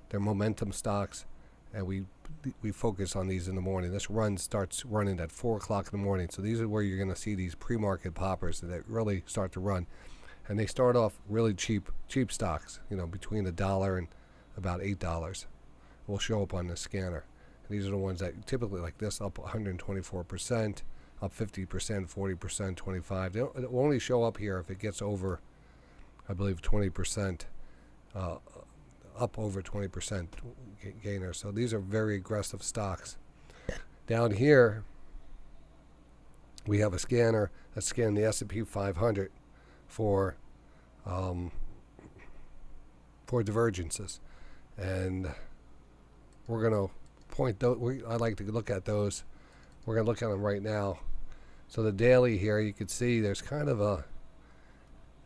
They're momentum stocks, and we focus on these in the morning. This run starts running at 4 o'clock in the morning. So these are where you're going to see these pre-market poppers that really start to run. And they start off really cheap stocks, between $1 and about $8 will show up on the scanner. And these are the ones that typically, like this, up 124%, up 50%, 40%, 25%. It will only show up here if it gets over, I believe, 20%, up over 20% gainer. So these are very aggressive stocks. Down here, we have a scanner that scanned the S&P 500 for divergences, and we're going to point those. I like to look at those. We're going to look at them right now. So the daily here, you can see there's kind of a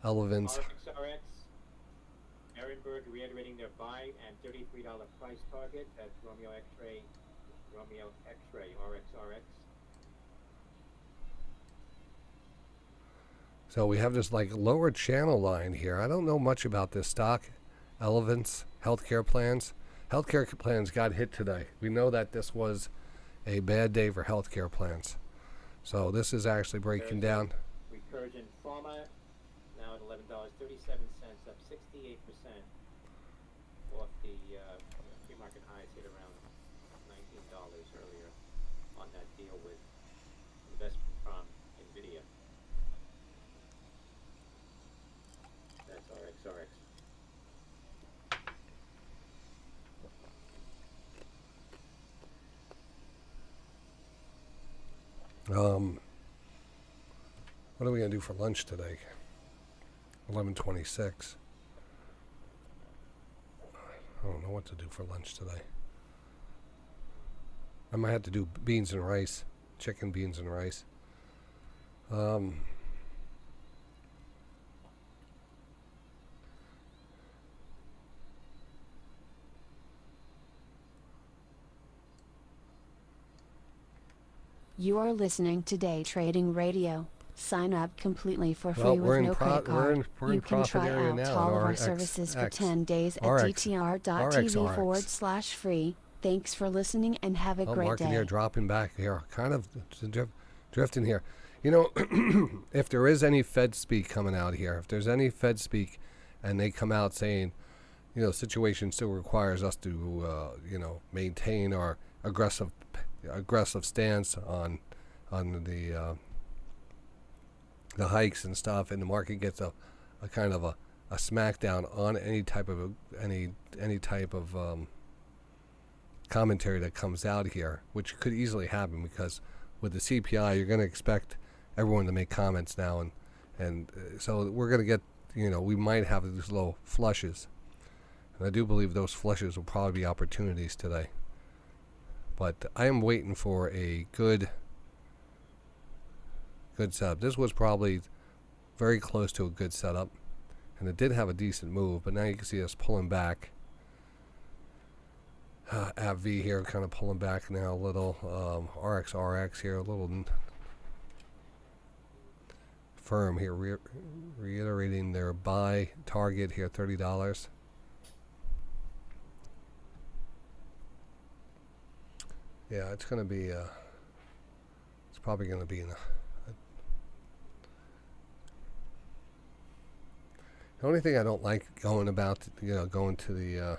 relevance. RX, Ehrenberg reiterating their buy and $33 price target. That's Romeo X-Ray, RXRX. So we have this like lower channel line here. I don't know much about this stock. Elevance, healthcare plans. Healthcare plans got hit today. We know that this was a bad day for healthcare plans. So this is actually breaking down. Recursion Pharma, now at $11.37, up 68% off the pre-market highs hit around $19 earlier on that deal with investment from NVIDIA. That's RXRX. What are we going to do for lunch today? 11:26. I don't know what to do for lunch today. I might have to do beans and rice, chicken, beans and rice. You are listening to Day Trading Radio. Sign up completely for free Well, with no credit card. we're You in can profit try area out now all in of our RX, services for X, 10 days at RX, dtr.tv/free. Thanks for listening and have a great market day. here dropping back here, kind of drifting here. You know, if there is any Fed speak coming out here, if there's any Fed speak and they come out saying, you know, situation still requires us to, you know, maintain our aggressive stance on the hikes and stuff, and the market gets a kind of a smackdown on any type of commentary that comes out here, which could easily happen because with the CPI, you're going to expect everyone to make comments now, and so we're going to get, you know, we might have these little flushes, and I do believe those flushes will probably be opportunities today. But I am waiting for a good setup. This was probably very close to a good setup, and it did have a decent move, but now you can see us pulling back. AbbVie here kind of pulling back now a little. RX here a little firm here, reiterating their buy target here, $30. Yeah, it's going to be, it's probably going to be the only thing I don't like going to the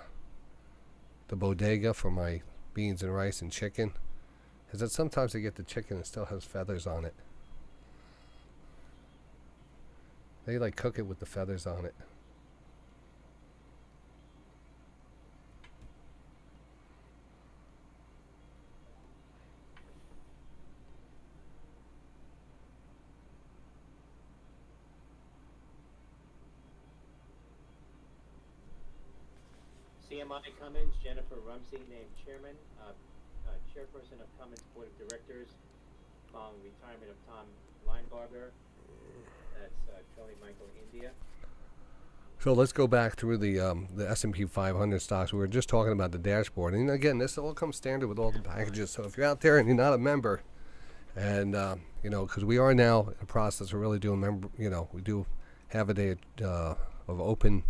bodega for my beans and rice and chicken is that sometimes I get the chicken and still has feathers on it. They like cook it with the feathers on it. CMI Cummins, Jennifer Rumsey named chairman, chairperson of Cummins Board of Directors, following retirement of Tom Linebarger. That's Charlie Michael India. So let's go back through the S&P 500 stocks. We were just talking about the dashboard, and again, this all comes standard with all the packages. So if you're out there and you're not a member, and you know, because we are now in the process of really doing member, you know, we do have a day of open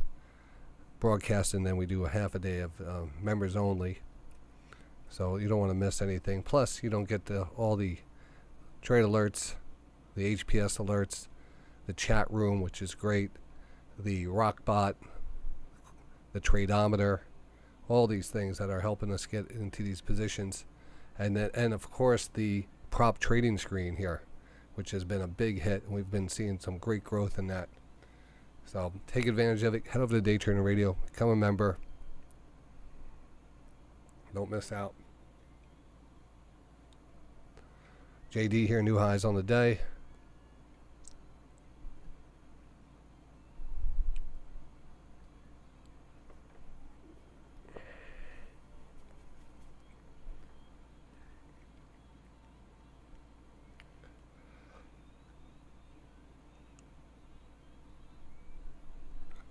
broadcast, and then we do a half a day of members only, so you don't want to miss anything. Plus you don't get all the trade alerts, the HPS alerts, the chat room, which is great, the Rockbot, the tradeometer, all these things that are helping us get into these positions, and of course the prop trading screen here, which has been a big hit, and we've been seeing some great growth in that. So take advantage of it. Head over to Day Trading Radio. Become a member. Don't miss out. JD here, new highs on the day.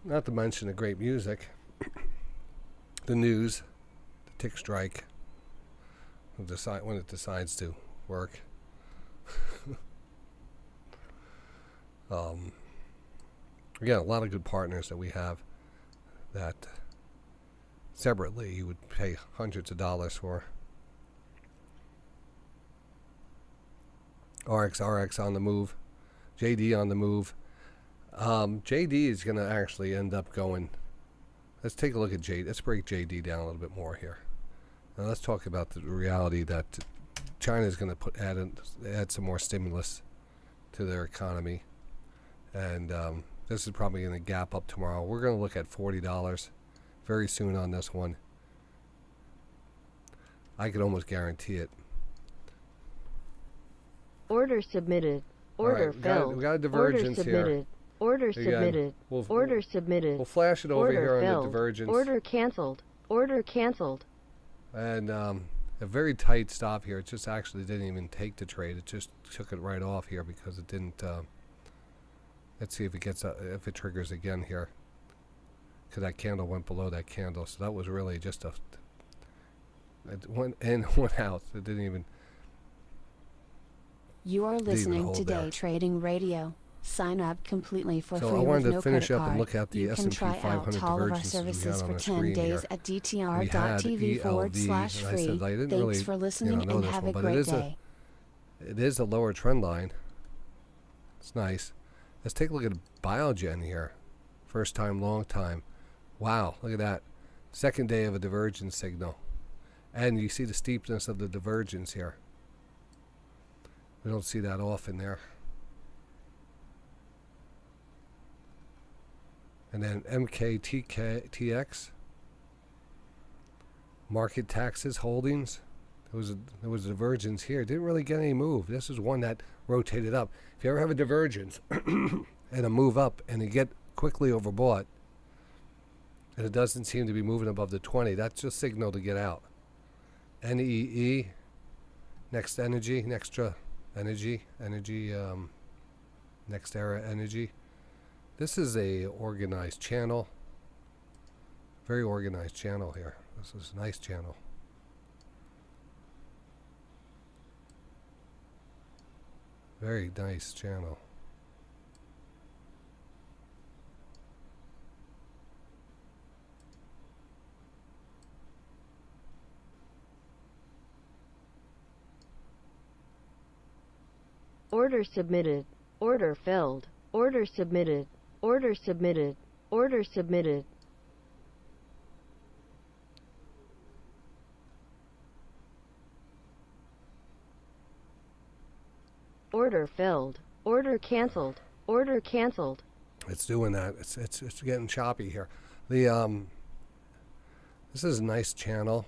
Not to mention the great music, the news, the tick strike, when it decides to work. Again, a lot of good partners that we have that separately you would pay hundreds of dollars for. RX on the move, JD on the move. JD is going to actually end up going. Let's take a look at JD. Let's break JD down a little bit more here. Now let's talk about the reality that China is going to add some more stimulus to their economy, and this is probably going to gap up tomorrow. We're going to look at $40 very soon on this one. I could almost guarantee it. Order submitted. Order filled. We got a divergence Order submitted. here. Order submitted. Order submitted. We'll flash it over Order here filled. on the divergence. Order canceled. Order canceled. And a very tight stop here. It just actually didn't even take the trade. It just took it right off here because it didn't. Let's see if it gets if it triggers again here. Because that candle went below that candle, so that was really just it went in, went out. It didn't even. You are even listening hold to there. Day Trading Radio. Sign up completely for So free I with wanted to no finish credit up and card. look at the You can S&P try 500 out all of our divergences we had services on for the 10 screen days here. at We had dtr.tv ELV, and I /free. said I didn't Thanks really, for listening know and this have one, a but great day. it is a lower trend line. It's nice. Let's take a look at Biogen here. First time, long time. Wow, look at that. Second day of a divergence signal. And you see the steepness of the divergence here. We don't see that often there. And then MKTX, market taxes holdings. There was a divergence here. Didn't really get any move. This is one that rotated up. If you ever have a divergence and a move up and you get quickly overbought and it doesn't seem to be moving above the 20, that's just signal to get out. NEE, Next Energy, Nextra Energy, Next Era Energy. This is a organized channel. Very organized channel here. This is a nice channel. Very nice channel. Order submitted. Order filled. Order submitted. Order submitted. Order submitted. Order filled. Order canceled. Order canceled. It's doing that. It's getting choppy here. The this is a nice channel.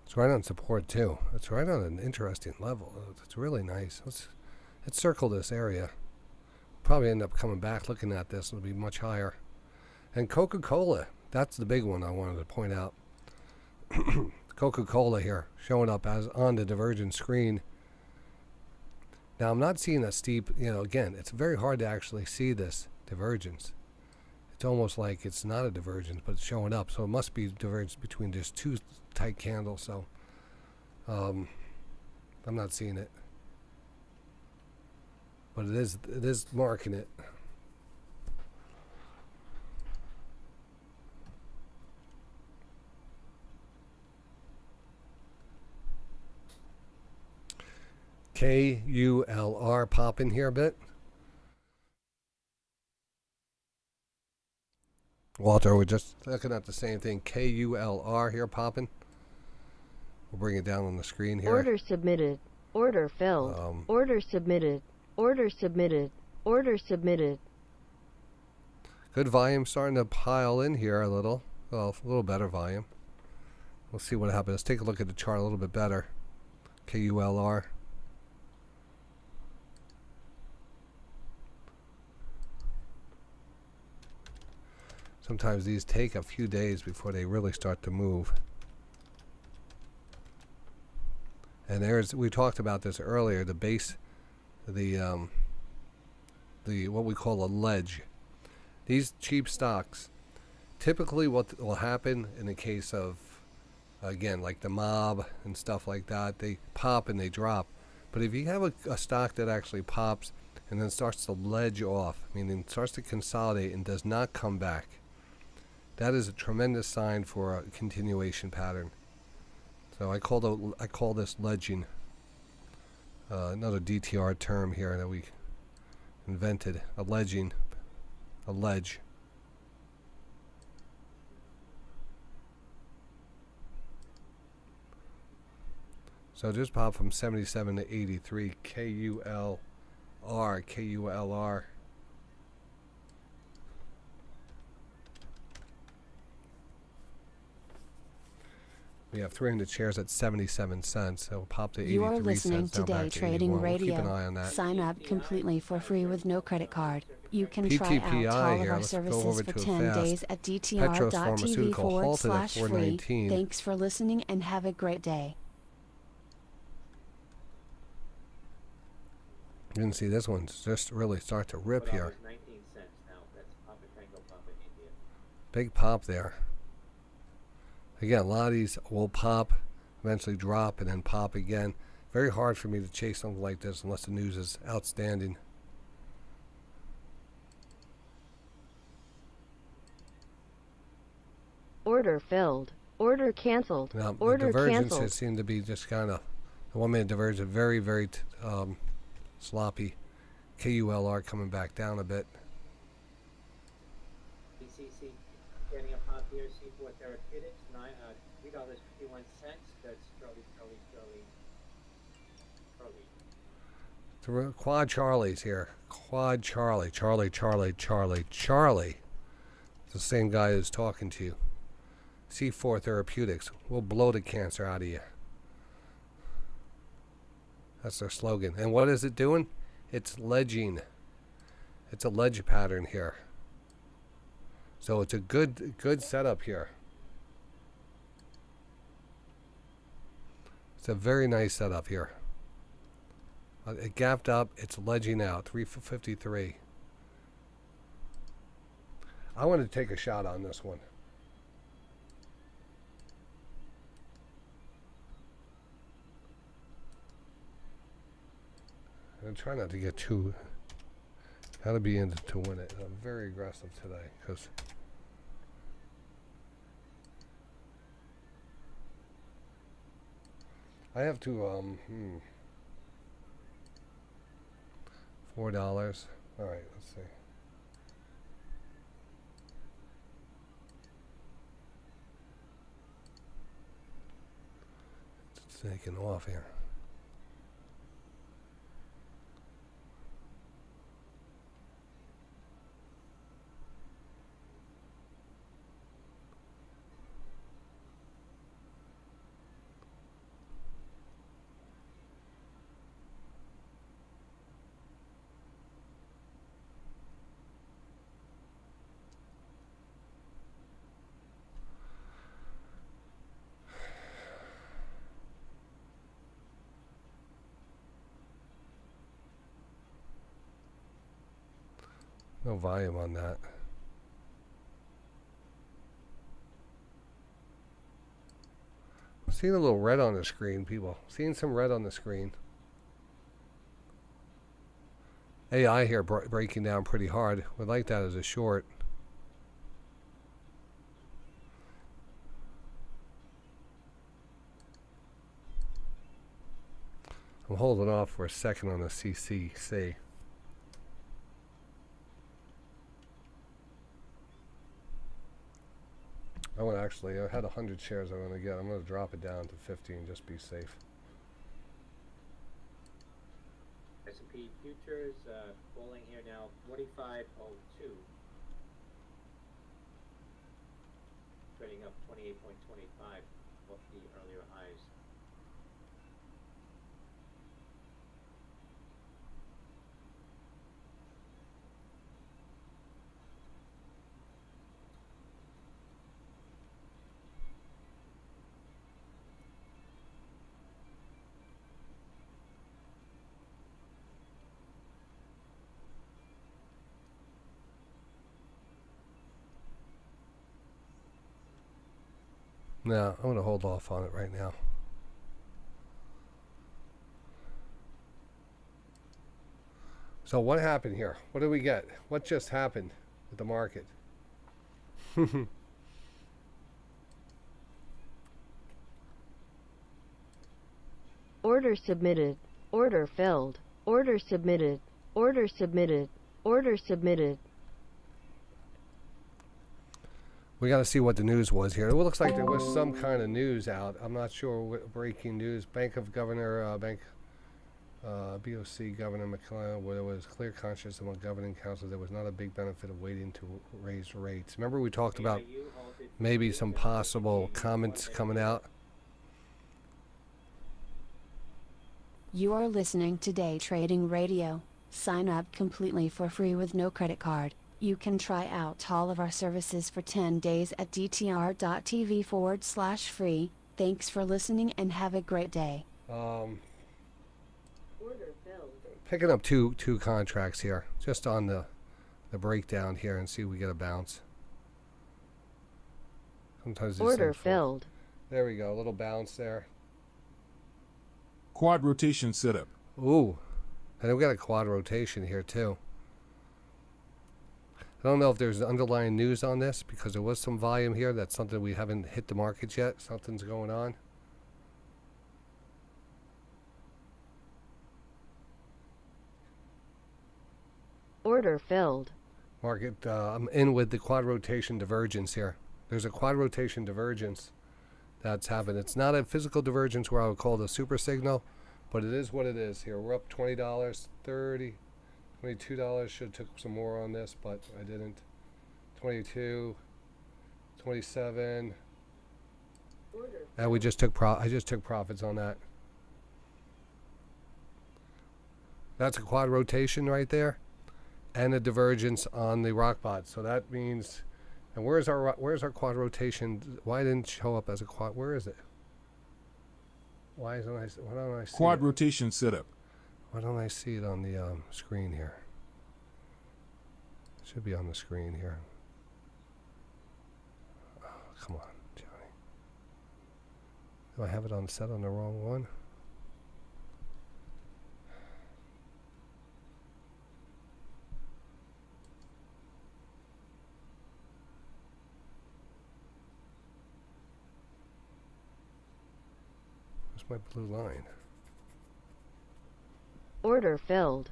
It's right on support too. It's right on an interesting level. It's really nice. Let's circle this area. Probably end up coming back looking at this. It'll be much higher. And Coca-Cola, that's the big one I wanted to point out. Coca-Cola here showing up as on the divergence screen. Now I'm not seeing a steep, again, it's very hard to actually see this divergence. It's almost like it's not a divergence, but it's showing up. So it must be divergence between just two tight candles. So I'm not seeing it, but it is marking it. KULR popping here a bit. Walter, we're just looking at the same thing. KULR here popping. We'll bring it down on the screen here. Order submitted. Order filled. Order submitted. Order submitted. Order submitted. Good volume starting to pile in here a little. Well, a little better volume. We'll see what happens. Let's take a look at the chart a little bit better. KULR. Sometimes these take a few days before they really start to move. And we talked about this earlier, the base, the what we call a ledge. These cheap stocks, typically what will happen in the case of, again, like the mob and stuff like that, they pop and they drop. But if you have a stock that actually pops and then starts to ledge off, meaning starts to consolidate and does not come back, that is a tremendous sign for a continuation pattern. So I call this ledging. Another DTR term here that we invented. A ledging. A ledge. So just pop from 77 to 83. KULR. KULR. We have 300 shares at 77 cents. So we'll pop to 83 You are listening cents to down Day back to Trading 81. We'll keep an Radio. eye on that. Sign up completely for free with no credit card. You can try out PTPI all of here. our Let's go services over for to it 10 fast. days at Petros dtr.tv Pharmaceutical halted at /free. 419. Thanks for listening and have a great day. You can see this one's just really start to rip here. 19 cents now. That's Papa Tango Papa India. Big pop there. Again, a lot of these will pop, eventually drop, and then pop again. Very hard for me to chase something like this unless the news is outstanding. Order filled. Order canceled. Now, the Order divergences canceled. seem to be just kind of, the 1 minute divergence, very, very sloppy. KULR coming back down a bit. BCC getting a pop here. C4 Therapeutics, $3.51. That's Charlie. Quad Charlie's here. Quad Charlie. Charlie. It's the same guy who's talking to you. C4 Therapeutics. We'll blow the cancer out of you. That's their slogan. And what is it doing? It's ledging. It's a ledge pattern here. So it's a good setup here. It's a very nice setup here. It gapped up. It's ledging out. 353. I want to take a shot on this one. I'm trying not to get too. Got to be in to win it. I'm very aggressive today because. I have to $4. All right, let's see. It's taking off here. No volume on that. I'm seeing a little red on the screen, people. Seeing some red on the screen. AI here breaking down pretty hard. Would like that as a short. I'm holding off for a second on the CCC. I had 100 shares I want to get. I'm going to drop it down to 15, just be safe. S&P futures falling here now, 45.02. Trading up 28.25 off the earlier highs. No, I'm going to hold off on it right now. So what happened here? What did we get? What just happened with the market? Order submitted. Order filled. Order submitted. Order submitted. Order submitted. We got to see what the news was here. It looks like there was some kind of news out. I'm not sure what breaking news. BOC Governor McClellan, where there was clear conscience among governing councils, there was not a big benefit of waiting to raise rates. Remember we talked about maybe some possible comments coming out You are listening to Day Trading Radio. Sign up completely for free with no credit card. You can try out all of our services for 10 days at dtr.tv/free. Thanks for listening and have a great day. Order filled. Picking up two contracts here, just on the breakdown here, and see if we get a bounce. Sometimes these Order things fall. filled. There we go, a little bounce there. Quad rotation setup. Ooh, and then we got a quad rotation here too. I don't know if there's underlying news on this, because there was some volume here. That's something we haven't hit the markets yet. Something's going on. Order filled. Market, I'm in with the quad rotation divergence here. There's a quad rotation divergence that's happened. It's not a physical divergence where I would call it a super signal, but it is what it is here. We're up $20, $30, $22. Should have took some more on this, but I didn't. 22, 27, and we just took I just took profits on that. That's a quad rotation right there, and a divergence on the rock bot. So that means, and where's our quad rotation? Why didn't it show up as a quad? Where is it? Why don't I see Quad it? rotation setup. Why don't I see it on the screen here? It should be on the screen here. Oh, come on, Johnny. Do I have it on set on the wrong one? Where's my blue line? Order filled.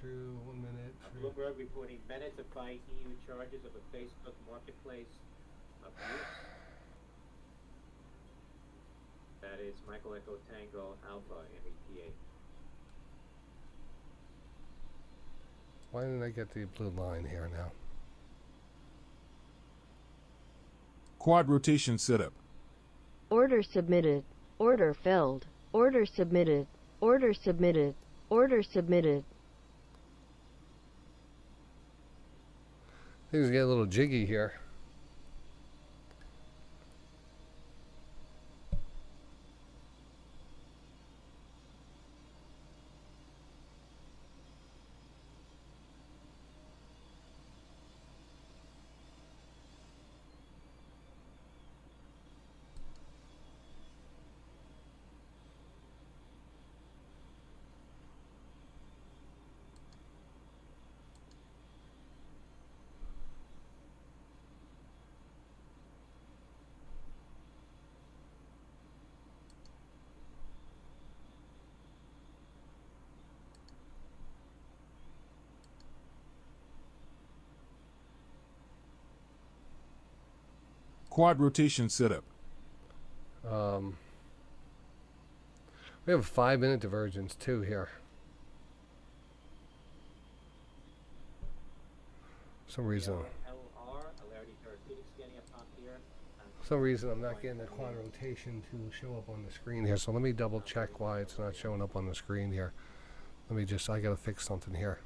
True, 1 minute. Bloomberg reporting Bennett to fight EU charges of a Facebook marketplace abuse. That is Michael Echo Tango Alpha META. Why didn't I get the blue line here now? Quad rotation setup. Order submitted. Order filled. Order submitted. Order submitted. Order submitted. Things get a little jiggy here. Quad rotation setup. We have a 5 minute divergence too here. For some reason. For some reason I'm not getting the quad rotation to show up on the screen here. So let me double check why it's not showing up on the screen here. Let me just, I gotta fix something here.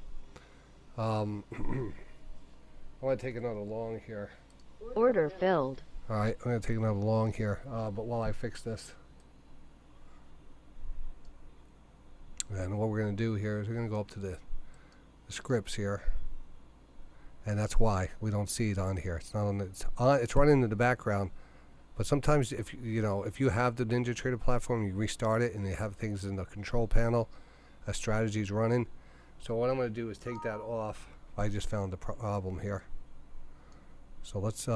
I want to take another long here. Order filled. Alright, I'm going to take another long here, but while I fix this. And what we're going to do here is we're going to go up to the scripts here. And that's why we don't see it on here. It's not on the, it's running in the background. But sometimes if you have the NinjaTrader platform, you restart it and they have things in the control panel, a strategy's running. So what I'm going to do is take that off. I just found the problem here. So let's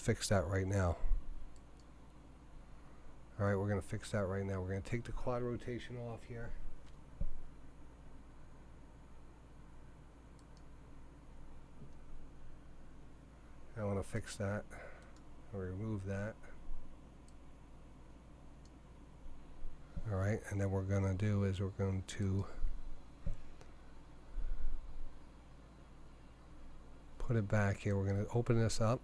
fix that right now. Alright, we're going to fix that right now. We're going to take the quad rotation off here. I want to fix that. I'll remove that. Alright, and then what we're going to do is we're going to put it back here. We're going to open this up.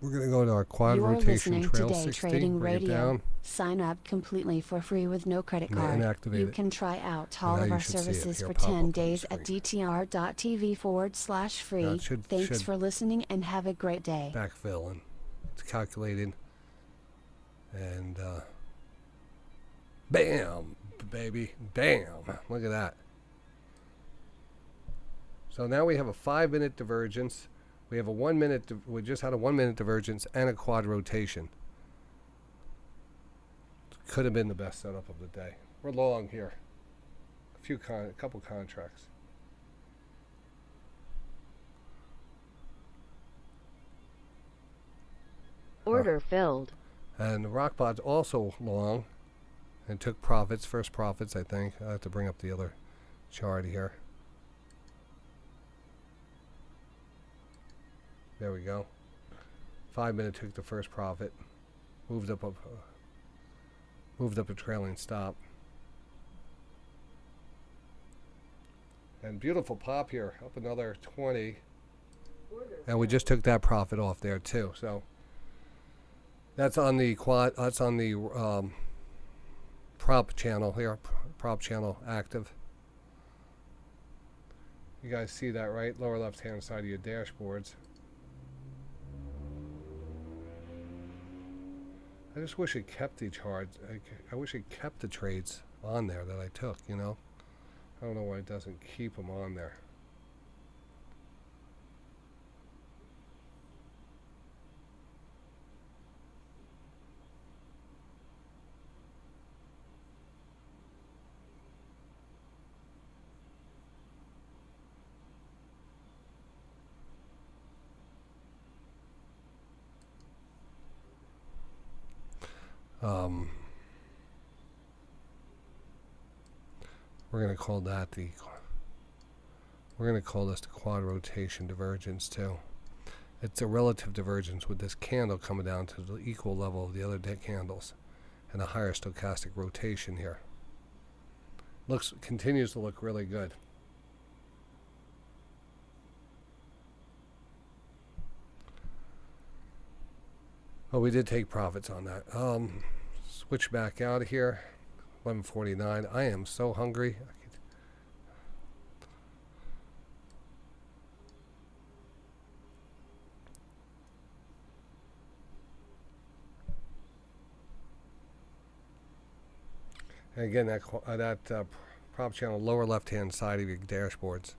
We're going to go to our quad You are rotation listening to trail Day 60. Trading Bring it Radio. down. Sign up completely for free with no credit And card. activate You it. can try out And all now of you our should see it services here for pop 10 up on the days at screen. dtr.tv/free. Now it should Thanks for listening and have a great day. backfill, and it's calculated. And bam, baby, bam. Look at that. So now we have a 5-minute divergence. We have a 1 minute, we just had a 1 minute divergence and a quad rotation. Could have been the best setup of the day. We're long here. A couple contracts. Order filled. And the Rockbot's also long and took profits, first profits, I think. I have to bring up the other chart here. There we go. 5 minute took the first profit. Moved up a trailing stop. And beautiful pop here, up another 20. And we just took that profit off there too. So that's on the quad. That's on the prop channel here. Prop channel active. You guys see that, right? Lower left-hand side of your dashboards. I just wish it kept the charts. I wish it kept the trades on there that I took. You know, I don't know why it doesn't keep them on there. We're going to call that we're going to call this the quad rotation divergence too. It's a relative divergence with this candle coming down to the equal level of the other candles and a higher stochastic rotation here. Continues to look really good. Oh, we did take profits on that. Switch back out of here. 11:49. I am so hungry. And again, that prop channel, lower left-hand side of your dashboards.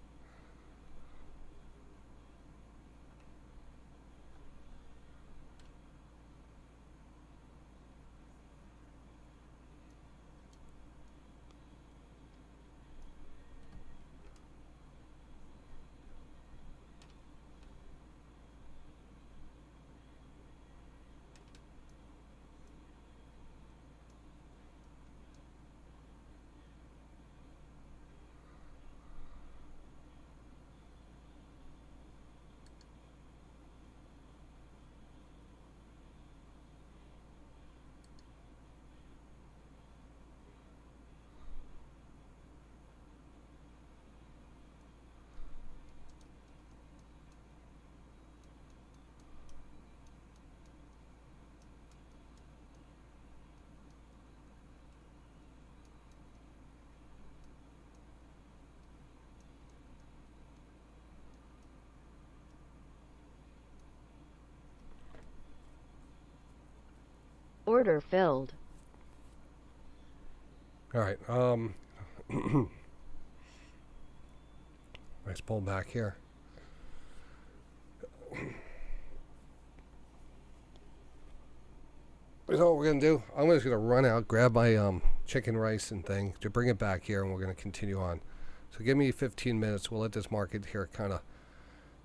Order filled. All right. Nice pullback here. Here's what we're gonna do. I'm just gonna run out, grab my chicken rice and thing to bring it back here, and we're gonna continue on. So give me 15 minutes. We'll let this market here kind of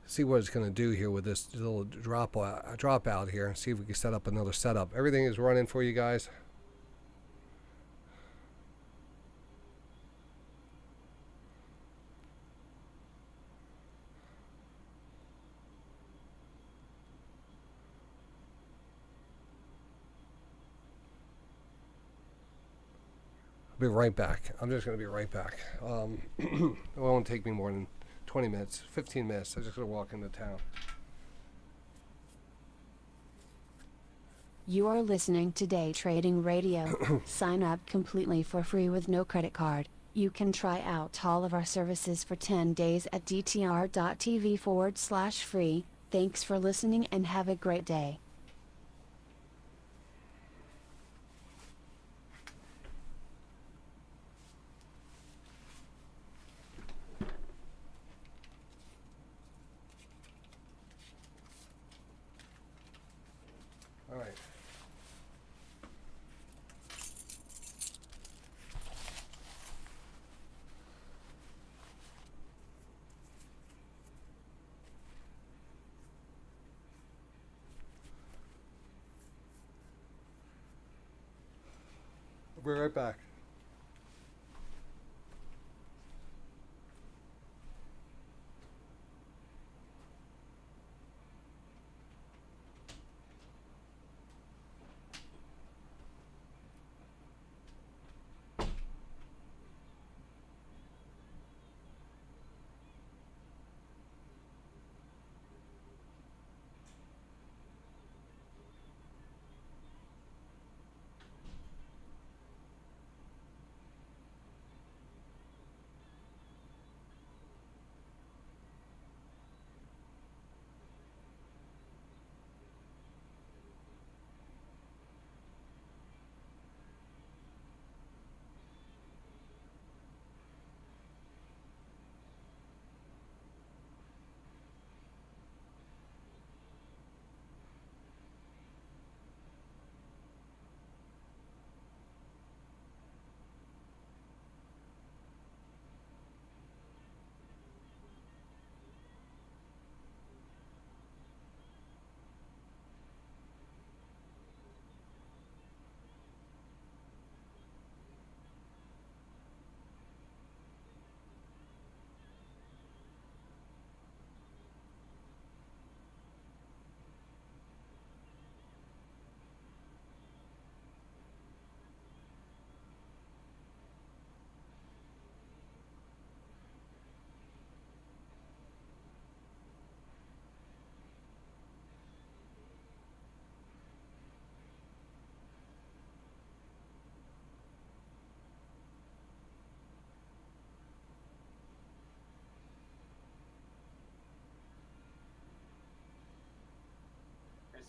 see what it's gonna do here with this little drop out here, and see if we can set up another setup. Everything is running for you guys. I'll be right back. I'm just going to be right back. It won't take me more than 20 minutes, 15 minutes. I'm just going to walk into town. You are listening to Day Trading Radio. Sign up completely for free with no credit card. You can try out all of our services for 10 days at dtr.tv/free. Thanks for listening and have a great day. All right. We'll be right back.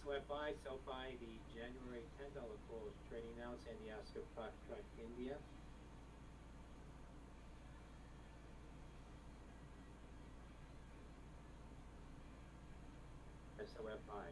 SOFI, SOFI, the January $10 call is trading now. Sandy Oscar Foxtrot India. SOFI.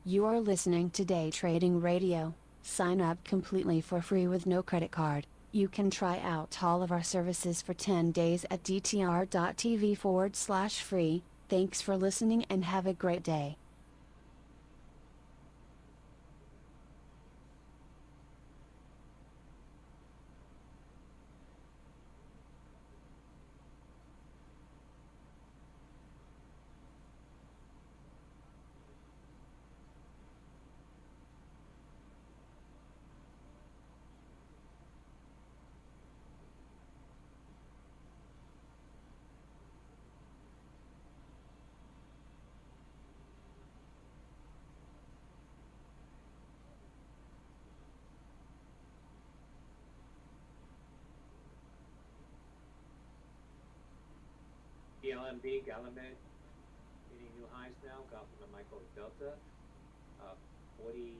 You are listening to Day Trading Radio. Sign up completely for free with no credit card. You can try out all of our services for 10 days at dtr.tv/free. Thanks for listening and have a great day. GLMB, Galamed, hitting new highs now. Golf Lima Michael Delta, 48%.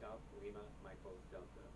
Golf Lima Michael Delta.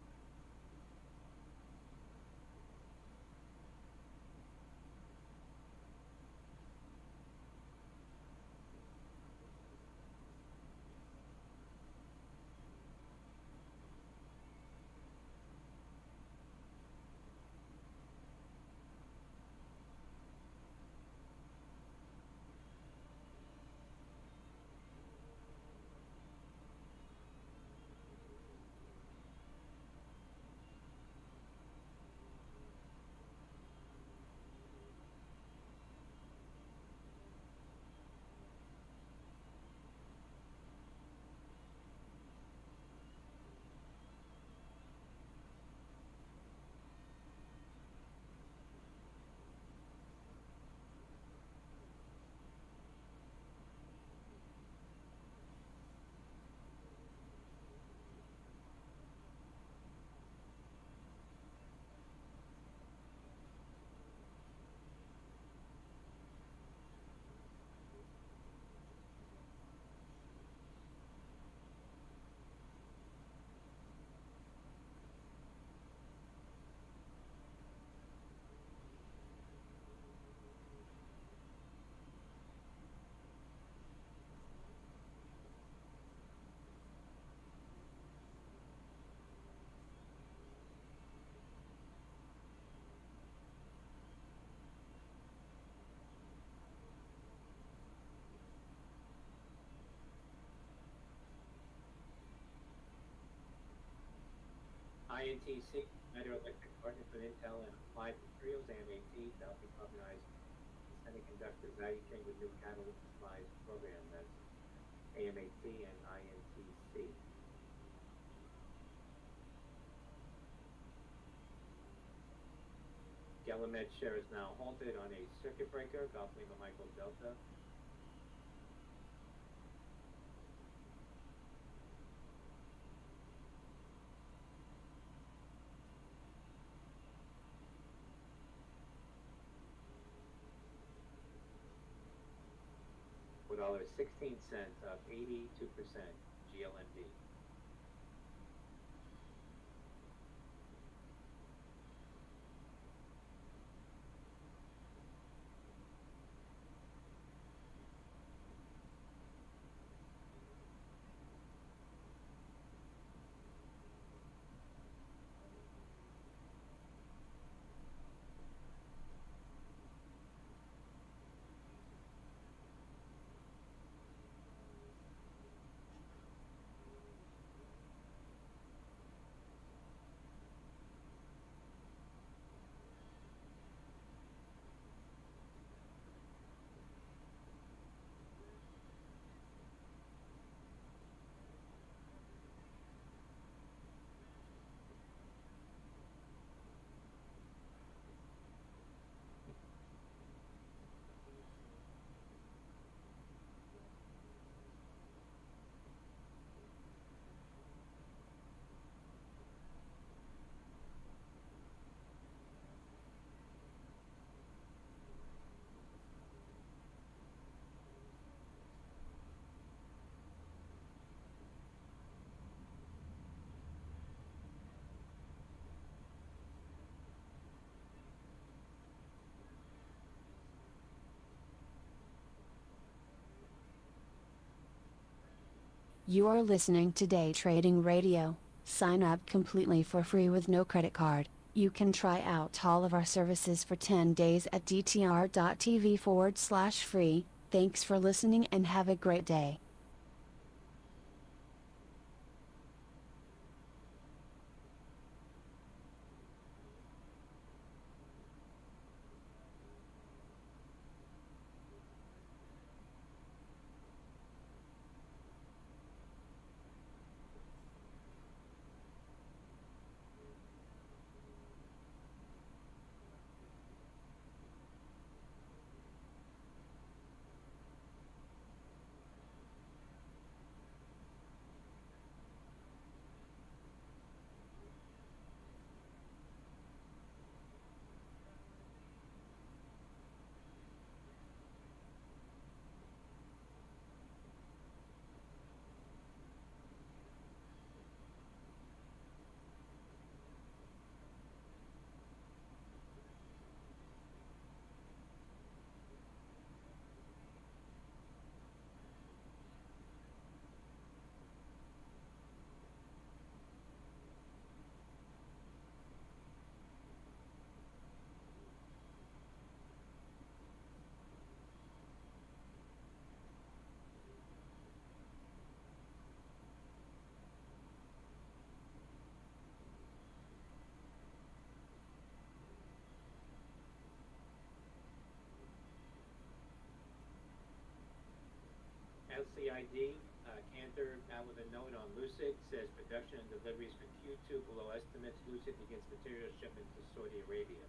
INTC, United Electric Partners with Intel and Applied Materials, AMAT, South Decarbonized Semiconductor Value Chain with New Catalyst Supplies Program. That's AMAT and INTC. Galamed share is now halted on a circuit breaker. Golf Lima Michael Delta. $4.16, up 82%, GLMD. You are listening to Day Trading Radio. Sign up completely for free with no credit card. You can try out all of our services for 10 days at dtr.tv/free. Thanks for listening and have a great day. LCID, Cantor out with a note on Lucid, says production and deliveries for Q2 below estimates. Lucid begins material shipment to Saudi Arabia.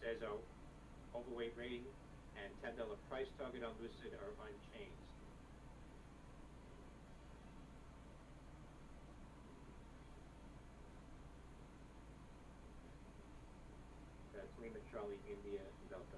Says our overweight rating and $10 price target on Lucid are unchanged. That's Lima Charlie India Delta.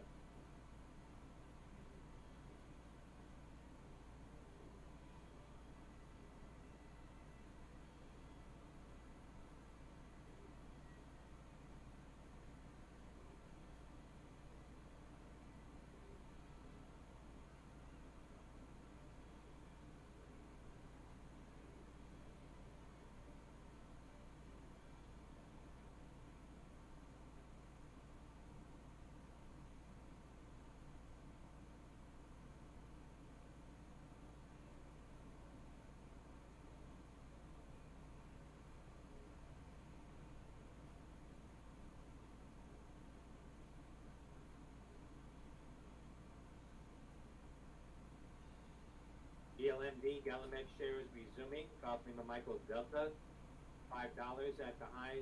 ELMD Galamed shares resuming. Golf Lima Michael Delta, $5 at the highs.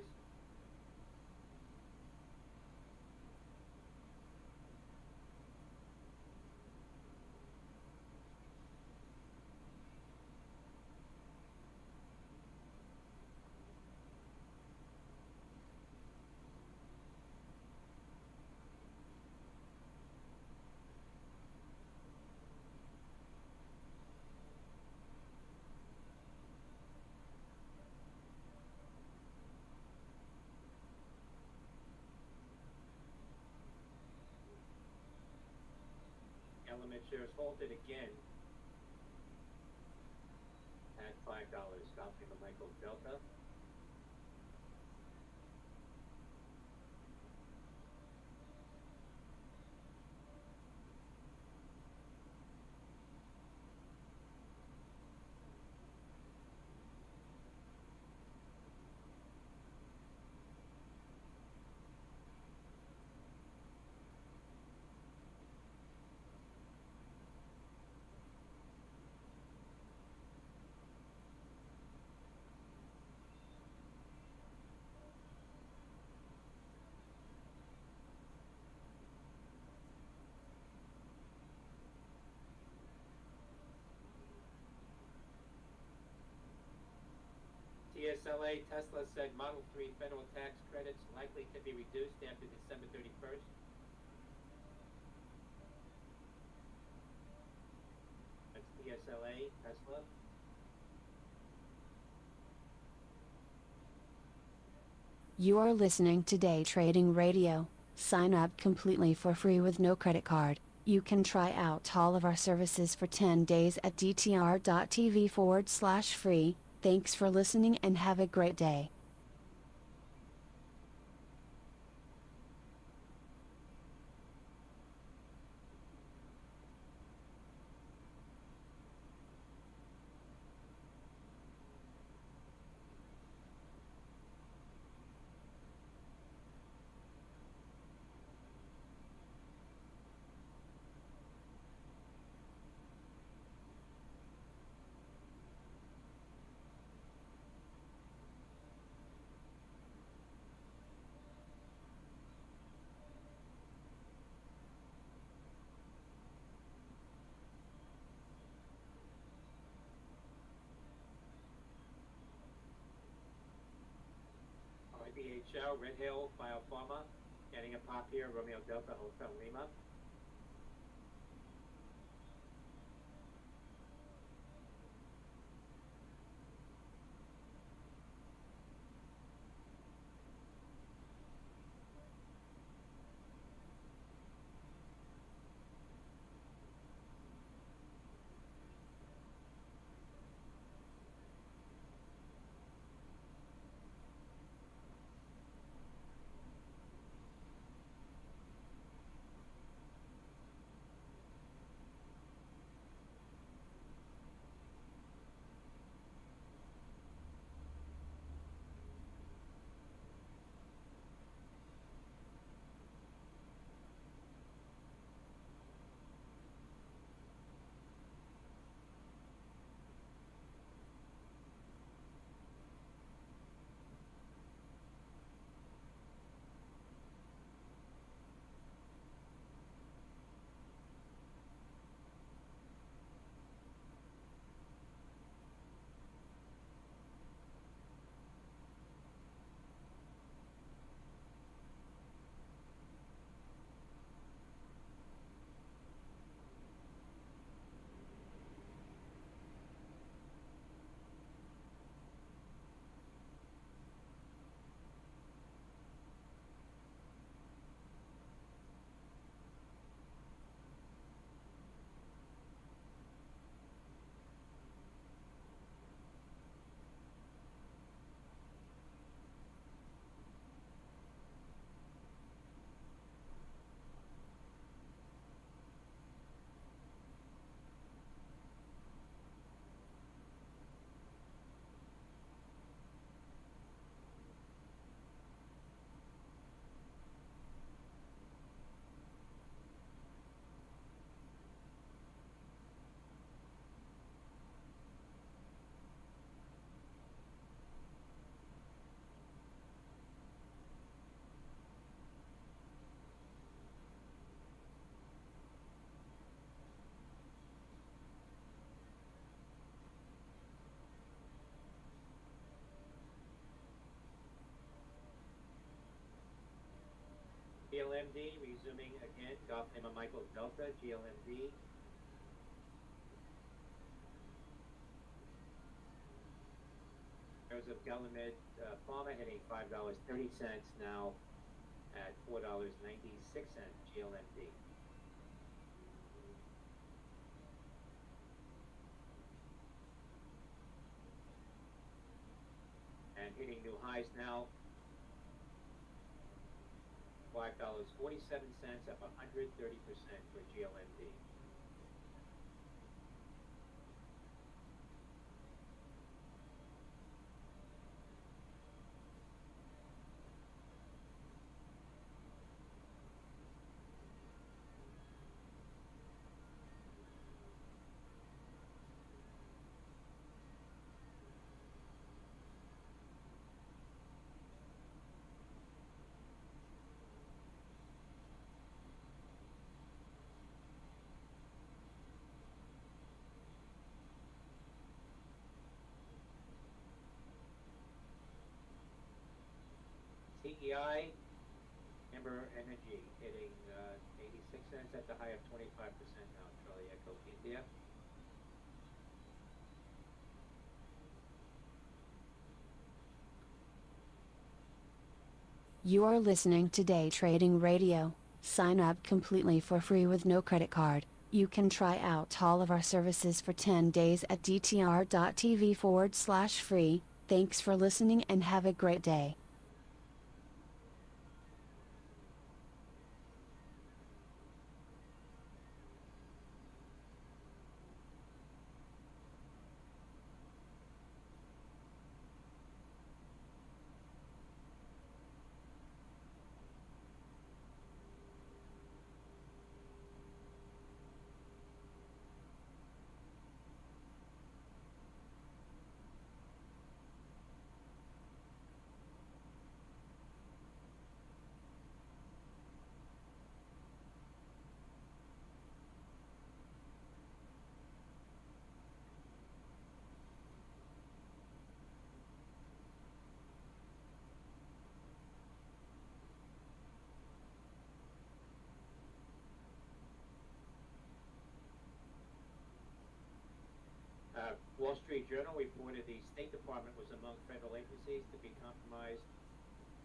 Element shares halted again at $5. Golf Lima Michael Delta. TSLA Tesla said Model 3 federal tax credits likely to be reduced after December 31st. That's TSLA Tesla. You are listening to Day Trading Radio. Sign up completely for free with no credit card. You can try out all of our services for 10 days at dtr.tv/free. Thanks for listening and have a great day. RBHL, Red Hill, Biopharma, getting a pop here, Romeo Delta, Hotel Lima. GLMD resuming again, Golf Lima Michael Delta, GLMD. Joseph Galamed Pharma hitting $5.30 now at $4.96 GLMD. And hitting new highs now. $5.47, up 130% for GLMD. TEI, Amber Energy, hitting 86 cents at the high of 25% now, Charlie Echo India. You are listening to Day Trading Radio. Sign up completely for free with no credit card. You can try out all of our services for 10 days at dtr.tv/free. Thanks for listening and have a great day. Wall Street Journal reported the State Department was among federal agencies to be compromised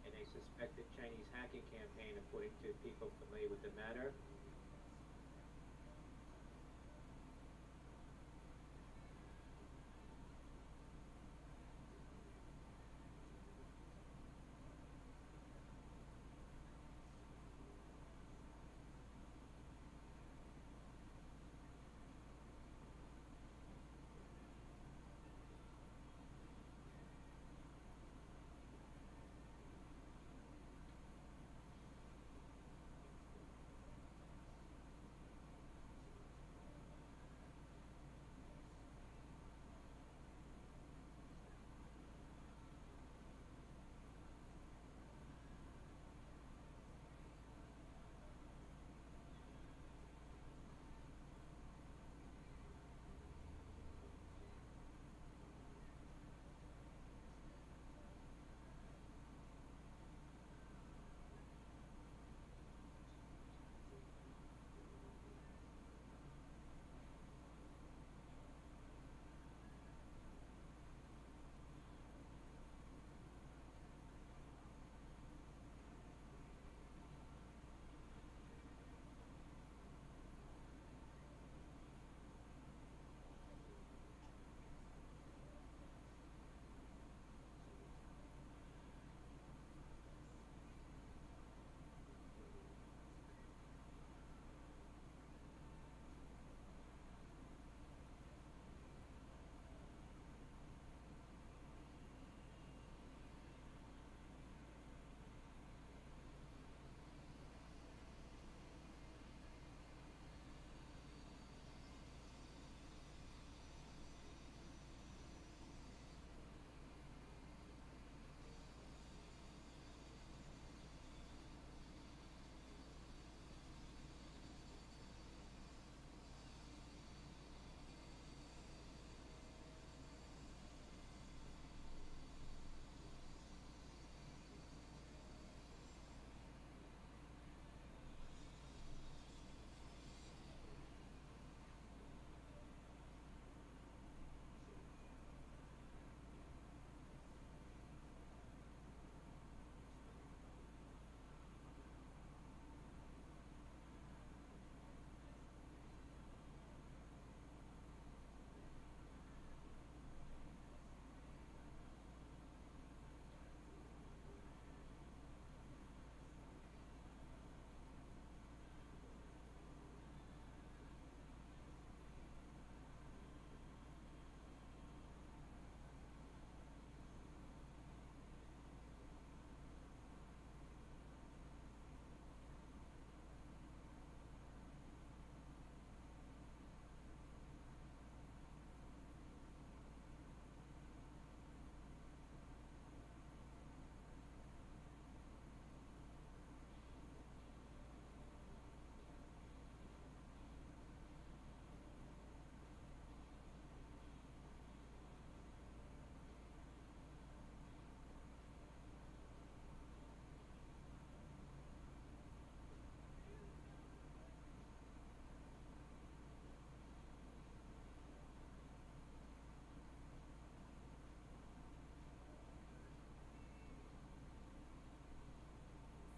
in a suspected Chinese hacking campaign, according to people familiar with the matter.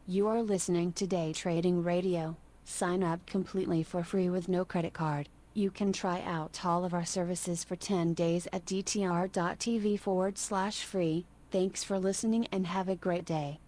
You are listening to Day Trading Radio. Sign up completely for free with no credit card. You can try out all of our services for 10 days at dtr.tv/free. Thanks for listening and have a great day.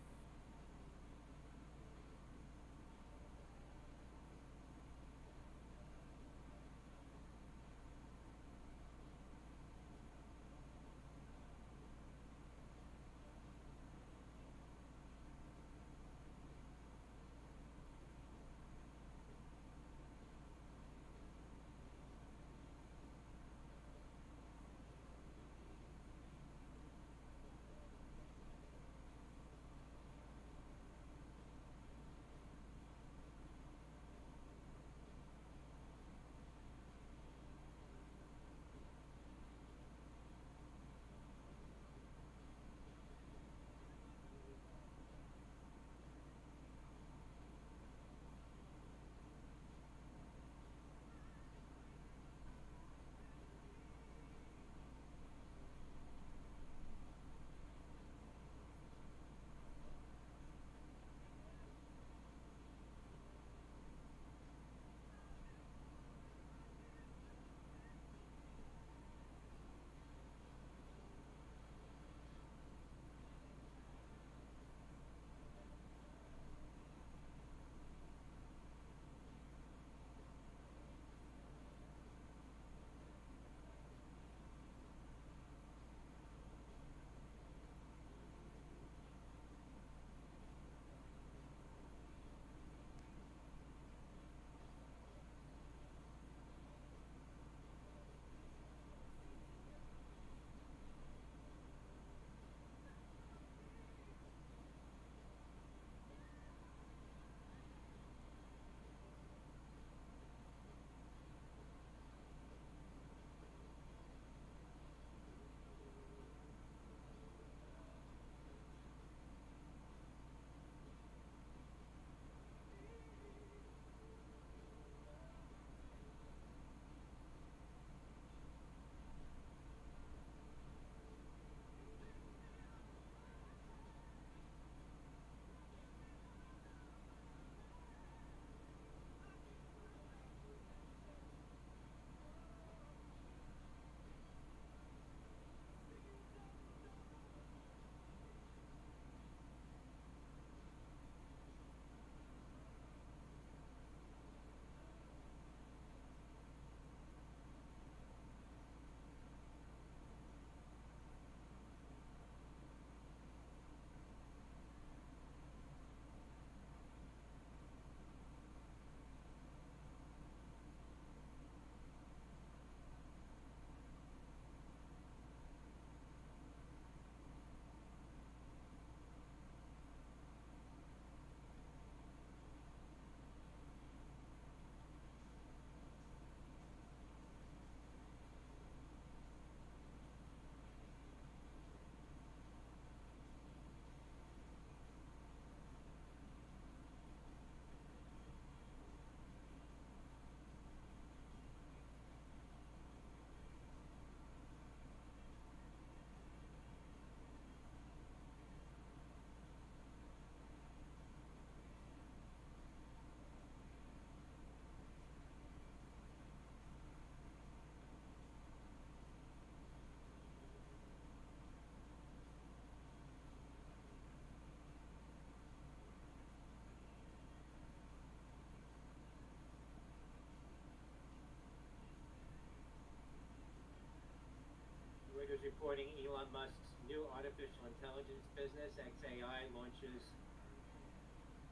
Reuters reporting Elon Musk's new artificial intelligence business, XAI, launches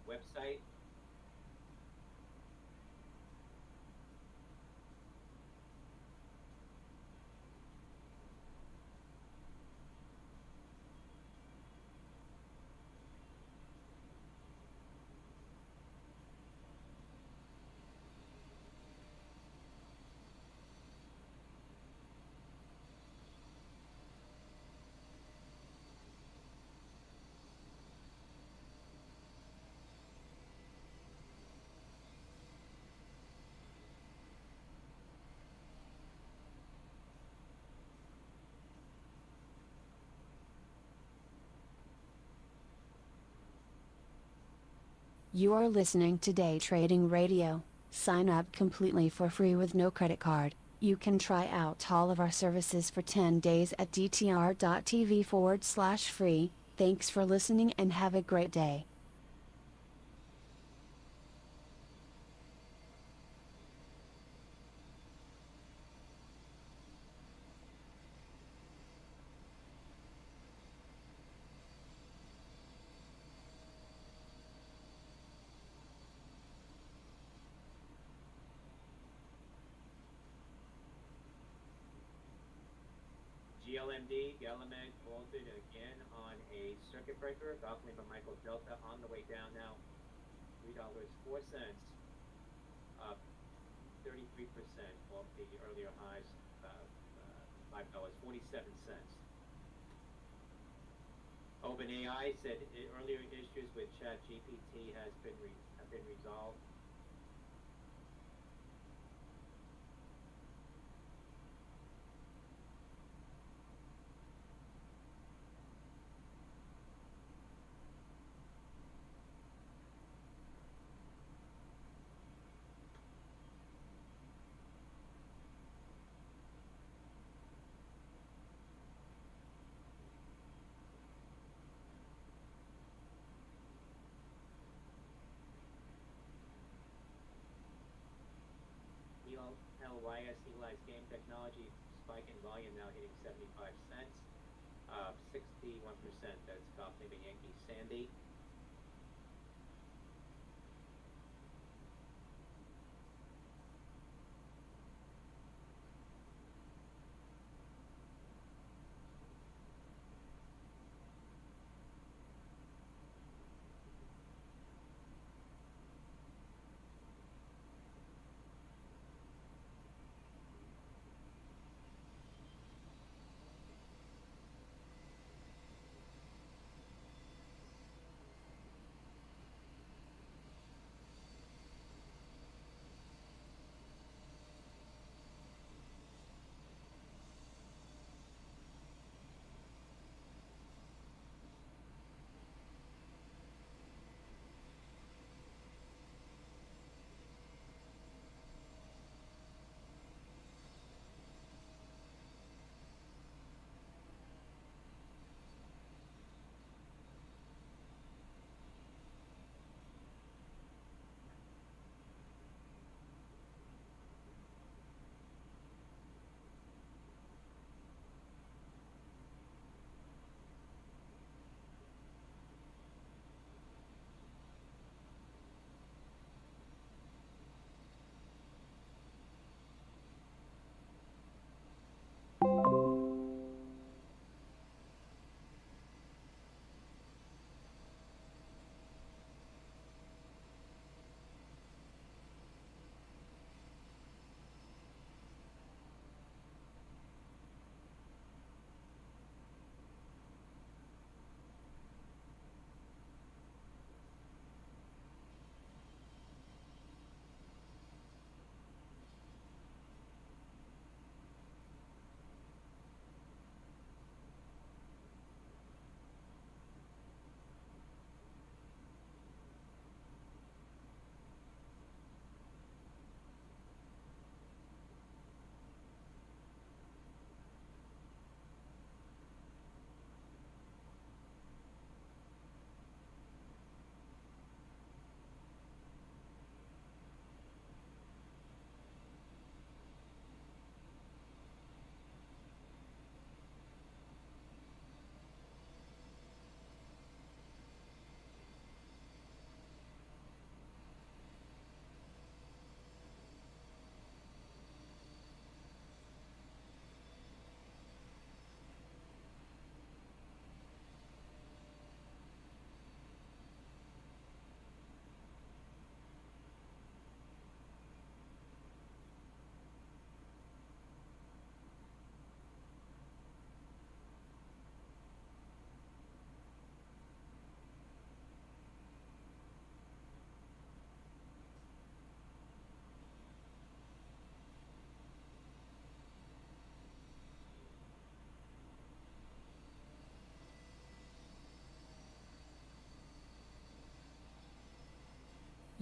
website. You are listening to Day Trading Radio. Sign up completely for free with no credit card. You can try out all of our services for 10 days at dtr.tv/free. Thanks for listening and have a great day. GLMD, Galamed halted again on a circuit breaker. Balcony by Michael Delta on the way down now. $3.04, up 33% off the earlier highs, $5.47. OpenAI said earlier issues with ChatGPT have been resolved. LYS Eli's Game Technology spike in volume now hitting 75 cents, 61%. That's golf neighbor Yankee Sandy.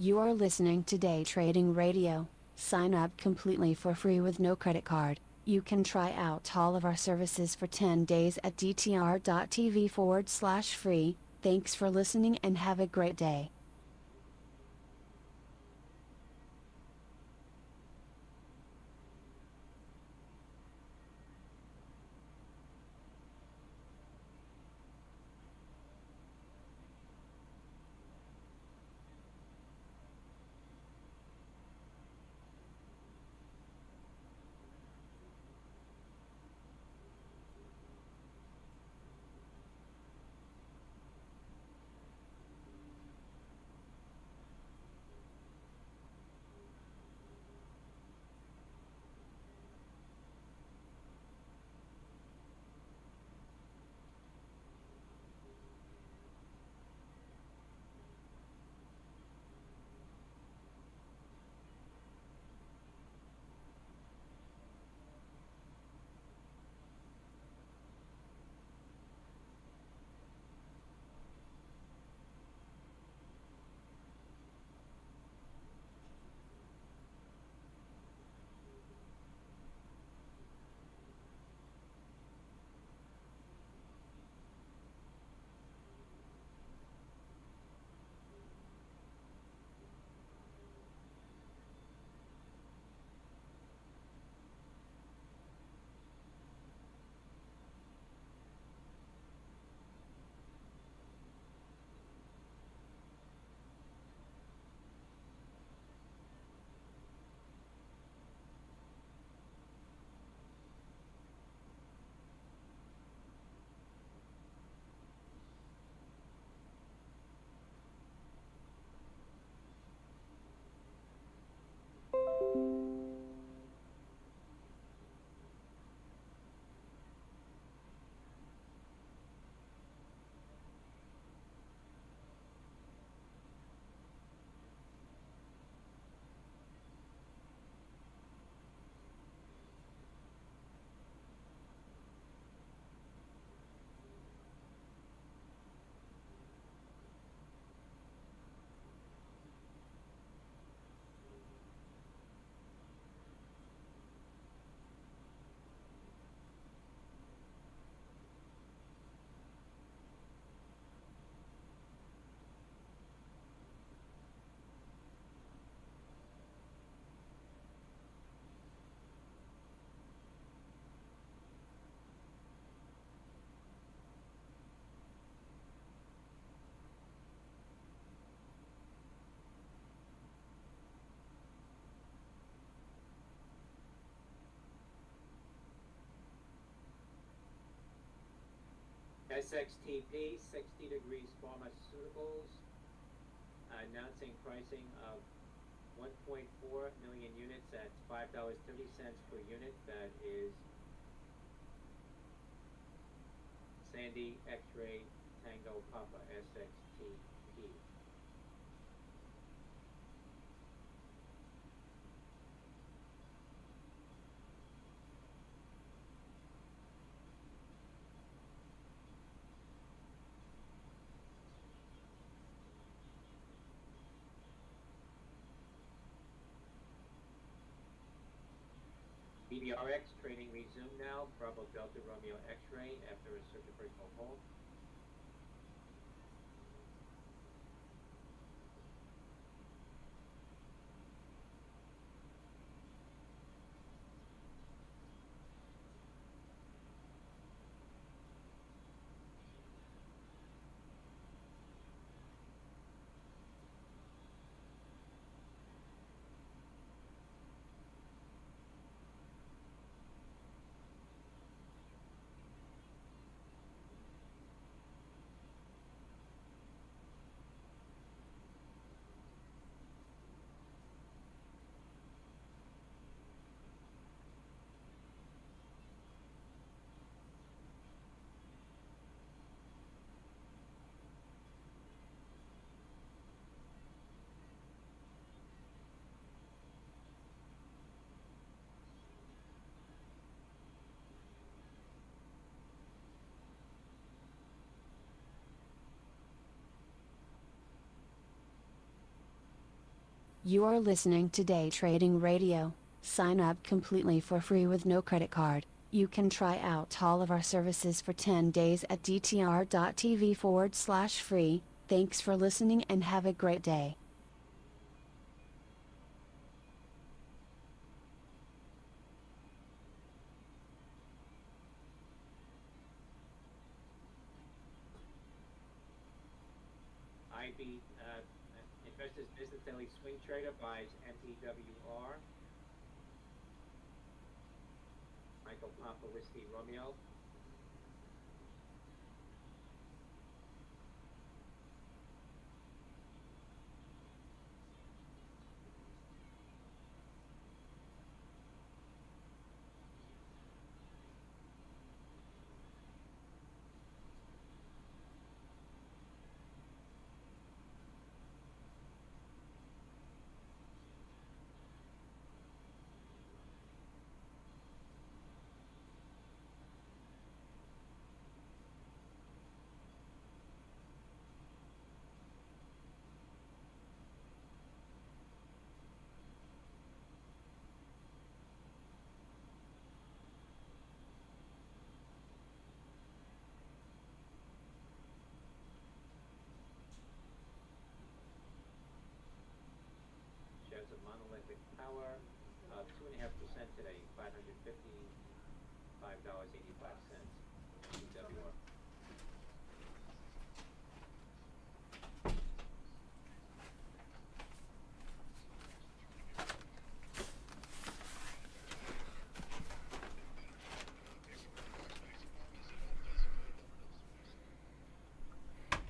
You are listening to Day Trading Radio. Sign up completely for free with no credit card. You can try out all of our services for 10 days at dtr.tv/free. Thanks for listening and have a great day. SXTP, 60 Degrees Pharmaceuticals, announcing pricing of 1.4 million units at $5.30 per unit. That is Sandy X-Ray Tango Papa SXTP. BBRX trading resumed now. Bravo Delta Romeo X-Ray after a circuit breaker hold. You are listening to Day Trading Radio. Sign up completely for free with no credit card. You can try out all of our services for 10 days at dtr.tv/free. Thanks for listening and have a great day. IB, Investors Business Daily Swing Trader buys MPWR. Michael Papa Whiskey Romeo. Shares of Monolithic Power, 2.5% today, $555.85. MPWR.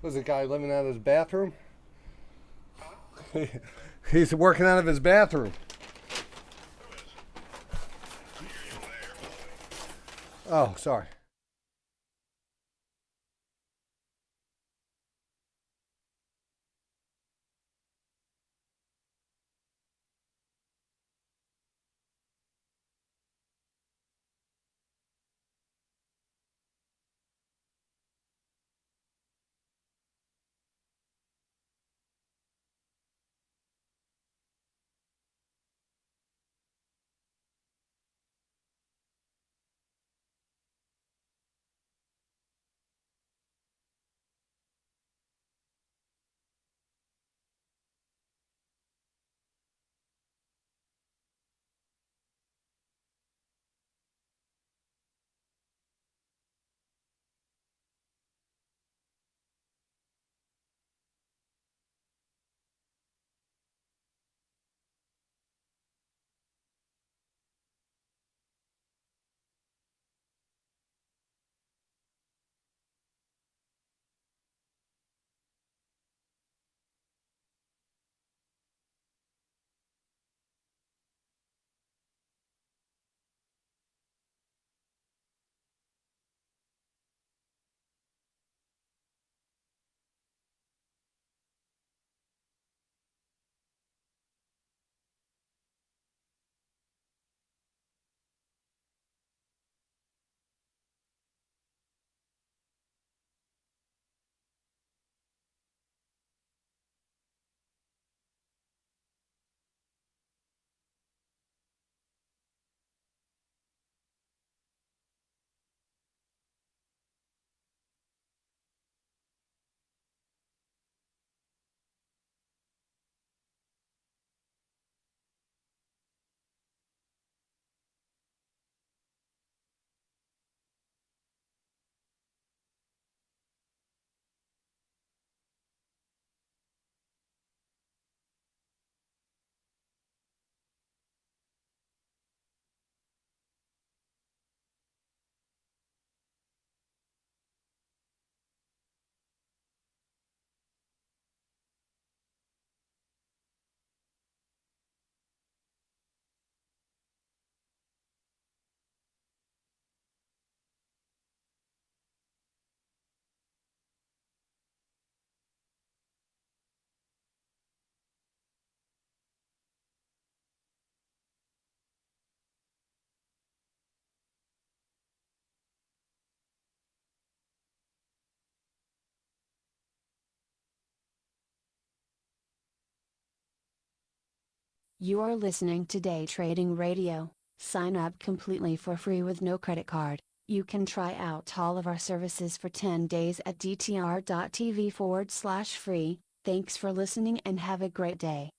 Was a guy living out of his bathroom? He's working out of his bathroom. Oh, sorry. You are listening to Day Trading Radio. Sign up completely for free with no credit card. You can try out all of our services for 10 days at dtr.tv/free. Thanks for listening and have a great day.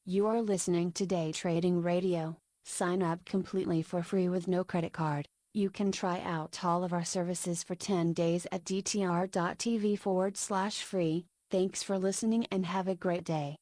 You are listening to Day Trading Radio. Sign up completely for free with no credit card. You can try out all of our services for 10 days at dtr.tv/free. Thanks for listening and have a great day.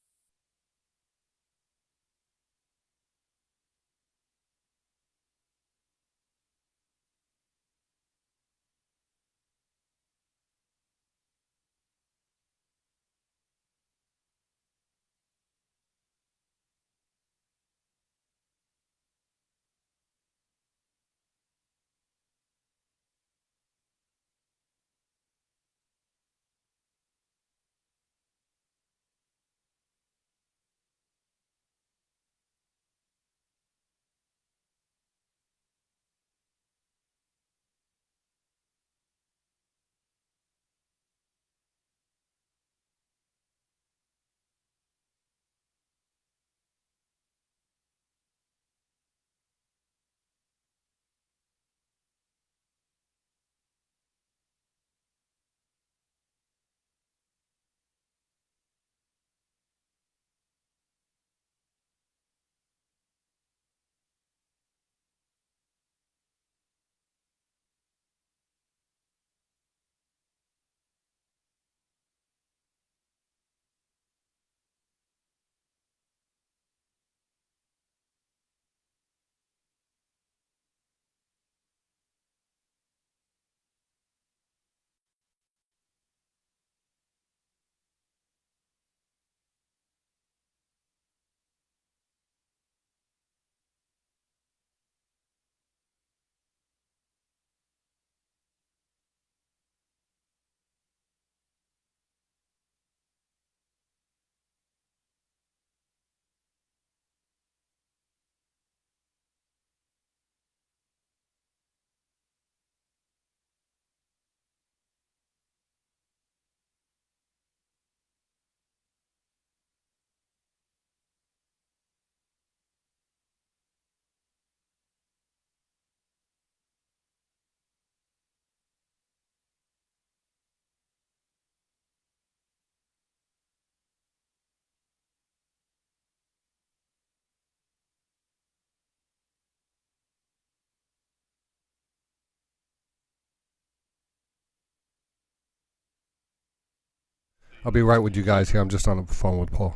I'll be right with you guys here. I'm just on the phone with Paul.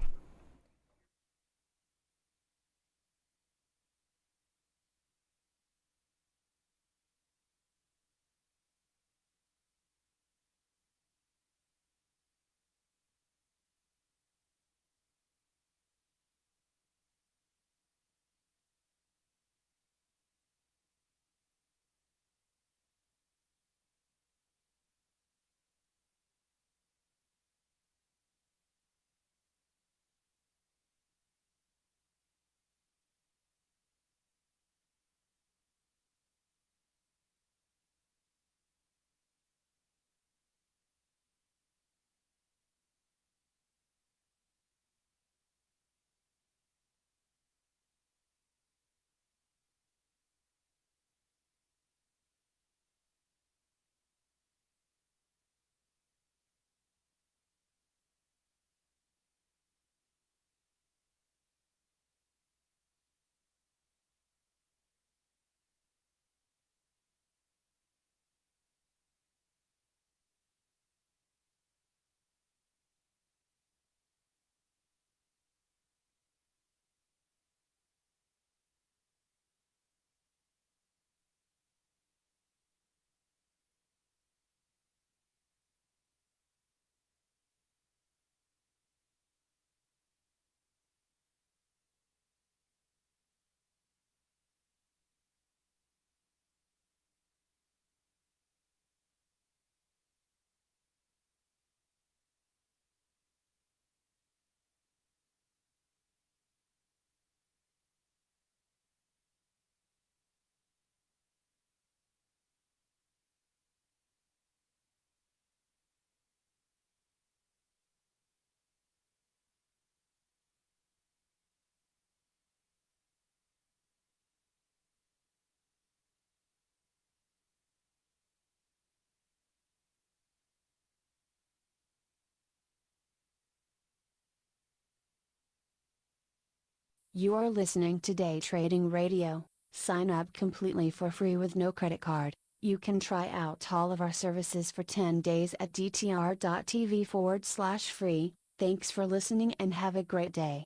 You are listening to Day Trading Radio. Sign up completely for free with no credit card. You can try out all of our services for 10 days at dtr.tv/free. Thanks for listening and have a great day.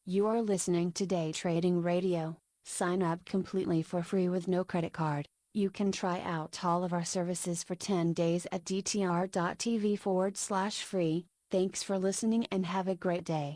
You are listening to Day Trading Radio. Sign up completely for free with no credit card. You can try out all of our services for 10 days at dtr.tv/free. Thanks for listening and have a great day.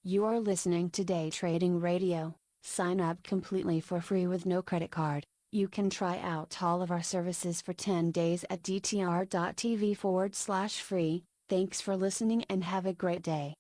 You are listening to Day Trading Radio. Sign up completely for free with no credit card. You can try out all of our services for 10 days at dtr.tv/free. Thanks for listening and have a great day.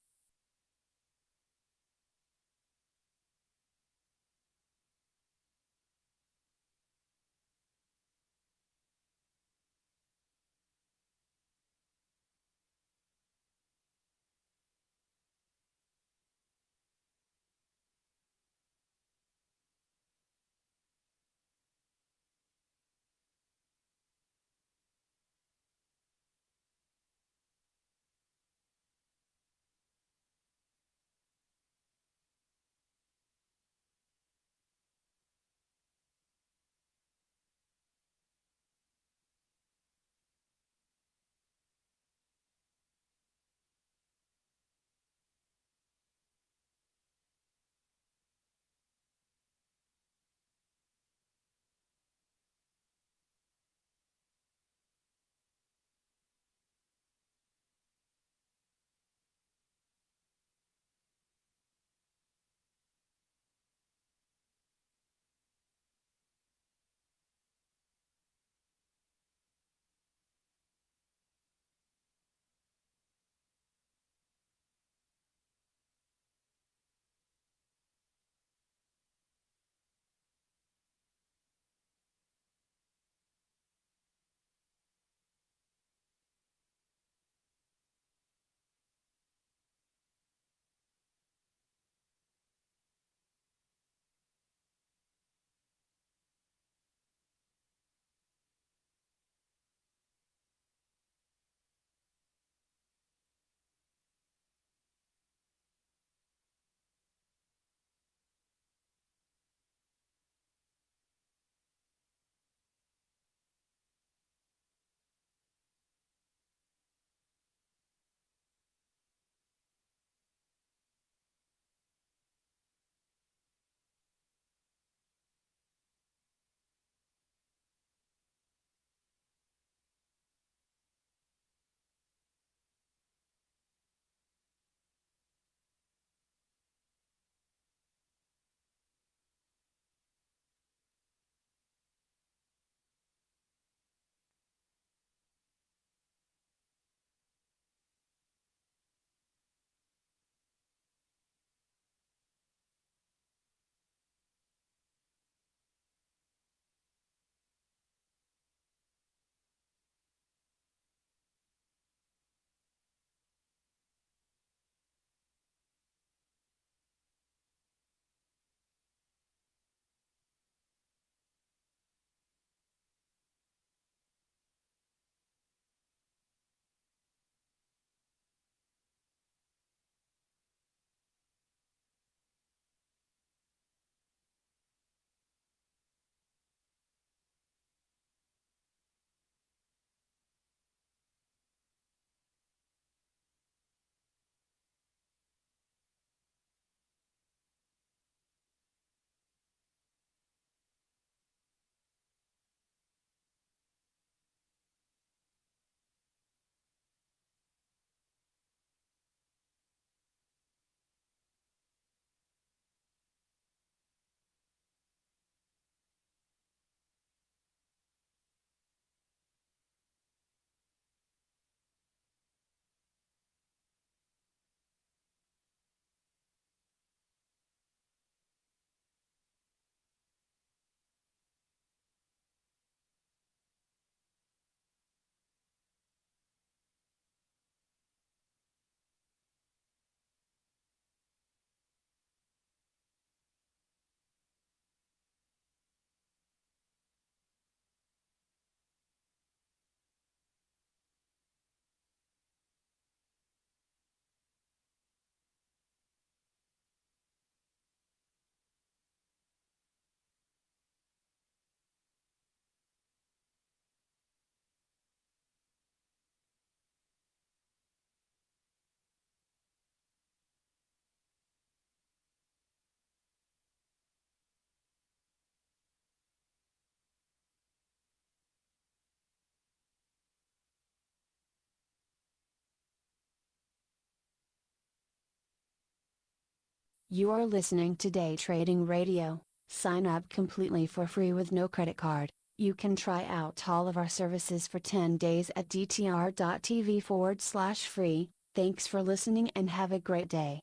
You are listening to Day Trading Radio. Sign up completely for free with no credit card. You can try out all of our services for 10 days at dtr.tv/free. Thanks for listening and have a great day.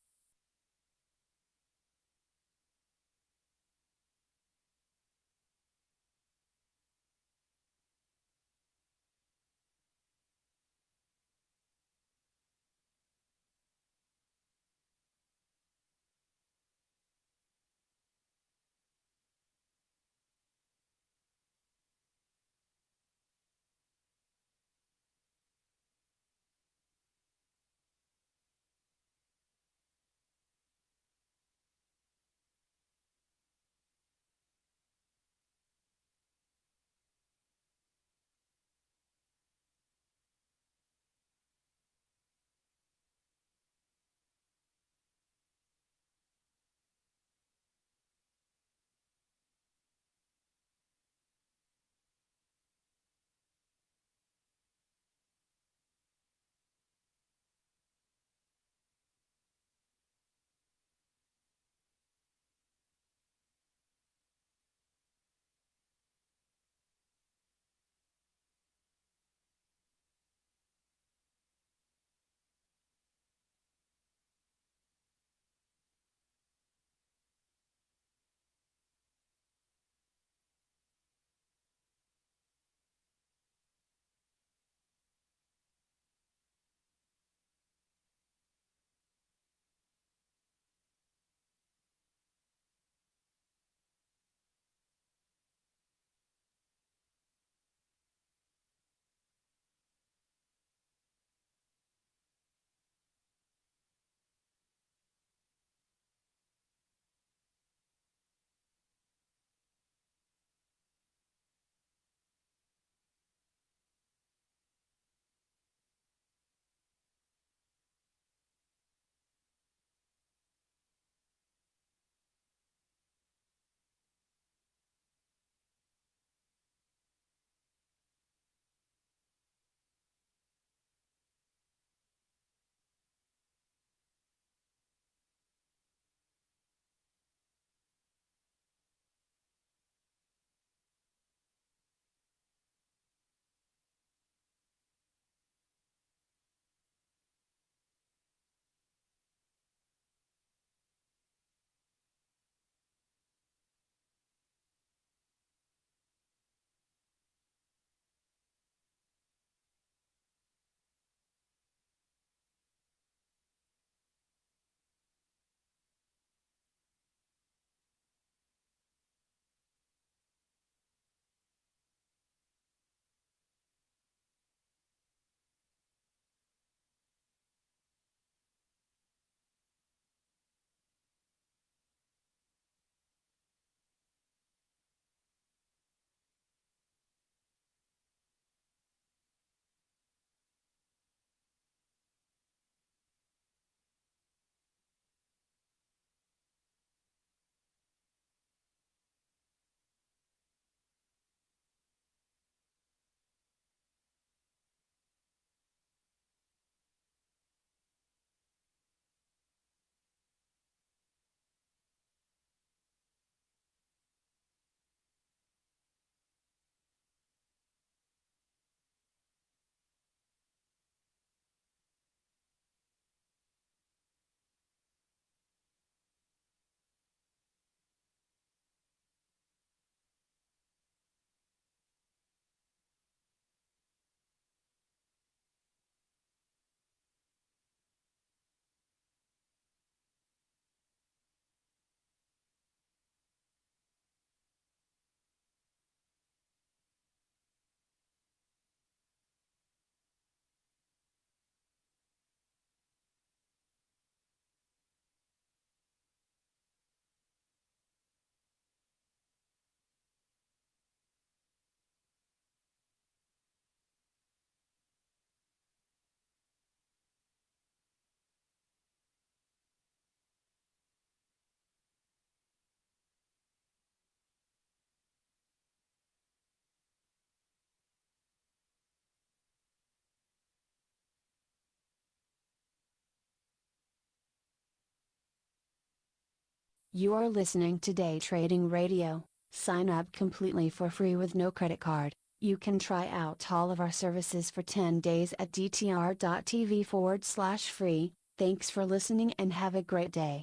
You are listening to Day Trading Radio. Sign up completely for free with no credit card. You can try out all of our services for 10 days at dtr.tv/free. Thanks for listening and have a great day.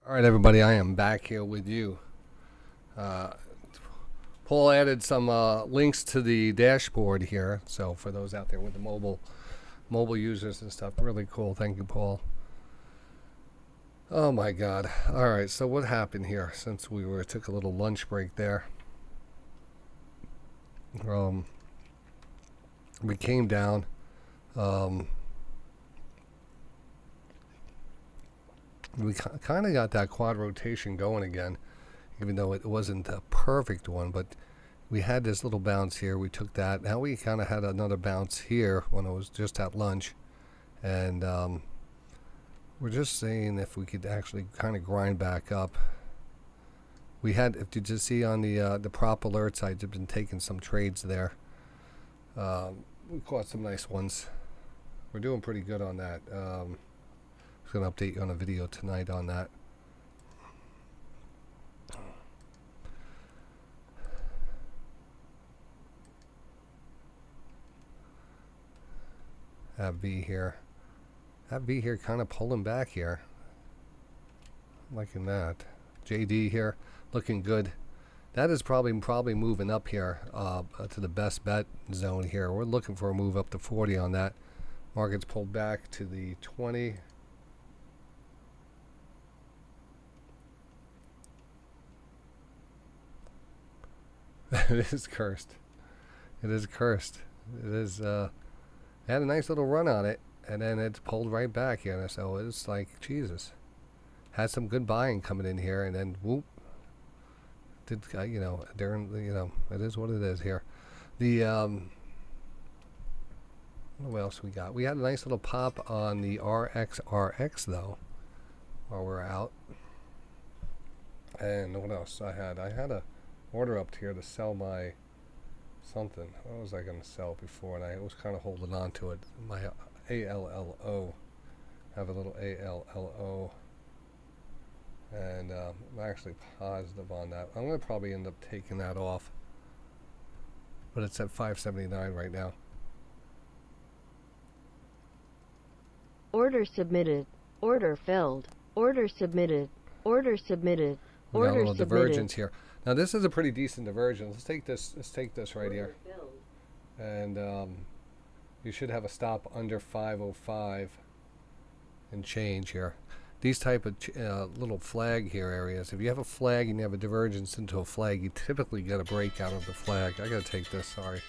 All right, everybody, I am back here with you. Paul added some links to the dashboard here, so for those out there with the mobile users and stuff, really cool. Thank you, Paul. Oh my God! All right, so what happened here since we took a little lunch break there? We came down. We kind of got that quad rotation going again, even though it wasn't a perfect one, but we had this little bounce here. We took that. Now we kind of had another bounce here when it was just at lunch, and we're just seeing if we could actually kind of grind back up. We had, if you just see on the prop alerts, I've been taking some trades there. We caught some nice ones. We're doing pretty good on that. I'm going to update you on a video tonight on that. Have V here. Have V here kind of pulling back here. Liking that. JD here looking good. That is probably moving up here to the best bet zone here. We're looking for a move up to 40 on that. Market's pulled back to the 20. It is cursed. It is cursed. It is. It had a nice little run on it, and then it's pulled right back here. So it's like Jesus. Had some good buying coming in here, and then whoop. Did during it is what it is here. The what else we got? We had a nice little pop on the RXRX though, while we're out. And what else I had? I had a order up here to sell my something. What was I going to sell before? And I was kind of holding on to it. My ALLO. Have a little ALLO. And I'm actually positive on that. I'm going to probably end up taking that off. But it's at 579 right now. Order submitted. Order filled. Order submitted. Order submitted. We got a Order little submitted. divergence here. Now this is a pretty decent divergence. Let's take this right here. And you should have a stop under 505 and change here. These type of little flag here areas, if you have a flag and you have a divergence into a flag, you typically get a break out of the flag. I gotta take this, sorry.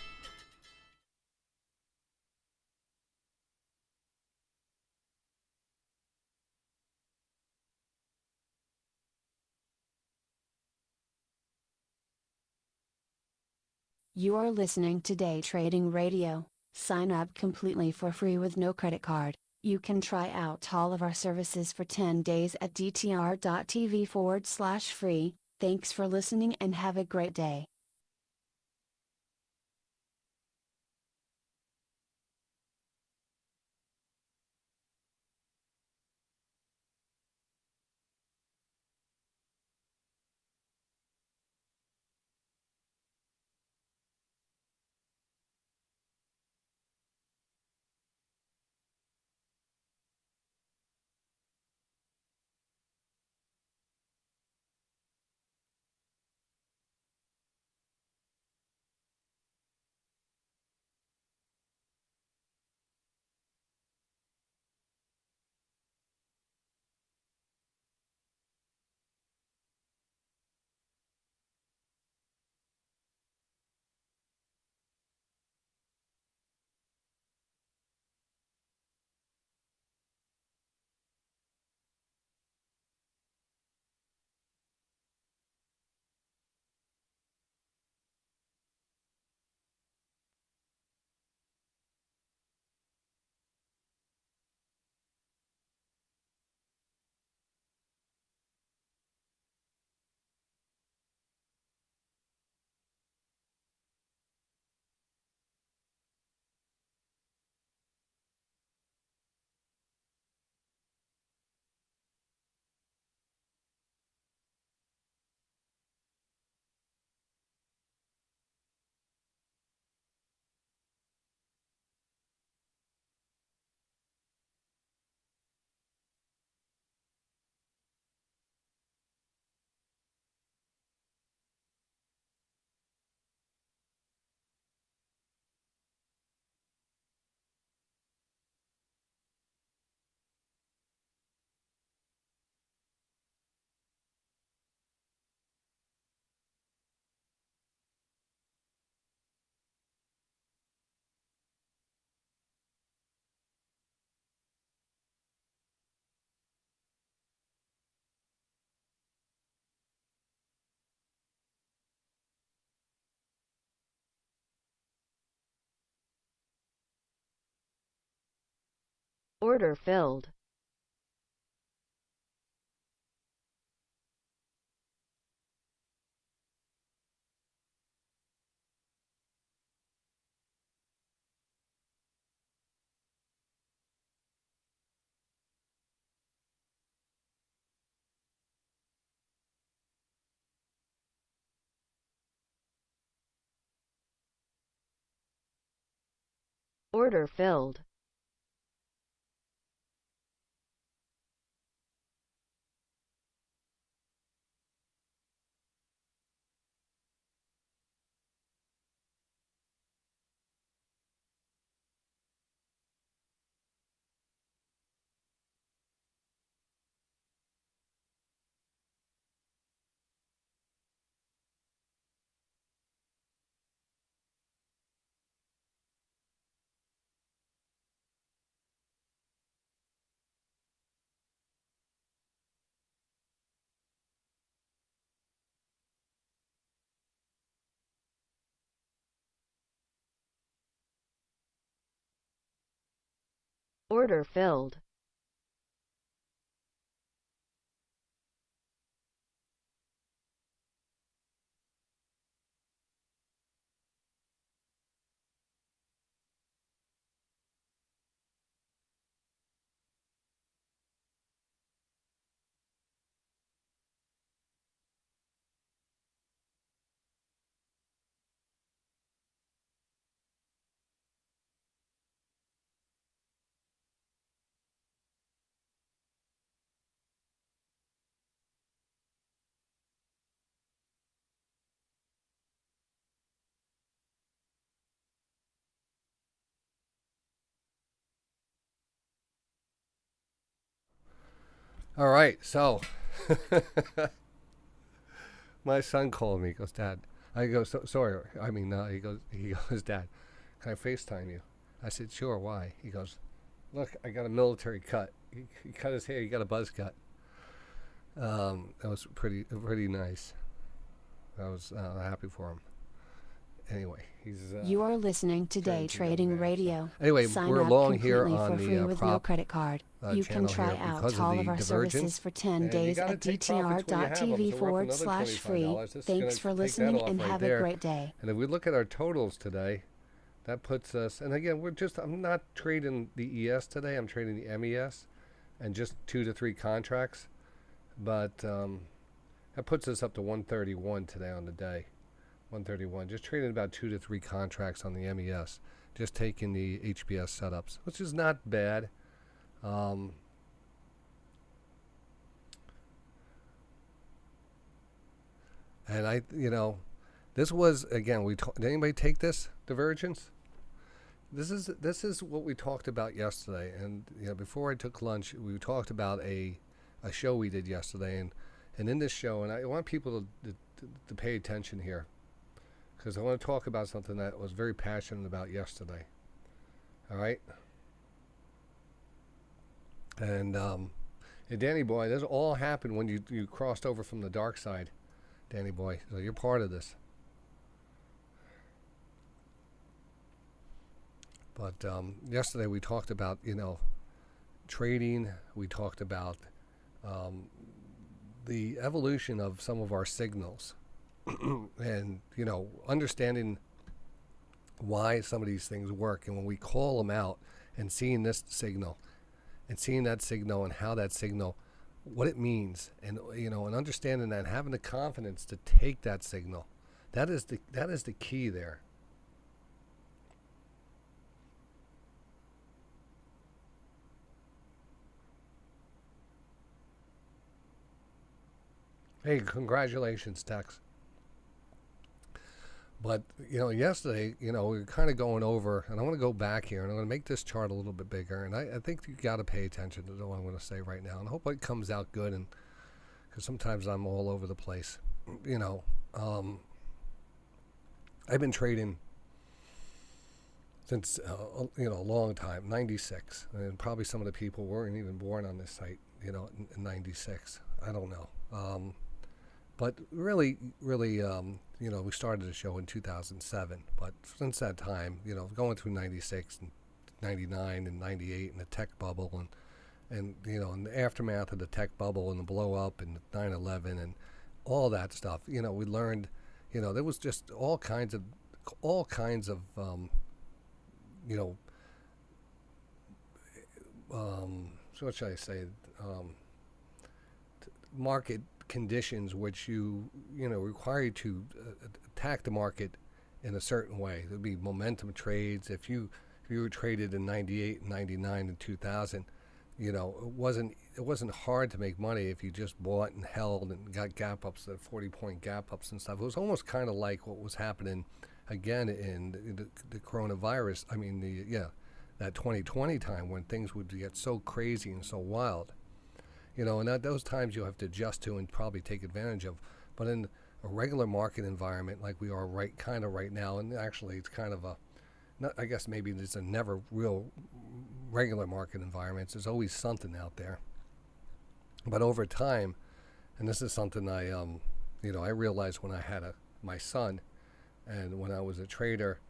You are listening to Day Trading Radio. Sign up completely for free with no credit card. You can try out all of our services for 10 days at dtr.tv/free. Thanks for listening and have a great day. Order filled. Order filled. Order filled. All right, so my son called me. He goes, Dad. I go, sorry. I mean, he goes, Dad, can I FaceTime you? I said, sure. Why? He goes, look, I got a military cut. He cut his hair. He got a buzz cut. That was pretty nice. I was happy for him. anyway, he's. You are listening to Day trying to young Trading man, so- Radio. Anyway, Sign we're up along here completely on for the free with no prop credit card. You can channel try here out because of all the of our divergence. services for 10 And you days gotta at take profits when you have 'em, so we're up another dtr.tv/free. $25. This is Thanks gonna for take that listening off and right have there. a great day. And if we look at our totals today, that puts us, and again, I'm not trading the ES today, I'm trading the MES and just 2 to 3 contracts. But that puts us up to 131 today on the day. 131. Just trading about 2 to 3 contracts on the MES. Just taking the HBS setups, which is not bad. And this was, again, did anybody take this divergence? This is what we talked about yesterday. And before I took lunch, we talked about a show we did yesterday, and in this show, and I want people to pay attention here, because I want to talk about something that I was very passionate about yesterday. All right? And Danny boy, this all happened when you crossed over from the dark side, Danny boy. So you're part of this. But yesterday we talked about, trading. We talked about the evolution of some of our signals and, understanding why some of these things work. And when we call them out and seeing this signal and seeing that signal and how that signal, what it means, and, and understanding that, and having the confidence to take that signal, that is the key there. Hey, congratulations, Tex. But, yesterday, we were kind of going over, and I want to go back here, and I'm going to make this chart a little bit bigger, and I think you got to pay attention to what I'm going to say right now, and I hope it comes out good, and because sometimes I'm all over the place. I've been trading since, a long time, 96, and probably some of the people weren't even born on this site, in 96. I don't know. But really, we started the show in 2007. But since that time, going through 96 and 99 and 98 and the tech bubble and in the aftermath of the tech bubble and the blow up and 9/11 and all that stuff, we learned, there was just all kinds of, so what should I say, market conditions which require you to attack the market in a certain way. There'd be momentum trades. If you were traded in 98, 99, and 2000, it wasn't hard to make money if you just bought and held and got gap ups, 40-point gap ups and stuff. It was almost kind of like what was happening again in the coronavirus. I mean, that 2020 time when things would get so crazy and so wild. And at those times you have to adjust to and probably take advantage of. But in a regular market environment like we are right now, and actually it's kind of I guess maybe there's a never real regular market environments. There's always something out there. But over time, and this is something I realized when I had my son, and when I was a trader,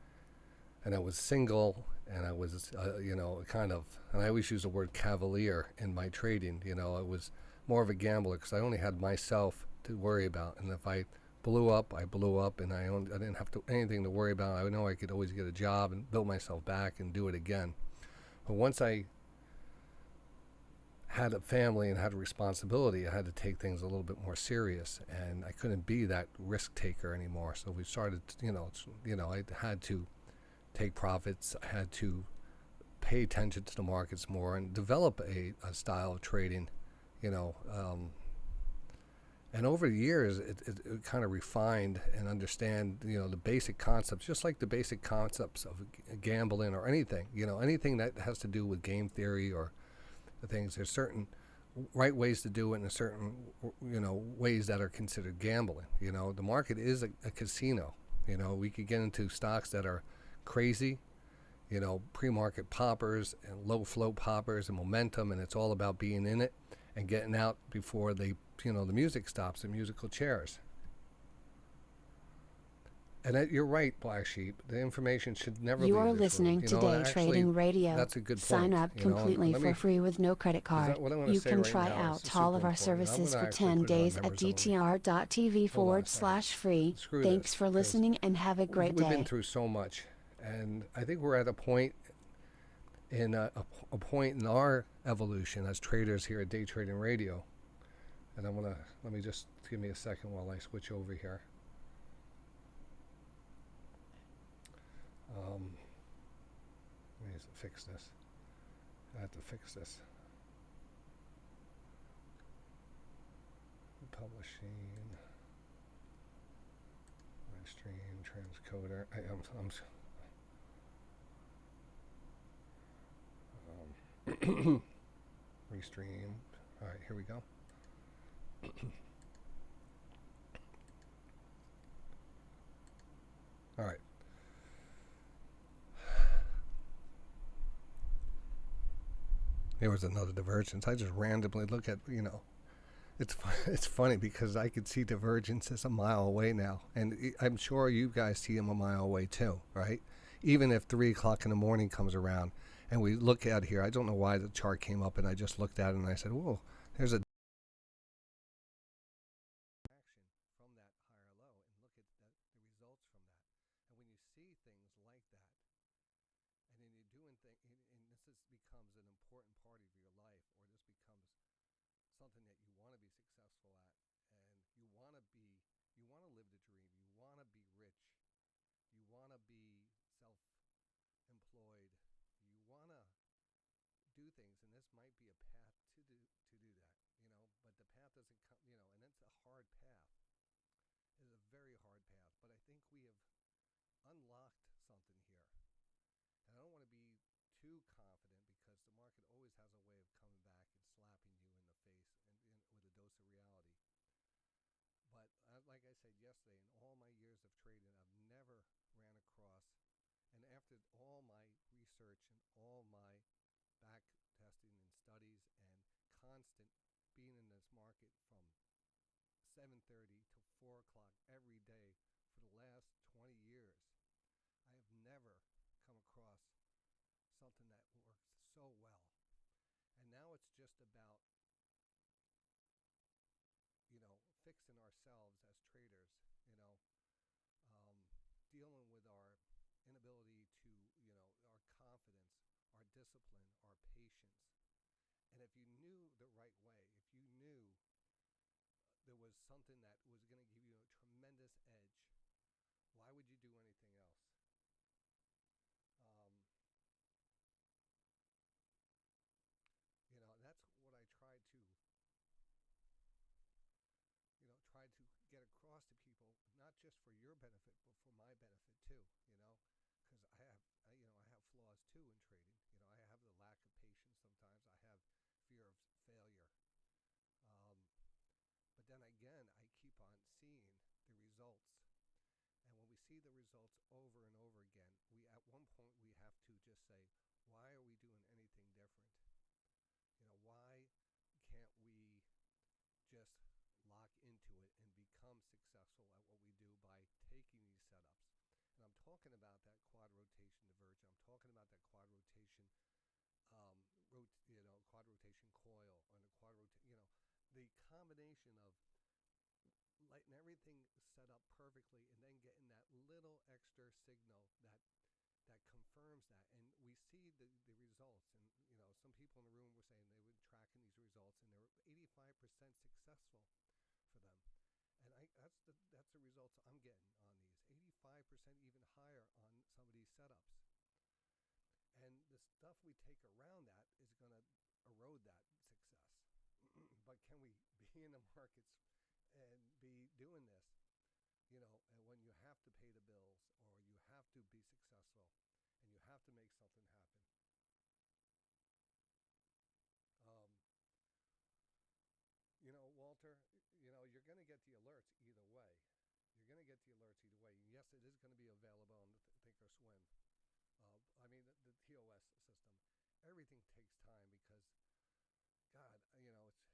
and I was single, and I was, and I always use the word cavalier in my trading. I was more of a gambler because I only had myself to worry about. And if I blew up, I blew up, and I didn't have anything to worry about. I know I could always get a job and build myself back and do it again. But once I had a family and had a responsibility, I had to take things a little bit more serious, and I couldn't be that risk taker anymore. So we started, I had to take profits. I had to pay attention to the markets more and develop a style of trading, and over the years it kind of refined and understand, the basic concepts, just like the basic concepts of gambling or anything, anything that has to do with game theory or the things. There's certain right ways to do it and certain, ways that are considered gambling. The market is a casino. We could get into stocks that are crazy, pre-market poppers and low float poppers and momentum, and it's all about being in it and getting out before the music stops, the musical chairs. And you're right, Black Sheep. The information should never You leave are this listening room. to Day Trading Radio. That's a good Sign point. up You know, completely let for me, free with no credit card. what I'm going to You say can right try now is out super all of our important. I'm services going to for actually 10 put it on days at members only. dtr.tv Hold on a second. /free. Screw Thanks this, for 'cause listening and have a great we've been day. through so much, and I think we're at a point in a point in our evolution as traders here at Day Trading Radio. And I'm gonna let me just give me a second while I switch over here. Let me fix this. I have to fix this. Publishing, live stream, transcoder. Restream. All right, here we go. All right. There was another divergence. I just randomly look at, it's funny because I could see divergences a mile away now. And I'm sure you guys see them a mile away too, right? Even if 3 o'clock in the morning comes around and we look at here, I don't know why the chart came up and I just looked at it and I said, whoa, there's a action from that higher low, and look at the results from that. And when you see things like that, and then you're doing things, and becomes an important part of your life, or this becomes something that you want to be successful at, and you want to live the dream, you want to be rich, you want to be self-employed, you want to do things, and this might be a path to do that, but the path doesn't come, and it's a hard path. It is a very hard path, but I think we have unlocked something here. And I don't want to be too confident because the market always has a way of coming back and slapping you in the face with a dose of reality. But like I said yesterday, in all my years of trading, I've never ran across, and after all my research and all my back testing and studies and constant being in this market from 7:30 to 4 o'clock every day for the last 20 years, I have never come across something that works so well. And now it's just about, fixing ourselves as traders, dealing with our inability to, our confidence, our discipline, our patience. And if you knew the right way, if you knew there was something that was going to give you a tremendous edge, why would you do anything else? That's what I try to, get across to people, not just for your benefit, but for my benefit too, because I have flaws too in trading. I have the lack of patience sometimes. I have fear of failure. But then again, I keep on seeing the results. And when we see the results over and over again, at one point we have to just say, why are we doing anything different? Why can't we just lock into it and become successful at what we do by taking these setups? And I'm talking about that quad rotation divergence. I'm talking about that quad rotation, quad rotation coil, or the the combination of letting everything set up perfectly and then getting that little extra signal that confirms that. And we see the results. And, some people in the room were saying they were tracking these results and they were 85% successful for them. And that's the results I'm getting on these. 85% even higher on some of these setups. And the stuff we take around that is going to erode that success. But can we be in the markets and be doing this, and when you have to pay the bills, or you have to be successful, and you have to make something happen? Walter, you're going to get the alerts either way. You're going to get the alerts either way. Yes, it is going to be available on the Thinkorswim. The TOS system. Everything takes time because, God, I have a tightly,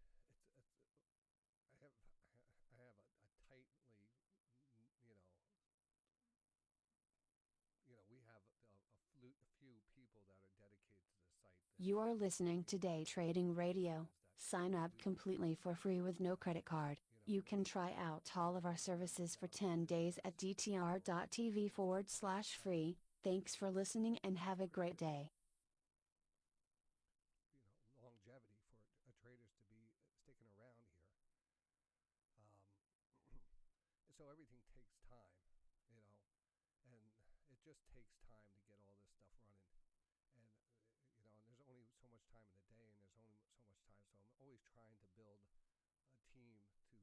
people that are dedicated to the site. You are listening to Day Trading Radio. Sign up completely for free with no credit card. You can try out all of our services for 10 days at dtr.tv/free. Thanks for listening and have a great day. Longevity for traders to be sticking around here. So everything takes time, and it just takes time to get all this stuff running. And, and there's only so much time in the day, and there's only so much time. So I'm always trying to build a team to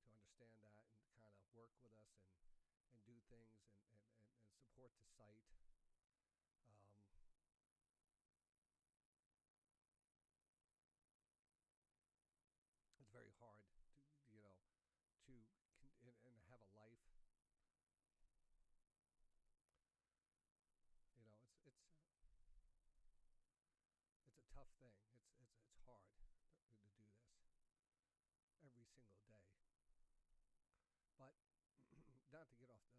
understand that and kind of work with us and do things and support the site. It's very hard to have a life. It's a tough thing. It's hard to do this every single day. But not to get off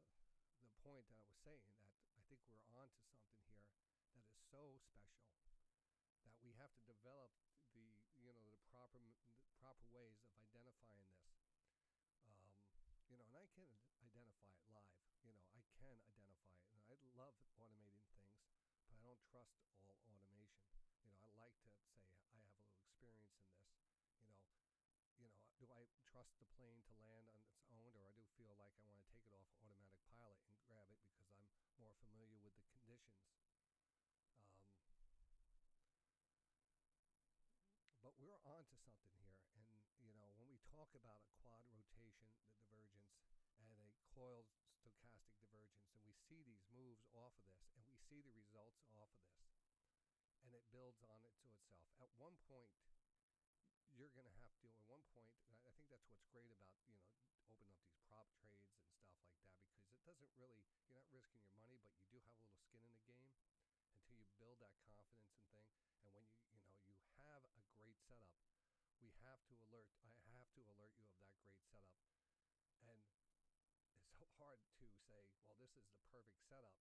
the point that I was saying, that I think we're on to something here that is so special that we have to develop the proper ways of identifying this. And I can identify it live. I can identify it, and I love automating things, but I don't trust all automation. I like to say I have a little experience in this. Do I trust the plane to land on its own, or I do feel like I want to take it off automatic pilot and grab it because I'm more familiar with the conditions? But we're on to something here, and when we talk about a quad rotation, the divergence, and a coiled stochastic divergence, and we see these moves off of this, and we see the results off of this, and it builds on it to itself. At one point, you're going to have to, at one point, I think that's what's great about, opening up these prop trades and stuff like that, because it doesn't really, you're not risking your money, but you do have a little skin in the game until you build that confidence and thing. And when you have a great setup, I have to alert you of that great setup. And it's so hard to say, well, this is the perfect setup.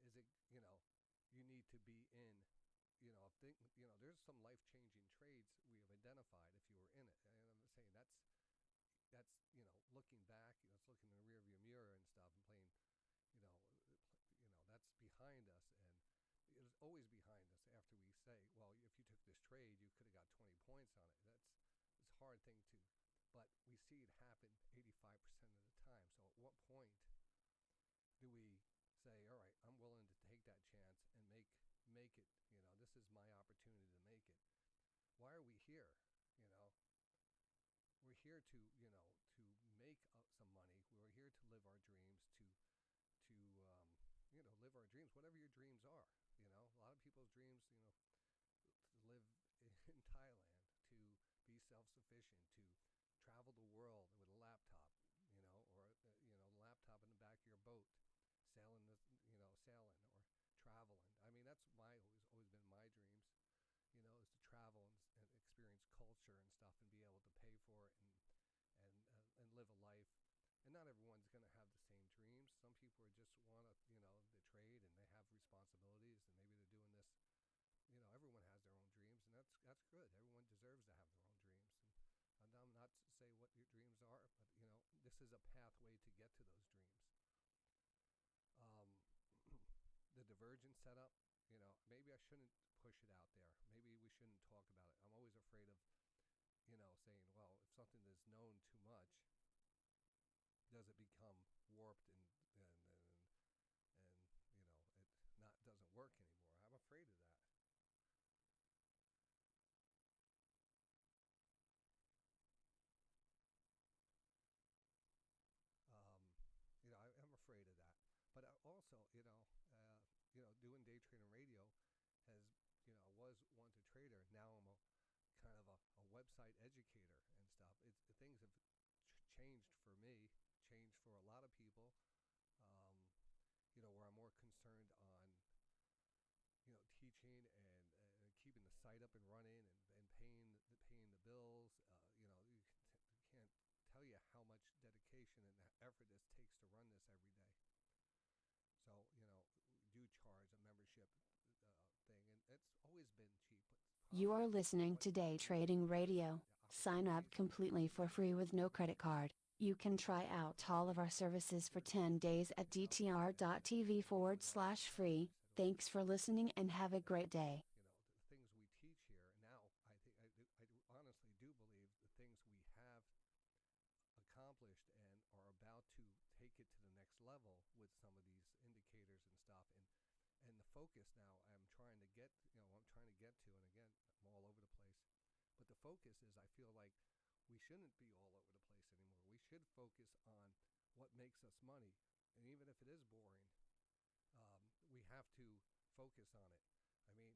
Is it, you need to be in, there's some life-changing trades we have identified if you were in it. And I'm saying that's looking back, it's looking in the rearview mirror and stuff and playing, that's behind us, and it's always behind us after we say, well, if you took this trade, you could have got 20 points on it. It's a hard thing to, but we see it happen 85% of the time. So at what point do we say, all right, I'm willing to take that chance and make it, this is my opportunity to make it. Why are we here? We're here to make some money. We're here to live our dreams, to live our dreams, whatever your dreams are. A lot of people's dreams, to live in Thailand, to be self-sufficient, to travel the world with a laptop, or a laptop in the back of your boat, sailing or traveling. I mean, that's always been my dreams, is to travel and experience culture and stuff and be able to pay for it and live a life. And not everyone's going to have the same dreams. Some people just want to, the trade, and they have responsibilities, and maybe they're doing this. Everyone has their own dreams, and that's good. Everyone deserves to have their own dreams. And I'm not to say what your dreams are, but this is a pathway to get to those dreams. The divergence setup, maybe I shouldn't push it out there. Maybe we shouldn't talk about it. I'm always afraid of, saying, well, if something is known too much, does it become warped and it doesn't work anymore? I'm afraid of that. I'm afraid of that. But also, doing day trading radio has, was once a trader. Now I'm a kind of a website educator and stuff. Things have changed for me, changed for a lot of people, where I'm more concerned on, teaching and keeping the site up and running and paying the bills. You can't tell you how much dedication and effort this takes to run this every day. So, we do charge a membership it's always been cheap. But You are listening to Day Trading Radio. Sign up completely for free with no credit card. You can try out all of our services for 10 days at dtr.tv/free. Thanks for listening and have a great day. You know, the things we teach here now, I think I honestly do believe the things we have accomplished and are about to take it to the next level with some of these indicators and stuff. And the focus now I'm trying to get to, and again, I'm all over the place. But the focus is, I feel like we shouldn't be all over the place anymore. We should focus on what makes us money. And even if it is boring, we have to focus on it. I mean,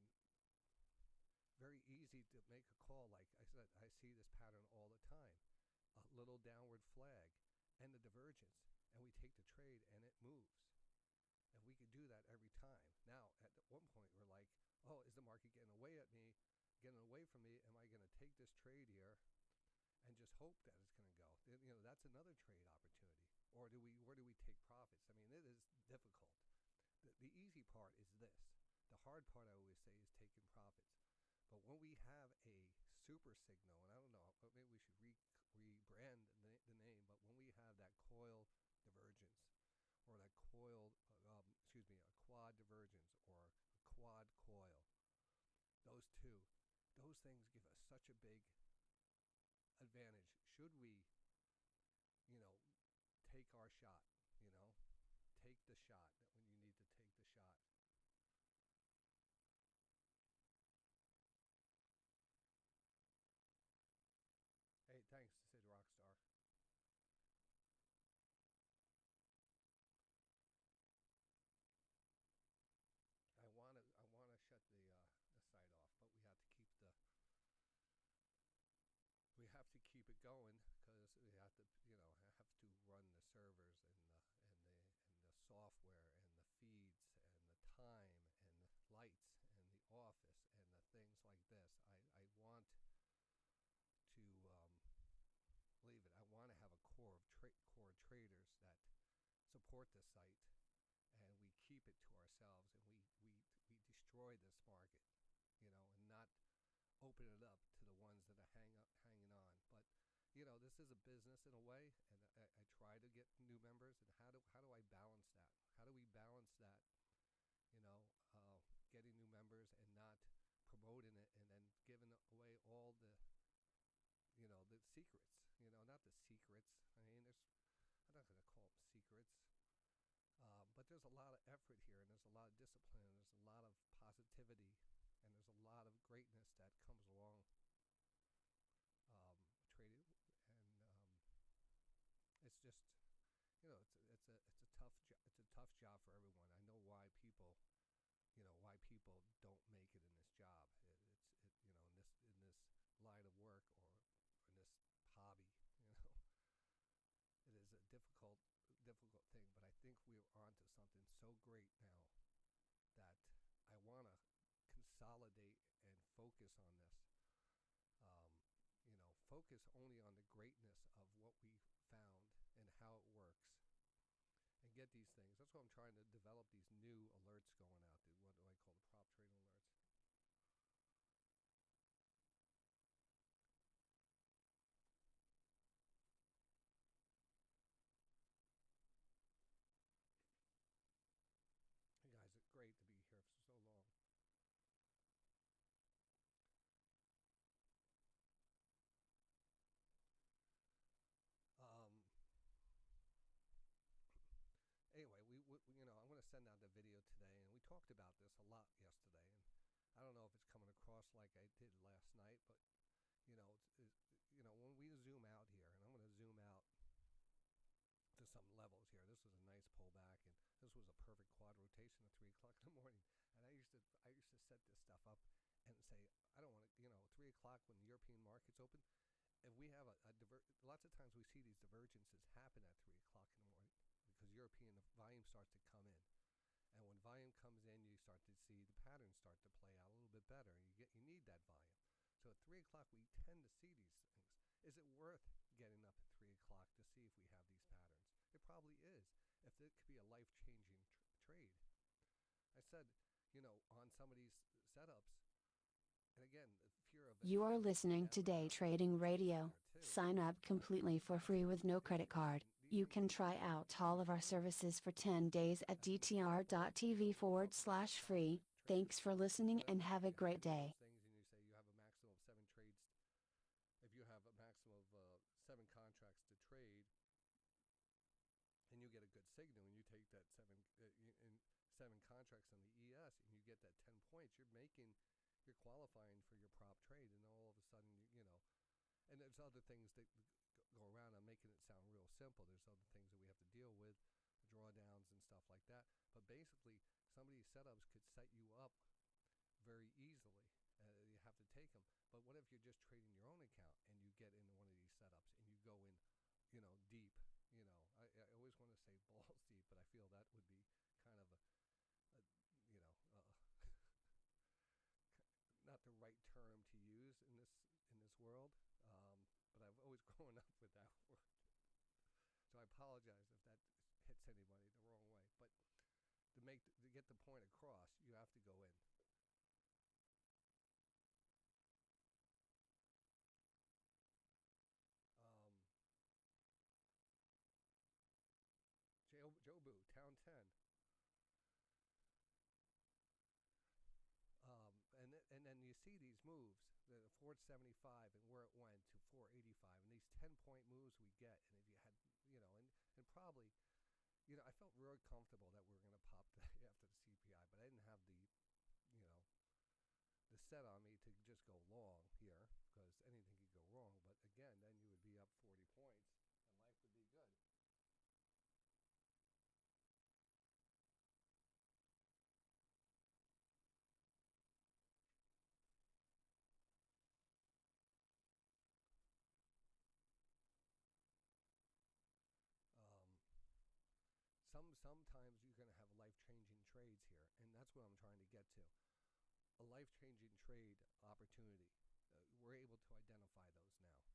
very easy to make a call. Like I said, I see this pattern all the time. A little downward flag and the divergence. And we take the trade and it moves. And we could do that every time. Now, at one point, we're like, oh, is the market getting away from me? Am I going to take this trade here and just hope that it's going to go? You know, that's another trade opportunity. Or where do we take profits? I mean, it is difficult. The easy part is this. The hard part, I always say, is taking profits. But when we have a super signal, and I don't know, maybe we should rebrand the name, but when we have that coil divergence, or that coil, a quad divergence, or a quad coil, those things give us such a big advantage. Should we, take our shot, take the shot when you need to take the shot. Hey, thanks, DayTraderRockStar. I want to shut the site off, but we have to keep it going because we have to run the servers and the software and the feeds and the time and the lights and the office and the things like this. I want to leave it. I want to have a core of core traders that support the site, and we keep it to ourselves, and we destroy this market, and not open it up to the ones that are hanging on. But this is a business in a way, and I try to get new members. And how do I balance that? How do we balance that? Getting new members and not promoting it, and then giving away all the the secrets. Not the secrets. I mean, I'm not going to call them secrets. But there's a lot of effort here, and there's a lot of discipline, and there's a lot of positivity, and there's a lot of greatness that comes along trading. And it's just, it's a tough job for everyone. I know why people don't make it in this job. In this line of work or in this hobby. It is a difficult thing, but I think we're onto something so great now that I want to consolidate and focus on this. Focus only on the greatness of what we found and how it works, and get these things. That's why I'm trying to develop these new alerts going out. What do I call the prop trading alerts? You guys, it's great to be here for so long. Anyway, I'm going to send out the video today, and we talked about this a lot yesterday, and I don't know if it's coming across like I did last night, but when we zoom out here, and I'm going to zoom out to some levels here. This was a nice pullback, and this was a perfect quad rotation at 3 o'clock in the morning. And I used to set this stuff up and say, I don't want to, 3 o'clock when the European markets open. If we have lots of times we see these divergences happen at 3 o'clock in the morning because European volume starts to come in. And when volume comes in, you start to see the patterns start to play out a little bit better. You need that volume. So at 3 o'clock, we tend to see these things. Is it worth getting up at 3 o'clock to see if we have these patterns? It probably is, if it could be a life-changing trade. I said, on some of these setups. And again, the fear of You are listening to Day Trading Radio. Sign up completely for free with no credit card. You can try out all of our services for 10 days at dtr.tv/free. Thanks for listening and have a great day. Things, and you say you have a maximum of 7 trades. If you have a maximum of 7 contracts to trade, and you get a good signal, and you take that 7 contracts on the ES, and you get that 10 points, you're qualifying for your prop trade, and all of a sudden, and there's other things that go around. I'm making it sound real simple. There's other things that we have to deal with, drawdowns and stuff like that. But basically, some of these setups could set you up very easily. You have to take them. But what if you're just trading your own account and you get into one of these setups and you go in, deep? I always want to say balls deep, but I feel that would be kind of not the right term to use in this world. But I've always grown up with that word. So I apologize if that hits anybody the wrong way. But to get the point across, you have to go in. Jobu, Town 10. And then you see these moves, the 475 and where it went to 485, and these 10-point moves we get. And if you had, and probably, I felt really comfortable that we were going to pop after the CPI, but I didn't have the set on me to just go long here, because anything could go wrong. But again, then you would be up 40 points, and life would be good. Sometimes you're going to have life-changing trades here, and that's what I'm trying to get to. A life-changing trade opportunity. We're able to identify those now,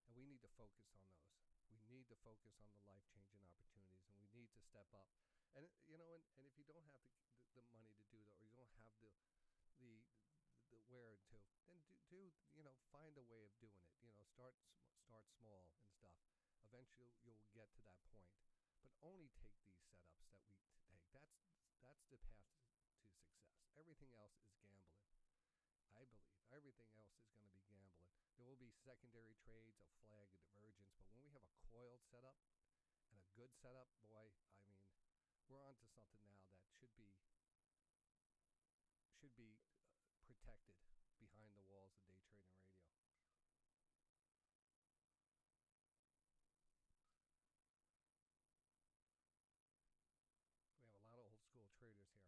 and we need to focus on those. We need to focus on the life-changing opportunities, and we need to step up. And and if you don't have the money to do that, or you don't have the where to, then do find a way of doing it. Start small and stuff. Eventually, you'll get to that point. But only take these setups that we take. That's the path to success. Everything else is gambling. I believe everything else is going to be gambling. There will be secondary trades, a flag, a divergence. But when we have a coiled setup and a good setup, boy, I mean, we're onto something now that should be protected behind the walls of Day Trading Radio. We have a lot of old school traders here.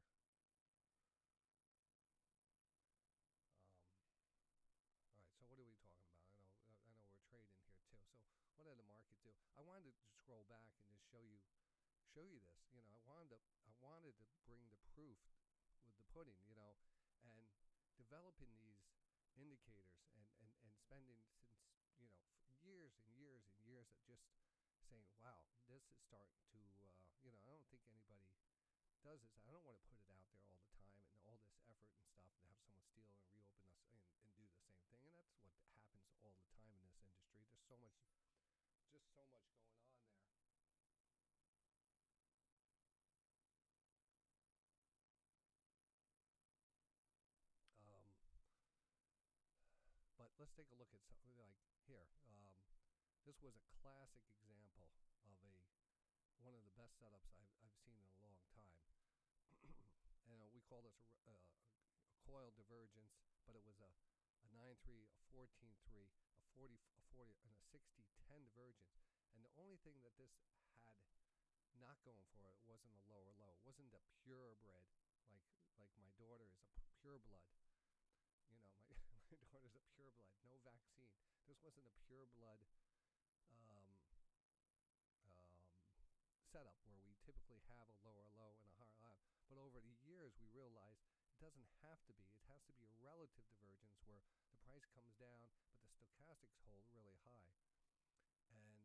All right, so what are we talking about? I know we're trading here too. So what did the market do? I wanted to scroll back and just show you this. I wanted to bring the proof with the pudding. And developing these indicators and spending since years and years and years of just saying, wow, this is starting to, I don't think anybody does this. I don't want to put it out there all the time and all this effort and stuff and have someone steal and reopen us and do the same thing. And that's what happens all the time in this industry. There's so much going on there. But let's take a look at something like here. This was a classic example of one of the best setups I've seen in a long time. And we call this a coil divergence, but it was a 9-3, a 14-3, a 40, and a 60-10 divergence. And the only thing that this had not going for it wasn't a lower low. It wasn't a purebred, like my daughter is a pureblood. My daughter's a pureblood, no vaccine. This wasn't a pureblood setup where we typically have a lower low and a higher high. But over the years, we realized it doesn't have to be. It has to be a relative divergence where the price comes down, but the stochastics hold really high. And,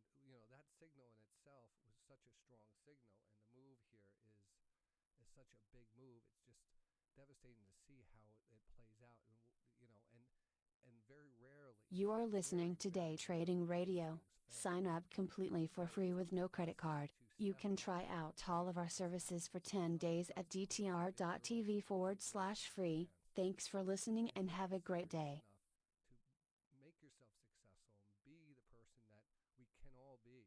that signal in itself was such a strong signal, and the move here is such a big move. It's just, devastating to see how it plays out, and very rarely. You are listening to very Day Trading rarely Radio. these things fail. Sign up completely for free with no credit card. You can try To out all of our services for 10 days at dtr.tv/free. Thanks for listening and have a great day. To make yourself successful and be the person that we can all be.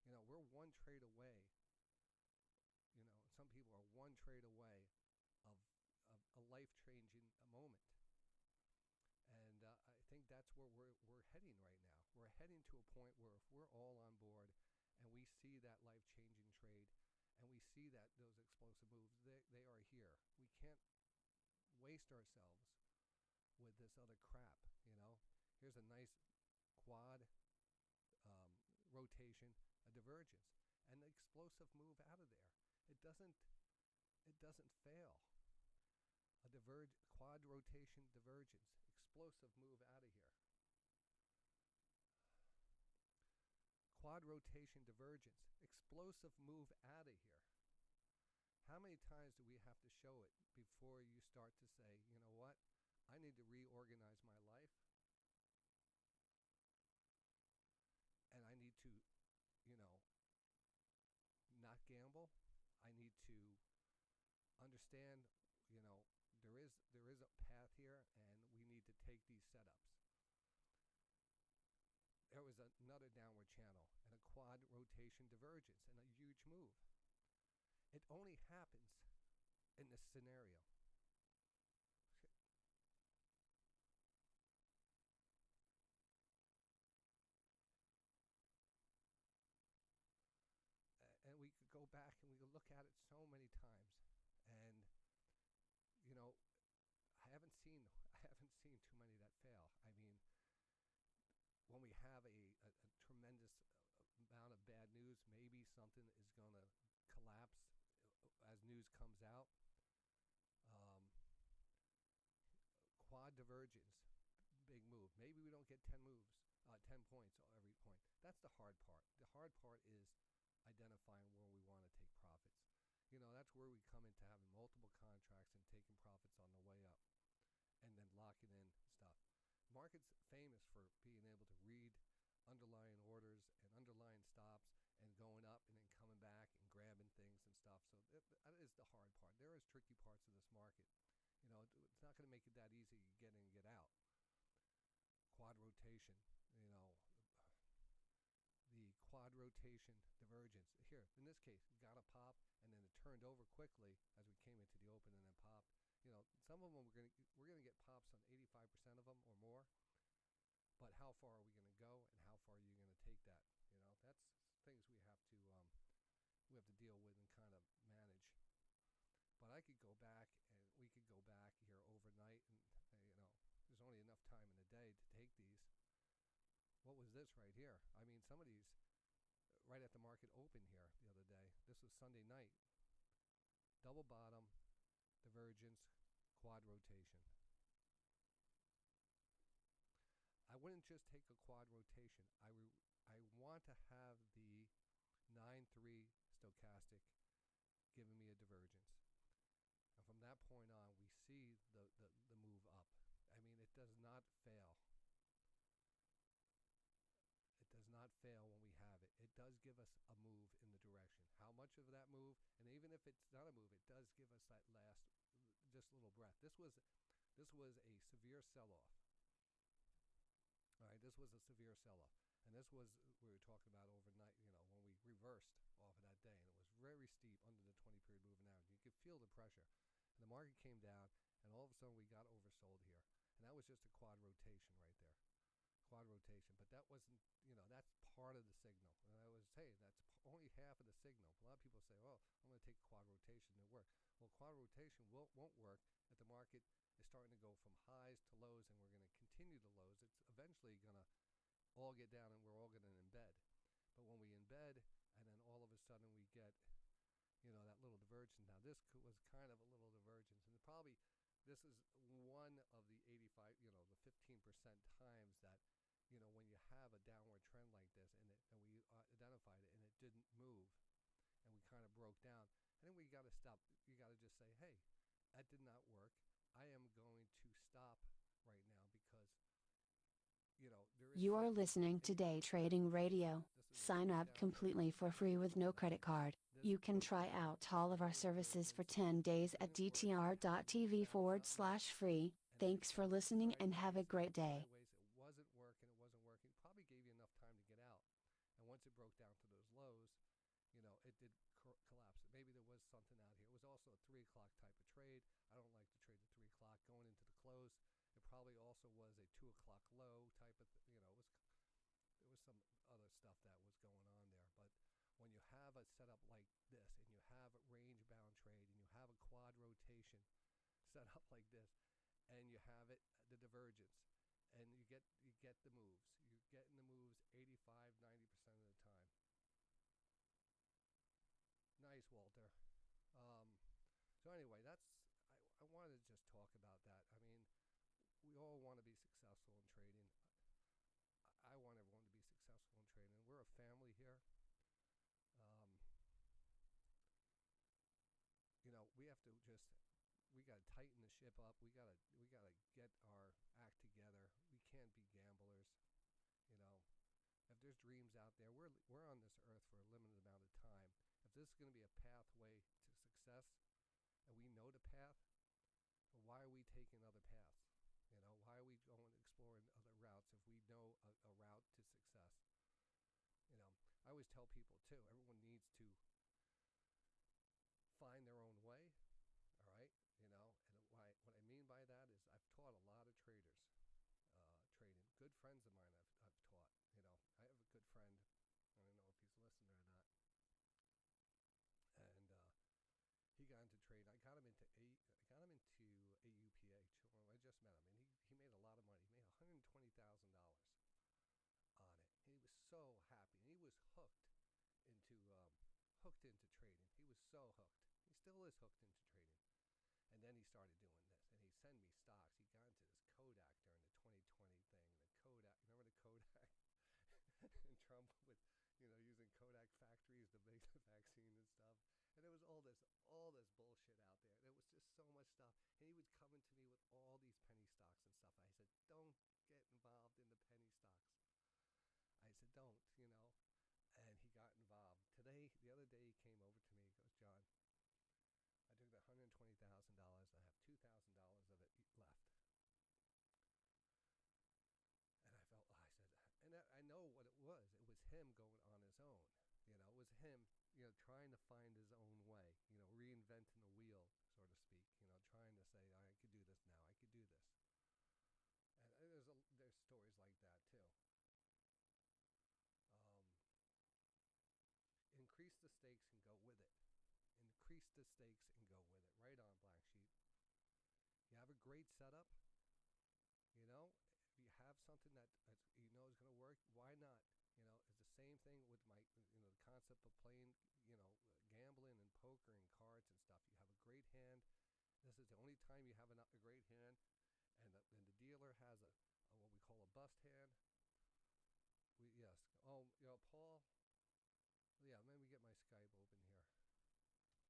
We're one trade away. Some people are one trade away of a life-changing moment. And I think that's where we're heading right now. We're heading to a point where if we're all on board and we see that life-changing trade and we see that those explosive moves, they are here. We can't waste ourselves with this other crap, Here's a nice quad rotation, a divergence, and the explosive move out of there. It doesn't fail. A quad rotation divergence, explosive move out of here. Quad rotation divergence, explosive move out of here. How many times do we have to show it before you start to say, you know what, I need to reorganize my life, and I need to, not gamble. I need to understand, there is a path here, and we need to take these setups. There was another downward channel and a quad rotation divergence and a huge move. It only happens in this scenario. And we could go back and we could look at it so many times, and I haven't seen too many that fail. I mean, when we have a tremendous amount of bad news, maybe something is going to collapse as news comes out. Quad divergence, big move. Maybe we don't get 10 points every point. That's the hard part. The hard part is identifying where we want to take profits. That's where we come into having multiple contracts and taking profits on the way up and then locking in stuff. Market's famous for being able to read underlying orders and underlying stops and going up and then coming back and grabbing things and stuff. So that is the hard part. There is tricky parts of this market. It's not going to make it that easy to get in and get out. Quad rotation, the quad rotation divergence. Here, in this case, we got a pop and then it turned over quickly as we came into the open and then popped. Some of them we're gonna get pops on 85% of them or more. But how far are we gonna go, and how far are you gonna take that? That's things we have to deal with and kind of manage. But I could go back, and we could go back here overnight, and there's only enough time in the day to take these. What was this right here? I mean, some of these right at the market open here the other day. This was Sunday night. Double bottom, divergence, quad rotation. I wouldn't just take a quad rotation. I want to have the 9-3 stochastic giving me a divergence. And from that point on, we see the move up. I mean, it does not fail. It does not fail when we have it. It does give us a move in the direction. How much of that move, and even if it's not a move, it does give us that last, just little breath. This was a severe sell-off. All right, this was a severe sell-off. And this was, we were talking about overnight, when we reversed off of that day. And it was very steep under the 20-period moving average. You could feel the pressure. And the market came down, and all of a sudden we got oversold here. And that was just a quad rotation right there. Quad rotation, but that wasn't, that's part of the signal. And I would say that's only half of the signal. A lot of people say, oh, I'm going to take quad rotation to work. Well, quad rotation won't work if the market is starting to go from highs to lows, and we're going to continue to lows. It's eventually going to all get down, and we're all going to embed. But when we embed, and then all of a sudden we get, that little divergence. Now, this was kind of a little divergence, and probably this is one of the 85, the 15% times that, when you have a downward trend like this, and we identified it, and it didn't move, and we kind of broke down, and then we got to stop. You got to just say, hey, That did not work. I am going to stop right now because, there is You are something, listening to and Day Trading Radio. Sign up completely for free with no credit card. You can try out all of our services for 10 days at dtr.tv/free. Thanks for listening and have a great day. It wasn't working. Probably gave you enough time to get out. And once it broke down to those lows, it did collapse. Maybe there was something out here. It was also a 3 o'clock type of trade. I don't like to trade at 3 o'clock going into the close. It probably also was a 2 o'clock low type of, there was some other stuff that was going on there. But when you have a setup like this, and you have a range bound trade, and you have a quad rotation set up like this, and you have the divergence, and you get the moves. You're getting the moves 85, 90% of the time. Nice, Walter. So anyway, I wanted to just talk about that. I mean, we all want to be successful in trading. I want everyone to be successful in trading. We're a family here. We have to we got to tighten the ship up. We got to get our act together. We can't be gamblers. If there's dreams out there, we're on this earth for a limited amount of time. If this is going to be a pathway to success, and we know the path, why are we taking other paths? Why are we going exploring other routes if we know a route to success? I always tell people too, everyone needs to find their own way, all right? And what I mean by that is I've taught a lot of traders trading. Good friends of mine I've taught. I have a good friend, I don't know if he's listening or not, and he got into trading. I got him into AUPA. I just met him, and he made a lot of money. He made $120,000 on it, and he was so happy. And he was hooked into trading. He was so hooked. He still is hooked into trading. And then he started doing this, and he'd send me stocks. He got into this Kodak during the 2020 thing. The Kodak, remember the Kodak? And Trump with, using Kodak factories to make the vaccine and stuff. And there was all this bullshit out there. There was just so much stuff. And he was coming to me with all these penny stocks and stuff. I said, don't get involved in the penny stocks. I said, don't, And he got involved. The other day, he came over to me. He goes, John, I took the $120,000 and I have $2,000 of it left. And I said, and I know what it was. It was him going on his own. It was him, trying to find his own way, reinventing the wheel, so to speak, trying to say, I could do this now. I could do this. And there's stories like that too. Increase the stakes and go with it. Increase the stakes and go with it. Right on, Black Sheep. You have a great setup. If you have something that is going to work, why not? It's the same thing with my, the concept of playing, gambling and poker and cards and stuff. You have a great hand. This is the only time you have a great hand, and the dealer has a what we call a bust hand. Paul. Yeah, let me get my Skype open here. Let me see if it even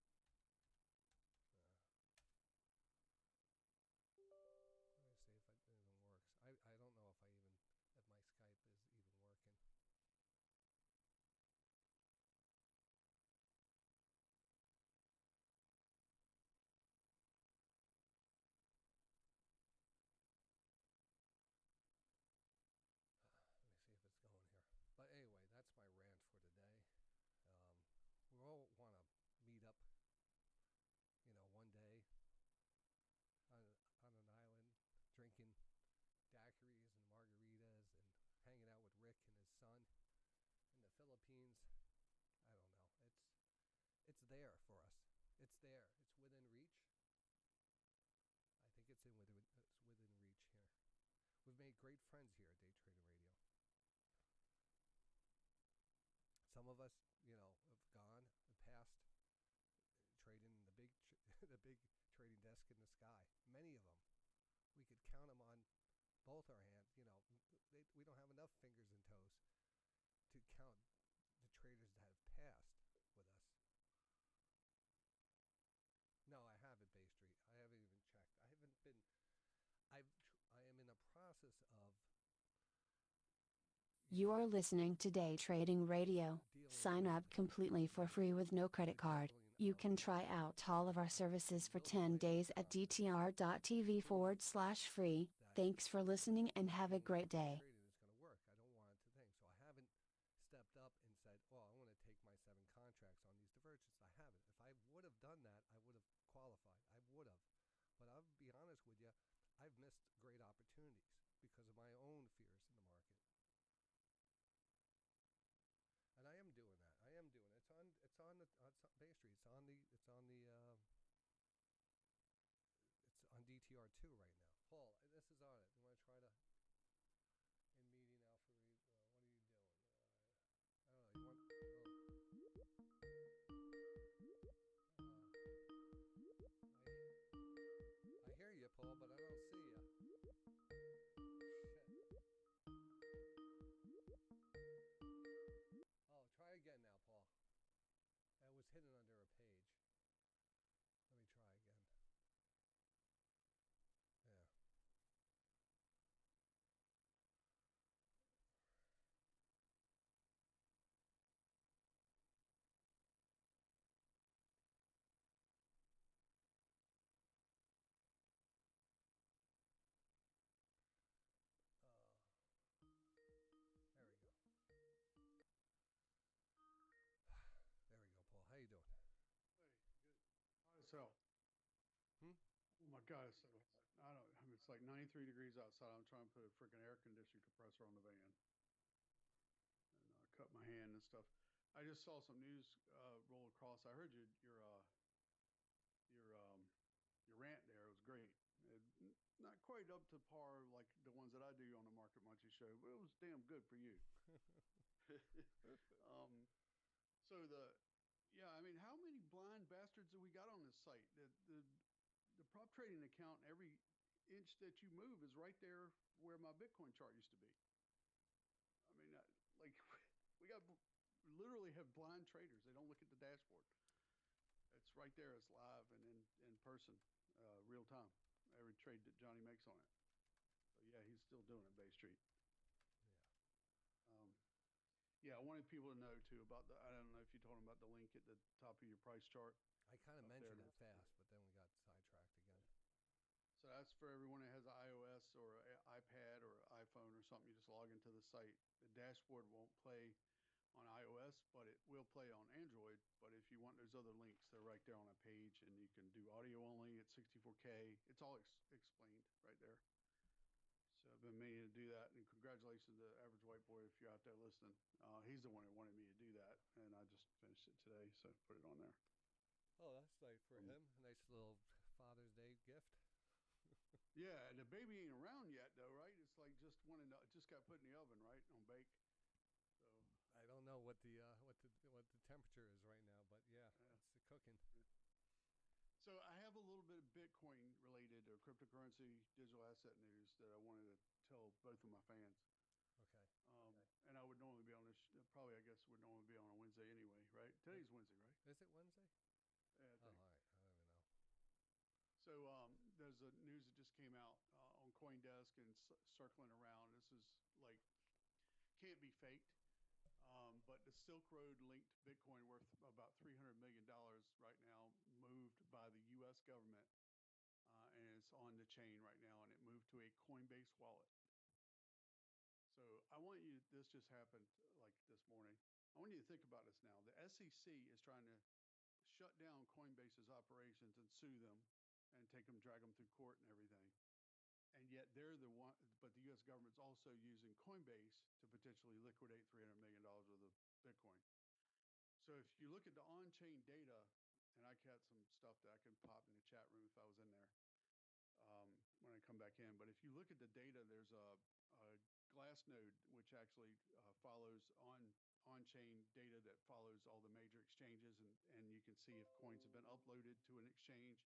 works. I don't know if my Skype is even working. Let me see if it's going here. But anyway, that's my rant for today. We all want to meet up, one day on an island, drinking daiquiris and margaritas and hanging out with Rick and his son in the Philippines. I don't know. It's there for us. It's there. It's within reach. I think it's within reach here. We've made great friends here at Day Trading Radio. Some of us, have gone and passed trading the big trading desk in the sky. Many of them, we could count them on both our hands. We don't have enough fingers and toes to count the traders that have passed with us. No, I haven't, Bay Street. I haven't of You are listening to Day Trading Radio. Sign up completely for free with no credit card. You can try out all of our services for 10 days at dtr.tv/free. Thanks for listening and have a great day. trading is going to work. I don't want it to think. So I haven't stepped up and said, "Oh, I want to take my 7 contracts on these divergence." I haven't. If I would have done that, I would have qualified. I would have. But I'll be honest with you, I've missed great opportunities because of my own fears in the market. And I am doing that. I am doing it. It's on Bay Street. It's on DTR2 right now. Paul, this is on it. You want to try to in meeting Alpha Read? What are you doing? I don't know. You want? I hear you, Paul, but I don't see you. Oh, try again now, Paul. That was hidden under a page. Let me try again. Yeah. There we go. There we go, Paul. How you doing? Hey, good. Hot as hell. Oh my God, it's so hot. I mean, it's like 93 degrees outside. I'm trying to put a freaking air conditioning compressor on the van, and cut my hand and stuff. I just saw some news roll across. I heard your rant there. It was great. Not quite up to par like the ones that I do on the Market Munchie show, but it was damn good for you. Yeah, I mean, how many blind bastards have we got on this site? The prop trading account, every inch that you move is right there where my Bitcoin chart used to be. I mean, like we literally have blind traders. They don't look at the dashboard. It's right there. It's live and in person, real time. Every trade that Johnny makes on it. So yeah, he's still doing it, Bay Street. Yeah. I wanted people to know too about I don't know if you told them about the link at the top of your price chart. I kind of mentioned it fast, but then we got sidetracked again. So that's for everyone that has an iOS or an iPad or an iPhone or something. You just log into the site. The dashboard won't play on iOS, but it will play on Android. But if you want those other links, they're right there on a page, and you can do audio only at 64K. It's all explained right there. So I've been meaning to do that, and congratulations to Average White Boy if you're out there listening. He's the one that wanted me to do that, and I just finished it today, so put it on there. Oh, that's nice for him. A nice little Father's Day gift. Yeah, the baby ain't around yet, though, right? It's like just got put in the oven, right, on bake. So I don't know what the temperature is right now, but yeah. It's cooking. So I have a little bit of Bitcoin related or cryptocurrency digital asset news that I wanted to tell both of my fans. Okay. And I would normally be on this. Probably, I guess, would normally be on a Wednesday anyway, right? Today's Wednesday, right? Is it Wednesday? Yeah. Oh, all right. I don't even know. So there's a news that just came out on CoinDesk and circling around. This is like can't be faked. But the Silk Road linked Bitcoin worth about $300 million right now moved by the U.S. government, and it's on the chain right now, and it moved to a Coinbase wallet. So I want you, this just happened like this morning. I want you to think about this now. The SEC is trying to shut down Coinbase's operations and sue them and drag them through court and everything. And yet they're the one, but the U.S. government's also using Coinbase to potentially liquidate $300 million worth of Bitcoin. So if you look at the on-chain data, and I got some stuff that I can pop in the chat room if I was in there when I come back in. But if you look at the data, there's a Glassnode, which actually follows on-chain data that follows all the major exchanges, and you can see if coins have been uploaded to an exchange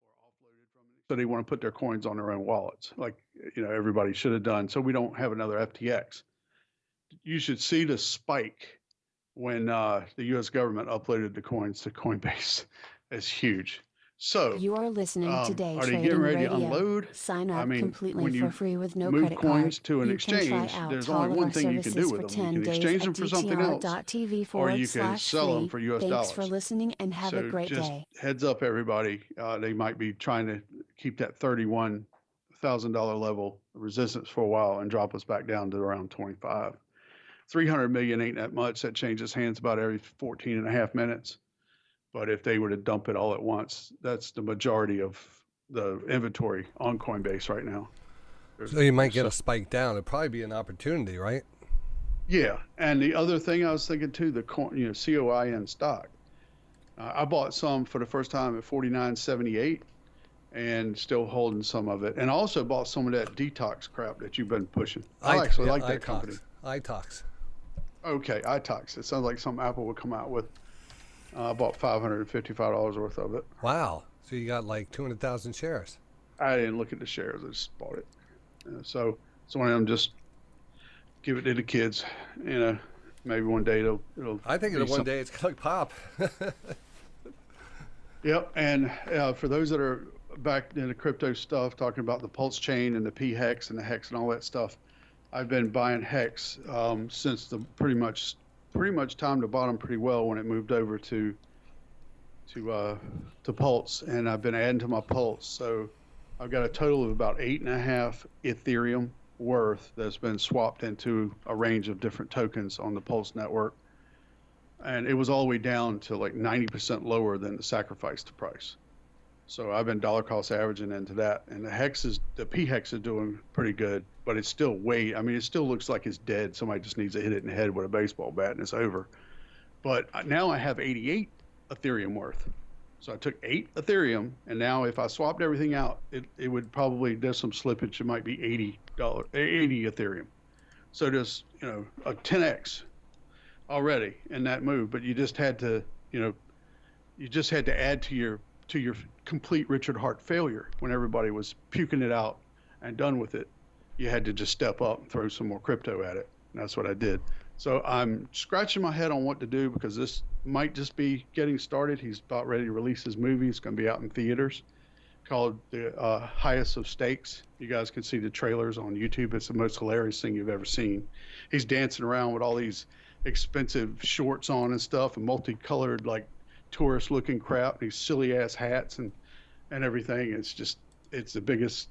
or offloaded from an exchange. So they want to put their coins on their own wallets, like everybody should have done, so we don't have another FTX. You should see the spike when the U.S. government uploaded the coins to Coinbase. It's huge. So, You are listening to Day are they getting Trading ready to Radio. unload? Sign I up mean, completely when for you free with no move credit coins card. to an You can try exchange, out there's all only of one our thing you can do services with for them. You 10 can days exchange at them for something else, dtr.tv or you can sell them /free. for US Thanks for dollars. listening and have a So great just day. heads up, everybody. They might be trying to keep that $31,000 level of resistance for a while and drop us back down to around 25. 300 million ain't that much. That changes hands about every 14 and a half minutes. But if they were to dump it all at once, that's the majority of the inventory on Coinbase right now. So you might get a spike down. It'd probably be an opportunity, right? Yeah, and the other thing I was thinking too, the COIN stock. I bought some for the first time at 49.78, and still holding some of it. And I also bought some of that detox crap that you've been pushing. I actually like that company. iTox. Okay, iTox. It sounds like something Apple would come out with. I bought $555 worth of it. Wow. So you got like 200,000 shares. I didn't look at the shares. I just bought it. So it's one of them, just give it to the kids. Maybe one day it'll I think one day it's going to pop. Yep. And for those that are back in the crypto stuff, talking about the Pulse chain and the P hex and the hex and all that stuff, I've been buying hex since the pretty much timed the bottom pretty well when it moved over to Pulse, and I've been adding to my Pulse. So I've got a total of about 8.5 Ethereum worth that's been swapped into a range of different tokens on the Pulse network. And it was all the way down to like 90% lower than the sacrificed price. So I've been dollar cost averaging into that. And the P hex is doing pretty good, but it's still it still looks like it's dead. Somebody just needs to hit it in the head with a baseball bat and it's over. But now I have 88 Ethereum worth. So I took 8 Ethereum, and now if I swapped everything out, it would probably, there's some slippage. It might be $80 Ethereum. So there's, a 10x already in that move, but you just had to add to your complete Richard Hart failure when everybody was puking it out and done with it. You had to just step up and throw some more crypto at it. And that's what I did. So I'm scratching my head on what to do, because this might just be getting started. He's about ready to release his movie. It's going to be out in theaters, called The Highest of Stakes. You guys can see the trailers on YouTube. It's the most hilarious thing you've ever seen. He's dancing around with all these expensive shorts on and stuff, and multicolored, like, tourist looking crap, these silly ass hats and everything. It's the biggest,